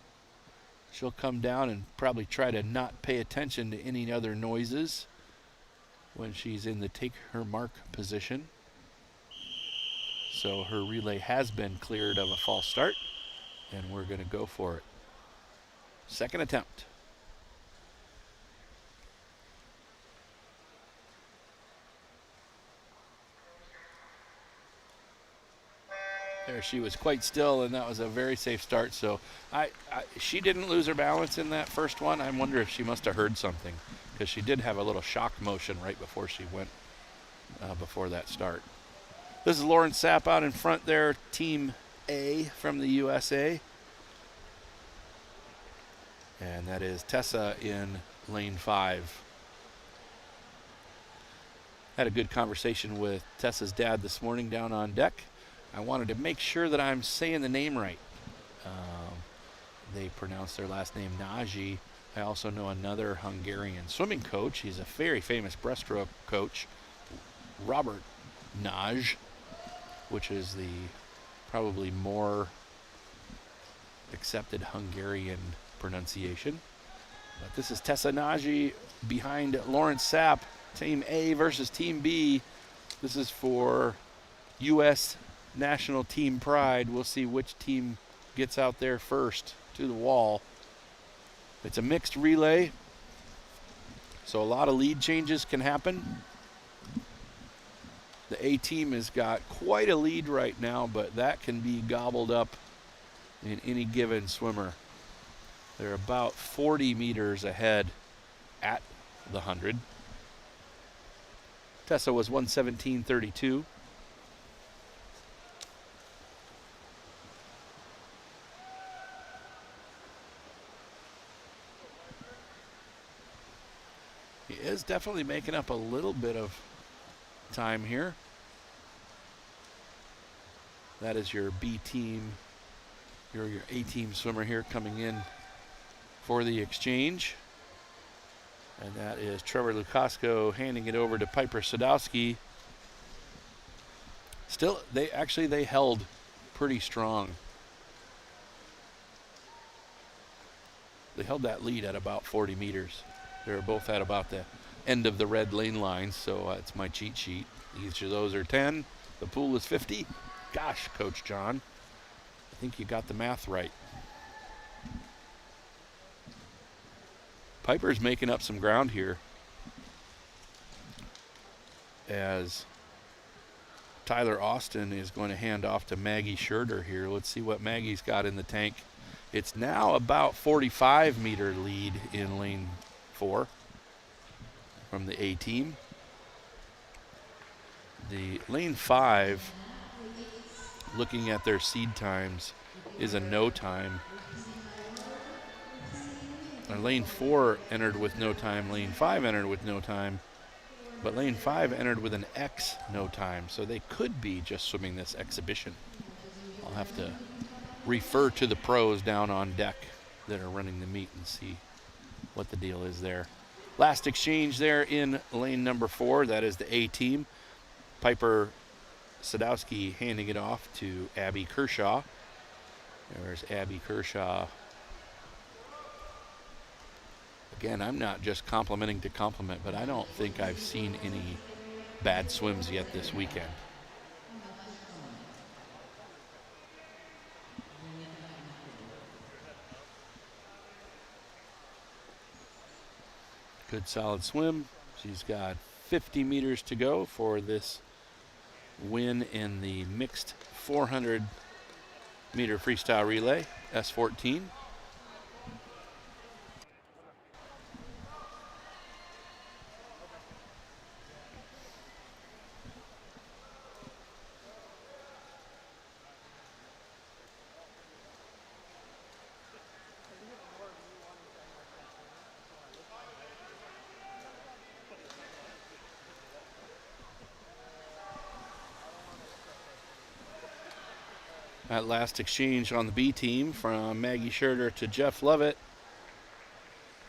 She'll come down and probably try to not pay attention to any other noises when she's in the take her mark position. So her relay has been cleared of a false start, and we're going to go for it. Second attempt. There she was quite still, and that was a very safe start. So she didn't lose her balance in that first one. I wonder if she must have heard something, because she did have a little shock motion right before she went before that start. This is Lawrence Sapp out in front there, Team A from the USA. And that is Tessa in lane 5. Had a good conversation with Tessa's dad this morning down on deck. I wanted to make sure that I'm saying the name right. They pronounce their last name Nagy. I also know another Hungarian swimming coach. He's a very famous breaststroke coach, Robert Nagy, which is the probably more accepted Hungarian pronunciation. But this is Tessa Nagy behind Lawrence Sapp, Team A versus Team B. This is for U.S. National Team Pride. We'll see which team gets out there first to the wall. It's a mixed relay, so a lot of lead changes can happen. The A team has got quite a lead right now, but that can be gobbled up in any given swimmer. They're about 40 meters ahead at the 100. Tessa was 1:17.32. He is definitely making up a little bit of time here. That is your B team, your A team swimmer here coming in for the exchange. And that is Trevor Lukasco handing it over to Piper Sadowski. Still, they held pretty strong. They held that lead at about 40 meters. They were both at about the end of the red lane line, so it's my cheat sheet. Each of those are 10. The pool is 50. Gosh, Coach John. I think you got the math right. Piper's making up some ground here as Tyler Austin is going to hand off to Maggie Scherder here. Let's see what Maggie's got in the tank. It's now about 45-meter lead in lane 4 from the A team. The lane 5, looking at their seed times, is a no time. And lane 4 entered with no time, lane 5 entered with no time, but lane 5 entered with an X no time, so they could be just swimming this exhibition. I'll have to refer to the pros down on deck that are running the meet and see what the deal is there. Last exchange there in lane number 4, that is the A team. Piper Sadowski handing it off to Abby Kershaw. There's Abby Kershaw. Again, I'm not just complimenting to compliment, but I don't think I've seen any bad swims yet this weekend. Good solid swim. She's got 50 meters to go for this win in the mixed 400-meter freestyle relay, S14. That last exchange on the B team from Maggie Scherder to Jeff Lovett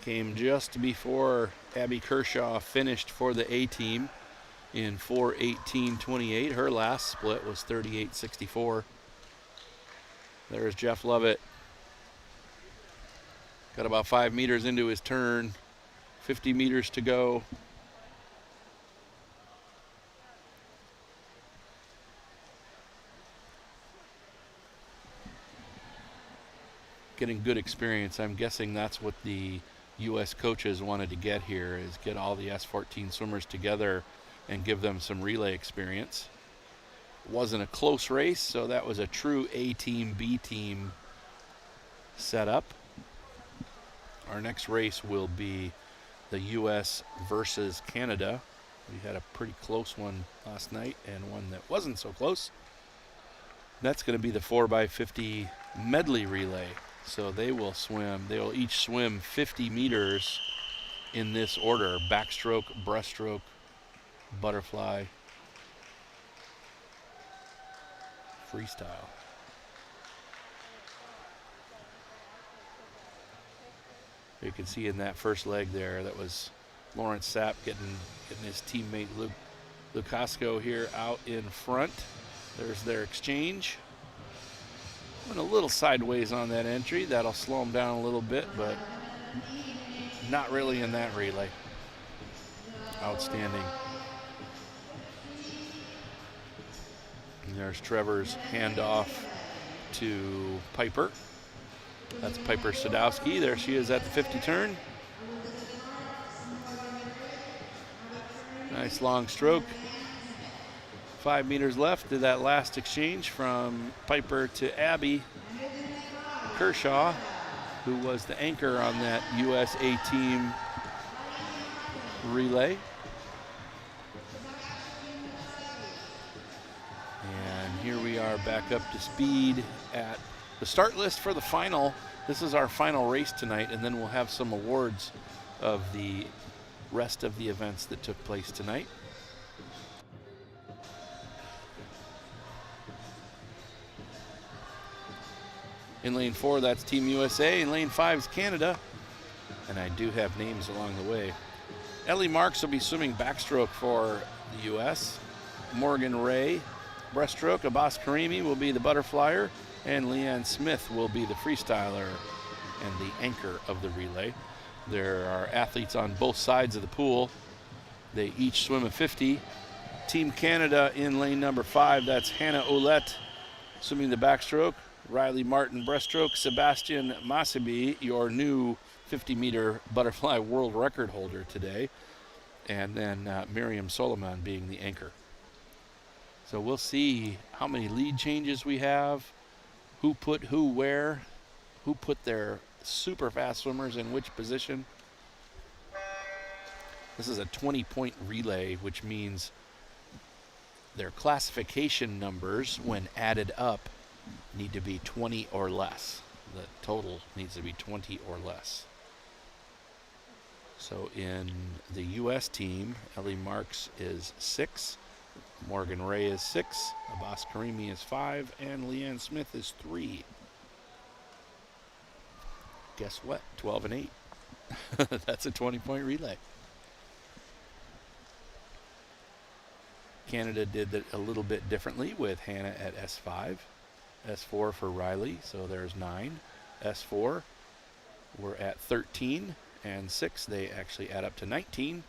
came just before Abby Kershaw finished for the A team in 4:18.28. Her last split was 38.64. There's Jeff Lovett. Got about 5 meters into his turn, 50 meters to go. Getting good experience. I'm guessing that's what the U.S. coaches wanted to get here, is get all the S14 swimmers together and give them some relay experience. It wasn't a close race, so that was a true A team, B team setup. Our next race will be the U.S. versus Canada. We had a pretty close one last night and one that wasn't so close. That's going to be the 4x50 medley relay. So they will each swim 50 meters in this order: backstroke, breaststroke, butterfly, freestyle. You can see in that first leg there, that was Lawrence Sapp getting his teammate Luke Lukasco here out in front. There's their exchange. Went a little sideways on that entry. That'll slow him down a little bit, but not really in that relay. Outstanding. And there's Trevor's handoff to Piper. That's Piper Sadowski. There she is at the 50 turn. Nice long stroke. 5 meters left to that last exchange from Piper to Abby Kershaw, who was the anchor on that USA team relay. And here we are back up to speed at the start list for the final. This is our final race tonight, and then we'll have some awards of the rest of the events that took place tonight. In lane 4, that's Team USA. In lane 5 is Canada. And I do have names along the way. Ellie Marks will be swimming backstroke for the U.S. Morgan Ray, breaststroke. Abbas Karimi will be the butterflyer. And Leanne Smith will be the freestyler and the anchor of the relay. There are athletes on both sides of the pool. They each swim a 50. Team Canada in lane number 5, that's Hannah Ouellette swimming the backstroke. Riley Martin breaststroke, Sebastian Masabi, your new 50-meter butterfly world record holder today, and then Miriam Solomon being the anchor. So we'll see how many lead changes we have, who put who where, who put their super fast swimmers in which position. This is a 20-point relay, which means their classification numbers, when added up, need to be 20 or less. The total needs to be 20 or less. So in the U.S. team, Ellie Marks is 6, Morgan Ray is 6, Abbas Karimi is 5, and Leanne Smith is 3. Guess what? 12 and 8. That's a 20-point relay. Canada did it a little bit differently with Hannah at S5. S4 for Riley, so there's 9. S4, we're at 13 and 6. They actually add up to 19,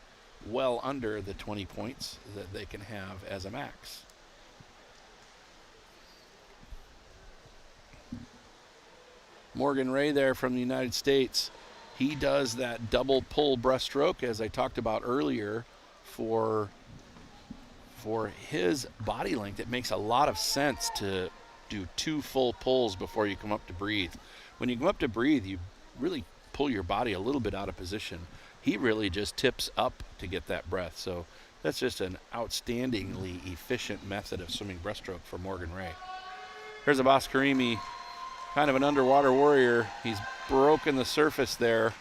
well under the 20 points that they can have as a max. Morgan Ray there from the United States. He does that double pull breaststroke, as I talked about earlier, for his body length. It makes a lot of sense to do 2 full pulls before you come up to breathe. When you come up to breathe, you really pull your body a little bit out of position. He really just tips up to get that breath. So that's just an outstandingly efficient method of swimming breaststroke for Morgan Ray. Here's Abbas Karimi, kind of an underwater warrior. He's broken the surface there.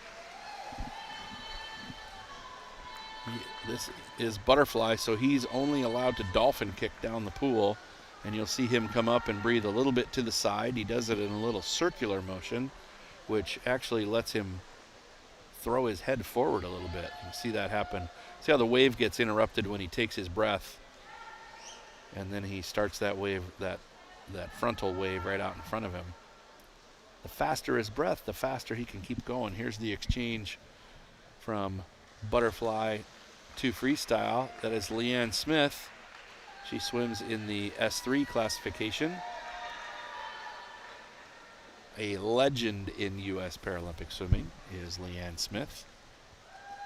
This is butterfly, so he's only allowed to dolphin kick down the pool, and you'll see him come up and breathe a little bit to the side. He does it in a little circular motion, which actually lets him throw his head forward a little bit. You see that happen. See how the wave gets interrupted when he takes his breath, and then he starts that wave, that frontal wave right out in front of him. The faster his breath, the faster he can keep going. Here's the exchange from butterfly to freestyle. That is Leanne Smith. She swims in the S3 classification. A legend in U.S. Paralympic swimming is Leanne Smith,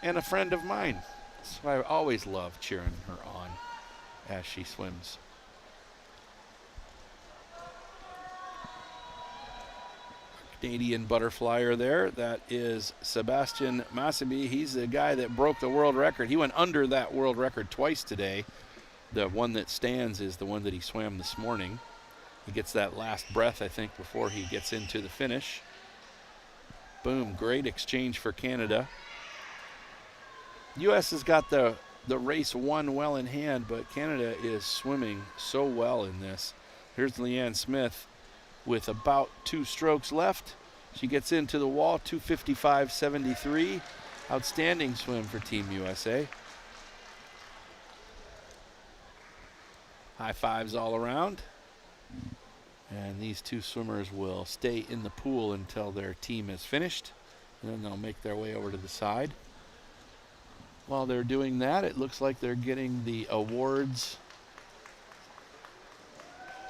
and a friend of mine. So I always love cheering her on as she swims. Canadian butterflyer there. That is Sebastian Masabi. He's the guy that broke the world record. He went under that world record twice today. The one that stands is the one that he swam this morning. He gets that last breath, I think, before he gets into the finish. Boom, great exchange for Canada. U.S. has got the race won well in hand, but Canada is swimming so well in this. Here's Leanne Smith with about 2 strokes left. She gets into the wall, 2:55.73. Outstanding swim for Team USA. High fives all around. And these 2 swimmers will stay in the pool until their team is finished, and then they'll make their way over to the side. While they're doing that, it looks like they're getting the awards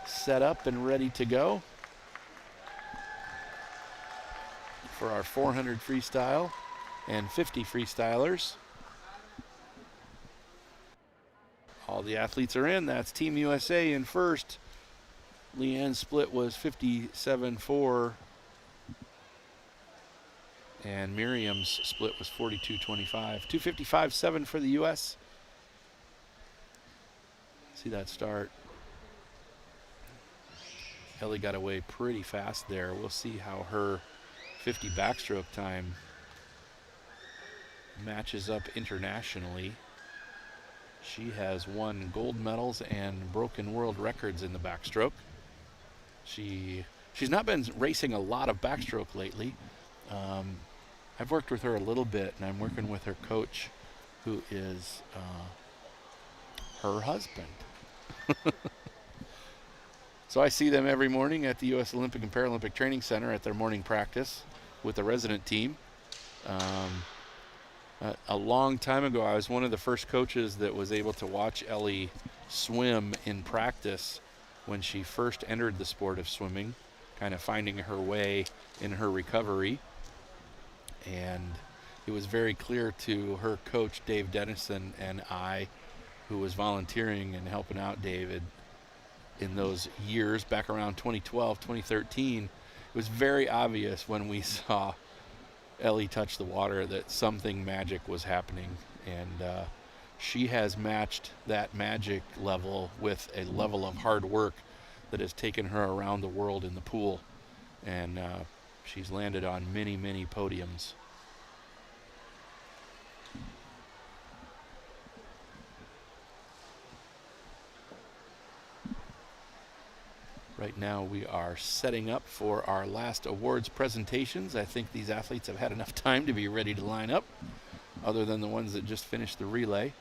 set up and ready to go for our 400 freestyle and 50 freestylers. All the athletes are in. That's Team USA in first. Leanne's split was 57.4, and Miriam's split was 42.25. 2:55.7 for the U.S. See that start. Ellie got away pretty fast there. We'll see how her 50 backstroke time matches up internationally. She has won gold medals and broken world records in the backstroke. She's not been racing a lot of backstroke lately. I've worked with her a little bit, and I'm working with her coach, who is her husband. So I see them every morning at the U.S. Olympic and Paralympic Training Center at their morning practice with the resident team. A long time ago, I was one of the first coaches that was able to watch Ellie swim in practice when she first entered the sport of swimming, kind of finding her way in her recovery. And it was very clear to her coach, Dave Dennison, and I, who was volunteering and helping out David in those years back around 2012, 2013, it was very obvious when we saw Ellie touch the water that something magic was happening. And she has matched that magic level with a level of hard work that has taken her around the world in the pool. And she's landed on many, many podiums. Right now we are setting up for our last awards presentations. I think these athletes have had enough time to be ready to line up, other than the ones that just finished the relay.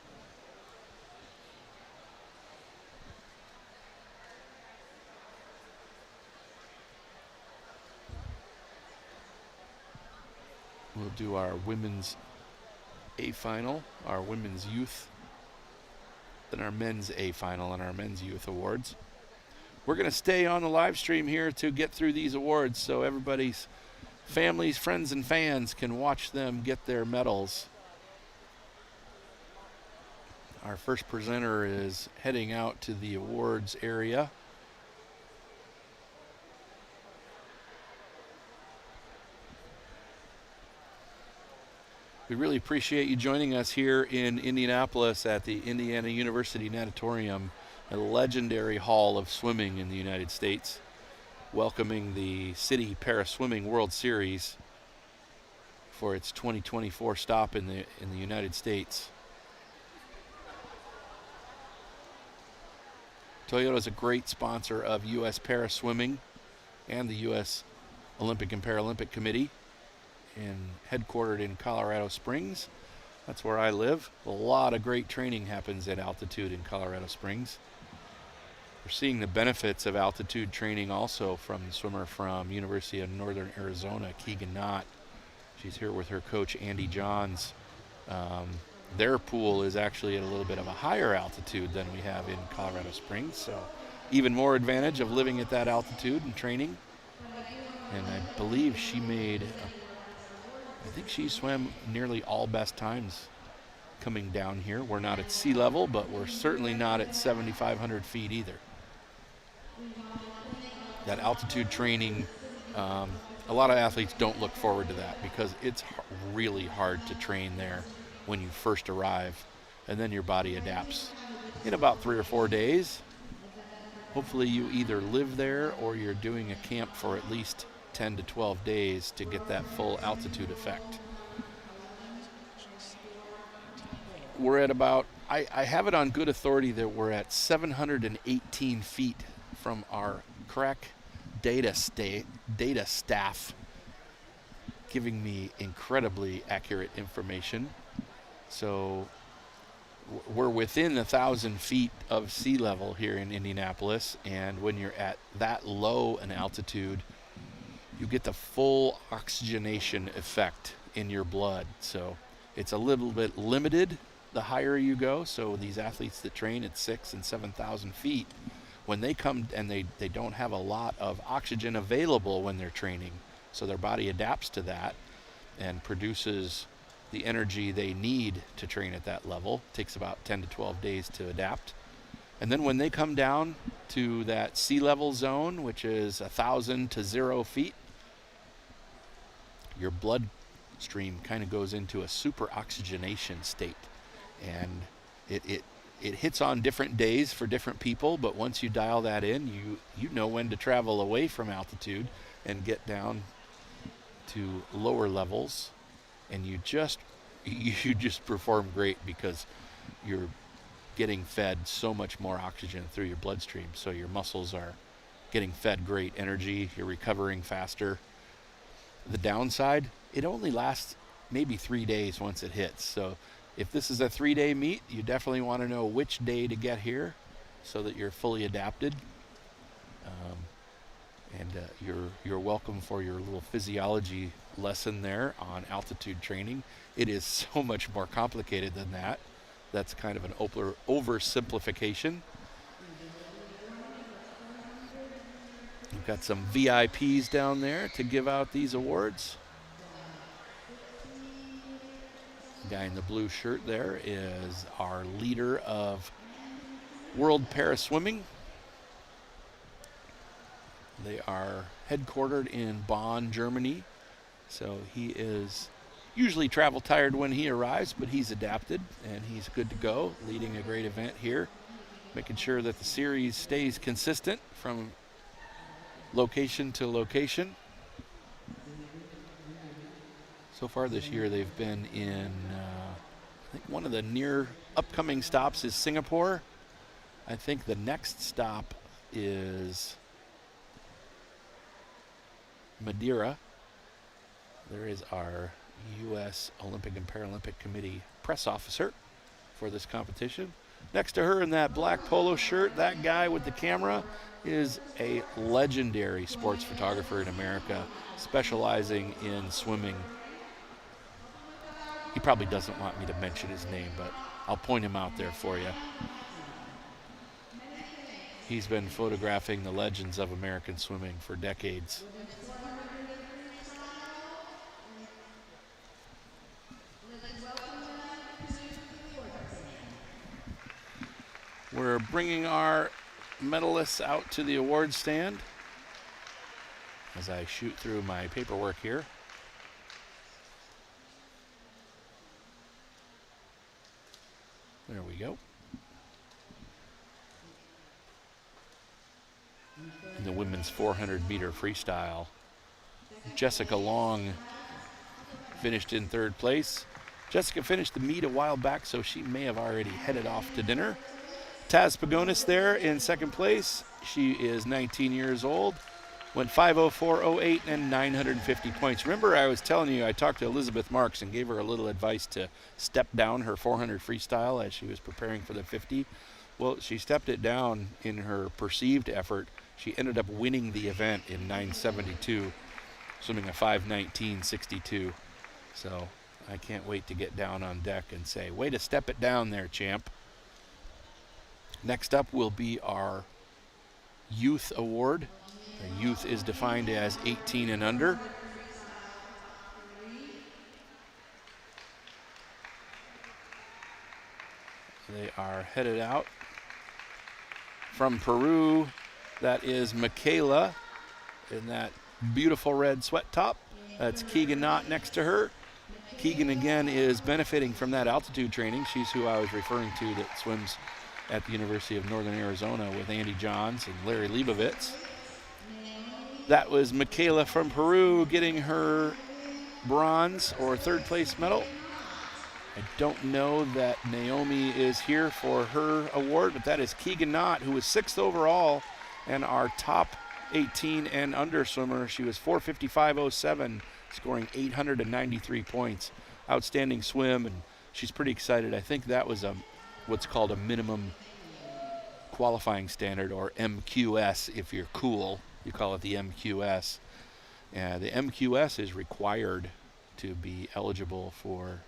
We'll do our women's A final, our women's youth, then our men's A final and our men's youth awards. We're going to stay on the live stream here to get through these awards so everybody's families, friends, and fans can watch them get their medals. Our first presenter is heading out to the awards area. We really appreciate you joining us here in Indianapolis at the Indiana University Natatorium, a legendary hall of swimming in the United States, welcoming the Citi Para-Swimming World Series for its 2024 stop in the United States. Toyota is a great sponsor of U.S. Para-Swimming and the U.S. Olympic and Paralympic Committee, and headquartered in Colorado Springs. That's where I live. A lot of great training happens at altitude in Colorado Springs. We're seeing the benefits of altitude training also from the swimmer from University of Northern Arizona, Keegan Knott. She's here with her coach, Andy Johns. Their pool is actually at a little bit of a higher altitude than we have in Colorado Springs, so even more advantage of living at that altitude and training. And I believe she made, I think she swam nearly all best times coming down here. We're not at sea level, but we're certainly not at 7,500 feet either. That altitude training, a lot of athletes don't look forward to that because it's really hard to train there when you first arrive, and then your body adapts in about 3 or 4 days. Hopefully you either live there or you're doing a camp for at least 10 to 12 days to get that full altitude effect. We're at about, I have it on good authority that we're at 718 feet from our crack data staff, giving me incredibly accurate information. So we're within 1,000 feet of sea level here in Indianapolis, and when you're at that low an altitude, you get the full oxygenation effect in your blood. So it's a little bit limited the higher you go. So these athletes that train at 6,000 and 7,000 feet, when they come and they don't have a lot of oxygen available when they're training, so their body adapts to that and produces the energy they need to train at that level. It takes about 10 to 12 days to adapt. And then when they come down to that sea level zone, which is 1,000 to 0 feet, your bloodstream kind of goes into a super oxygenation state. And it hits on different days for different people, but once you dial that in, you know when to travel away from altitude and get down to lower levels, and you just perform great because you're getting fed so much more oxygen through your bloodstream. So your muscles are getting fed great energy, you're recovering faster. The downside, it only lasts maybe 3 days once it hits. So if this is a 3-day meet, you definitely want to know which day to get here so that you're fully adapted. You're welcome for your little physiology lesson there on altitude training. It is so much more complicated than that. That's kind of an oversimplification. We've got some VIPs down there to give out these awards. The guy in the blue shirt there is our leader of World Para Swimming. They are headquartered in Bonn, Germany. So he is usually travel tired when he arrives, but he's adapted and he's good to go, leading a great event here, making sure that the series stays consistent from location to location. So far this year they've been in, I think one of the near upcoming stops is Singapore. I think the next stop is Madeira. There is our U.S. Olympic and Paralympic Committee press officer for this competition. Next to her in that black polo shirt, that guy with the camera is a legendary sports photographer in America, specializing in swimming. He probably doesn't want me to mention his name, but I'll point him out there for you. He's been photographing the legends of American swimming for decades. We're bringing our medalists out to the award stand as I shoot through my paperwork here. There we go. In the women's 400-meter freestyle, Jessica Long finished in third place. Jessica finished the meet a while back, so she may have already headed off to dinner. Taz Pagonis there in second place. She is 19 years old. Went 5:04.08 and 950 points. Remember, I was telling you I talked to Elizabeth Marks and gave her a little advice to step down her 400 freestyle as she was preparing for the 50. Well, she stepped it down in her perceived effort. She ended up winning the event in 972, swimming a 5:19.62. So I can't wait to get down on deck and say, way to step it down there, champ. Next up will be our Youth Award. The youth is defined as 18 and under. They are headed out from Peru. That is Michaela in that beautiful red sweat top. That's Keegan Knott next to her. Keegan, again, is benefiting from that altitude training. She's who I was referring to that swims at the University of Northern Arizona with Andy Johns and Larry Leibovitz. That was Michaela from Peru getting her bronze or third place medal. I don't know that Naomi is here for her award, but that is Keegan Knott, who was 6th overall and our top 18 and under swimmer. She was 4:55.07, scoring 893 points. Outstanding swim, and she's pretty excited. I think that was what's called a minimum qualifying standard, or MQS if you're cool. You call it the MQS. The MQS is required to be eligible for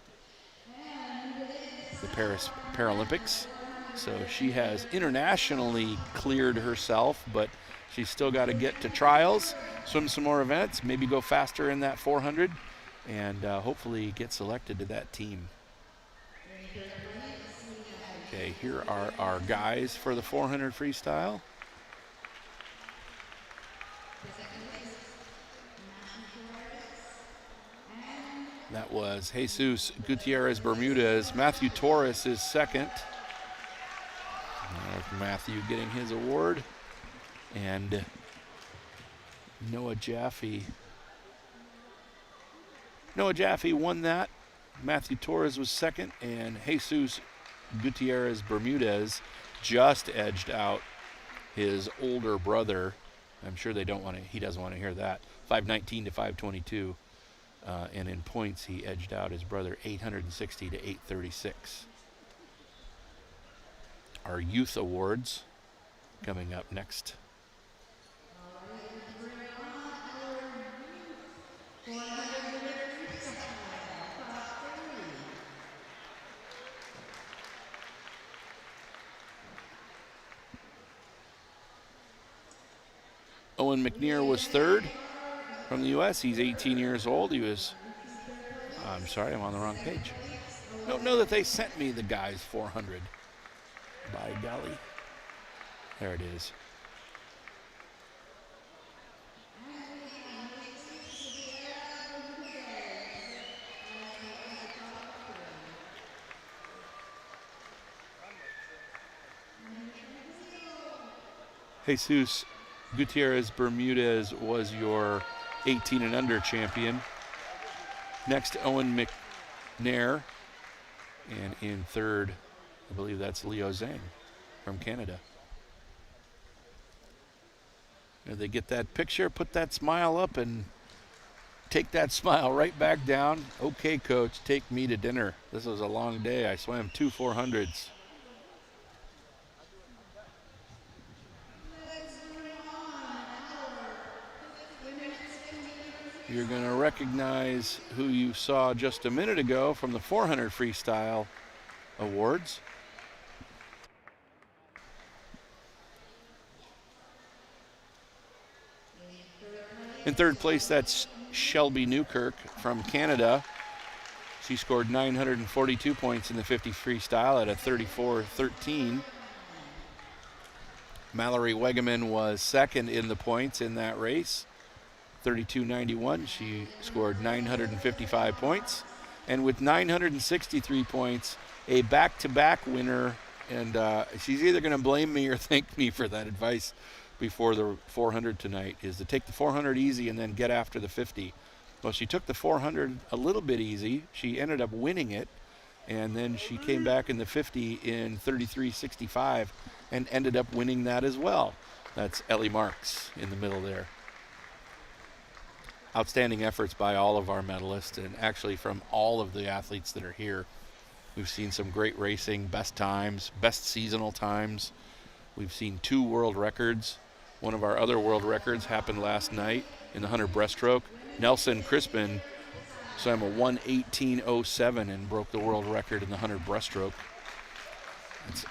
the Paris Paralympics. So she has internationally cleared herself, but she's still got to get to trials, swim some more events, maybe go faster in that 400, and hopefully get selected to that team. Okay, here are our guys for the 400 freestyle. That was Jesus Gutierrez Bermudez. Matthew Torres is second. Matthew getting his award. And Noah Jaffe. Noah Jaffe won that. Matthew Torres was second. And Jesus Gutierrez Bermudez just edged out his older brother. I'm sure he doesn't want to hear that. 5:19 to 5:22. And in points, he edged out his brother 860 to 836. Our youth awards coming up next. Owen McNear was third from the U.S. He's 18 years old. I'm sorry, I'm on the wrong page. Don't know that they sent me the guys 400. By golly. There it is. Jesus Gutierrez Bermudez was your 18 and under champion. Next, Owen McNair. And in third, I believe that's Leo Zhang from Canada. Did they get that picture? Put that smile up and take that smile right back down. Okay, coach, take me to dinner. This was a long day. I swam 2 400s. You're going to recognize who you saw just a minute ago from the 400 freestyle awards. In third place, that's Shelby Newkirk from Canada. She scored 942 points in the 50 freestyle at a 34-13. Mallory Wegeman was second in the points in that race. 32.91. She scored 955 points. And with 963 points, a back-to-back winner. And she's either going to blame me or thank me for that advice before the 400 tonight, is to take the 400 easy and then get after the 50. Well, she took the 400 a little bit easy. She ended up winning it. And then she came back in the 50 in 33.65 and ended up winning that as well. That's Ellie Marks in the middle there. Outstanding efforts by all of our medalists, and actually from all of the athletes that are here. We've seen some great racing, best times, best seasonal times. We've seen 2 world records. One of our other world records happened last night in the 100 breaststroke. Nelson Crispin swam a 1:18.07 and broke the world record in the 100 breaststroke. It's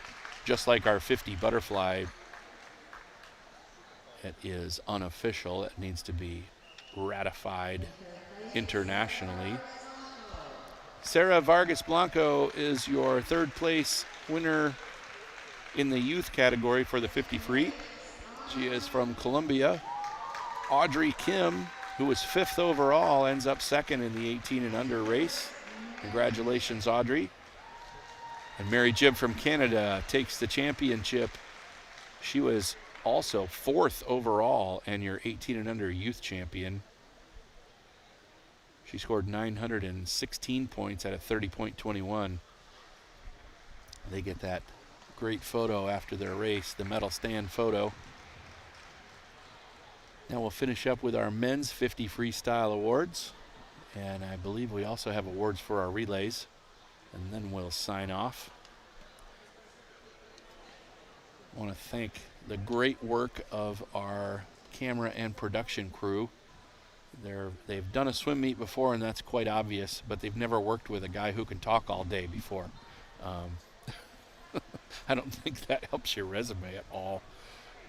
just like our 50 butterfly. It is unofficial. It needs to be ratified internationally. Sarah Vargas Blanco is your third place winner in the youth category for the 50 free. She is from Colombia. Audrey Kim, who was 5th overall, ends up second in the 18 and under race. Congratulations, Audrey. And Mary Jibb from Canada takes the championship. She was also 4th overall and your 18 and under youth champion. She scored 916 points at a 30.21. They get that great photo after their race, the medal stand photo. Now we'll finish up with our men's 50 freestyle awards. And I believe we also have awards for our relays. And then we'll sign off. I want to thank the great work of our camera and production crew. They've done a swim meet before, and that's quite obvious, but they've never worked with a guy who can talk all day before. I don't think that helps your resume at all.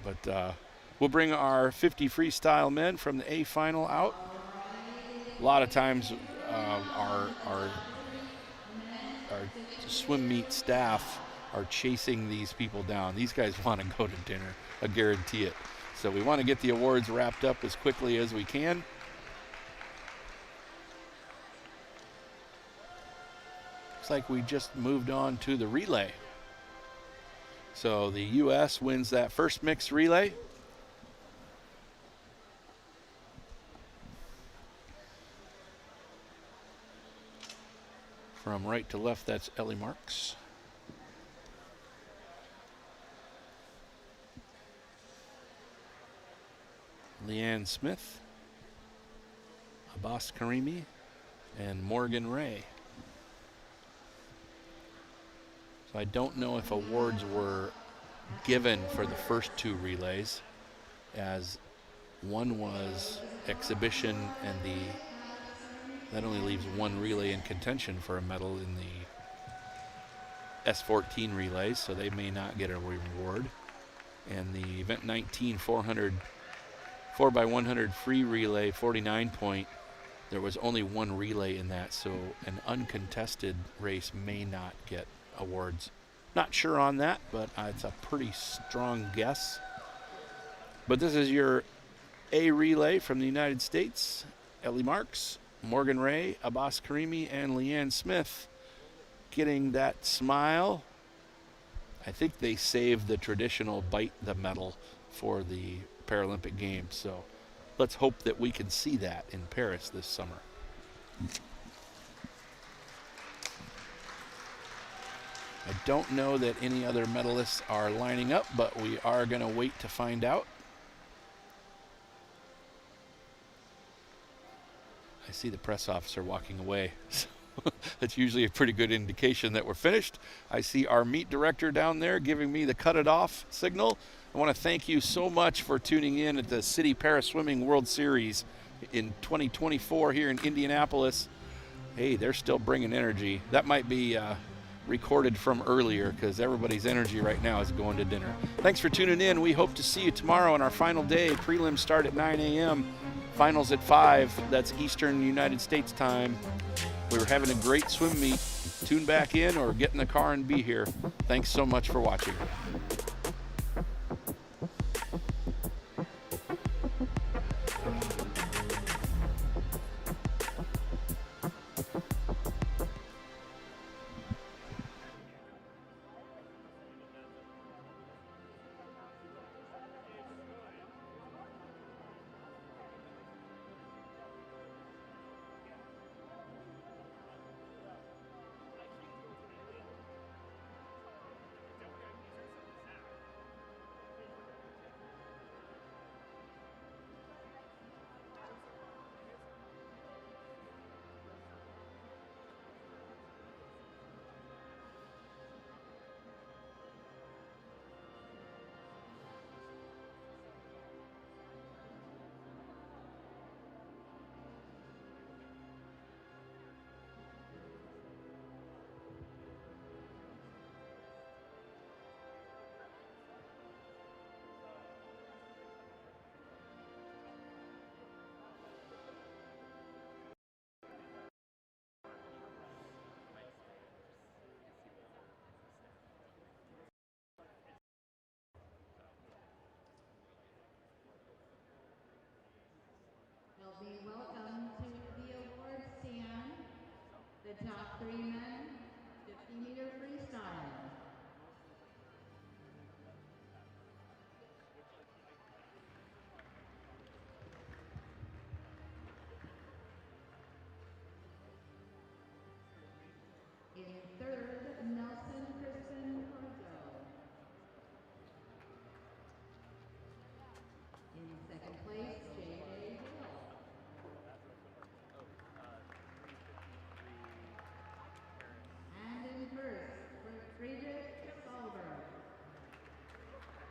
But we'll bring our 50 freestyle men from the A final out. A lot of times our swim meet staff are chasing these people down. These guys want to go to dinner, I guarantee it. So we want to get the awards wrapped up as quickly as we can. Looks like we just moved on to the relay. So the U.S. wins that first mixed relay. From right to left, that's Ellie Marks. Leanne Smith, Abbas Karimi, and Morgan Ray. So I don't know if awards were given for the first 2 relays, as one was exhibition, and that only leaves 1 relay in contention for a medal in the S14 relays, so they may not get a reward. And the event 19 400 4x100 free relay, 49 point. There was only one relay in that, so an uncontested race may not get awards. Not sure on that, but it's a pretty strong guess. But this is your A relay from the United States. Ellie Marks, Morgan Ray, Abbas Karimi, and Leanne Smith getting that smile. I think they saved the traditional bite the medal for the Paralympic Games, so let's hope that we can see that in Paris this summer. I don't know that any other medalists are lining up, but we are going to wait to find out. I see the press officer walking away, so that's usually a pretty good indication that we're finished. I see our meet director down there giving me the cut it off signal. I want to thank you so much for tuning in at the Citi Para Swimming World Series in 2024 here in Indianapolis. Hey, they're still bringing energy. That might be recorded from earlier because everybody's energy right now is going to dinner. Thanks for tuning in. We hope to see you tomorrow on our final day. Prelims start at 9 a.m. Finals at 5. That's Eastern United States time. We were having a great swim meet. Tune back in or get in the car and be here. Thanks so much for watching.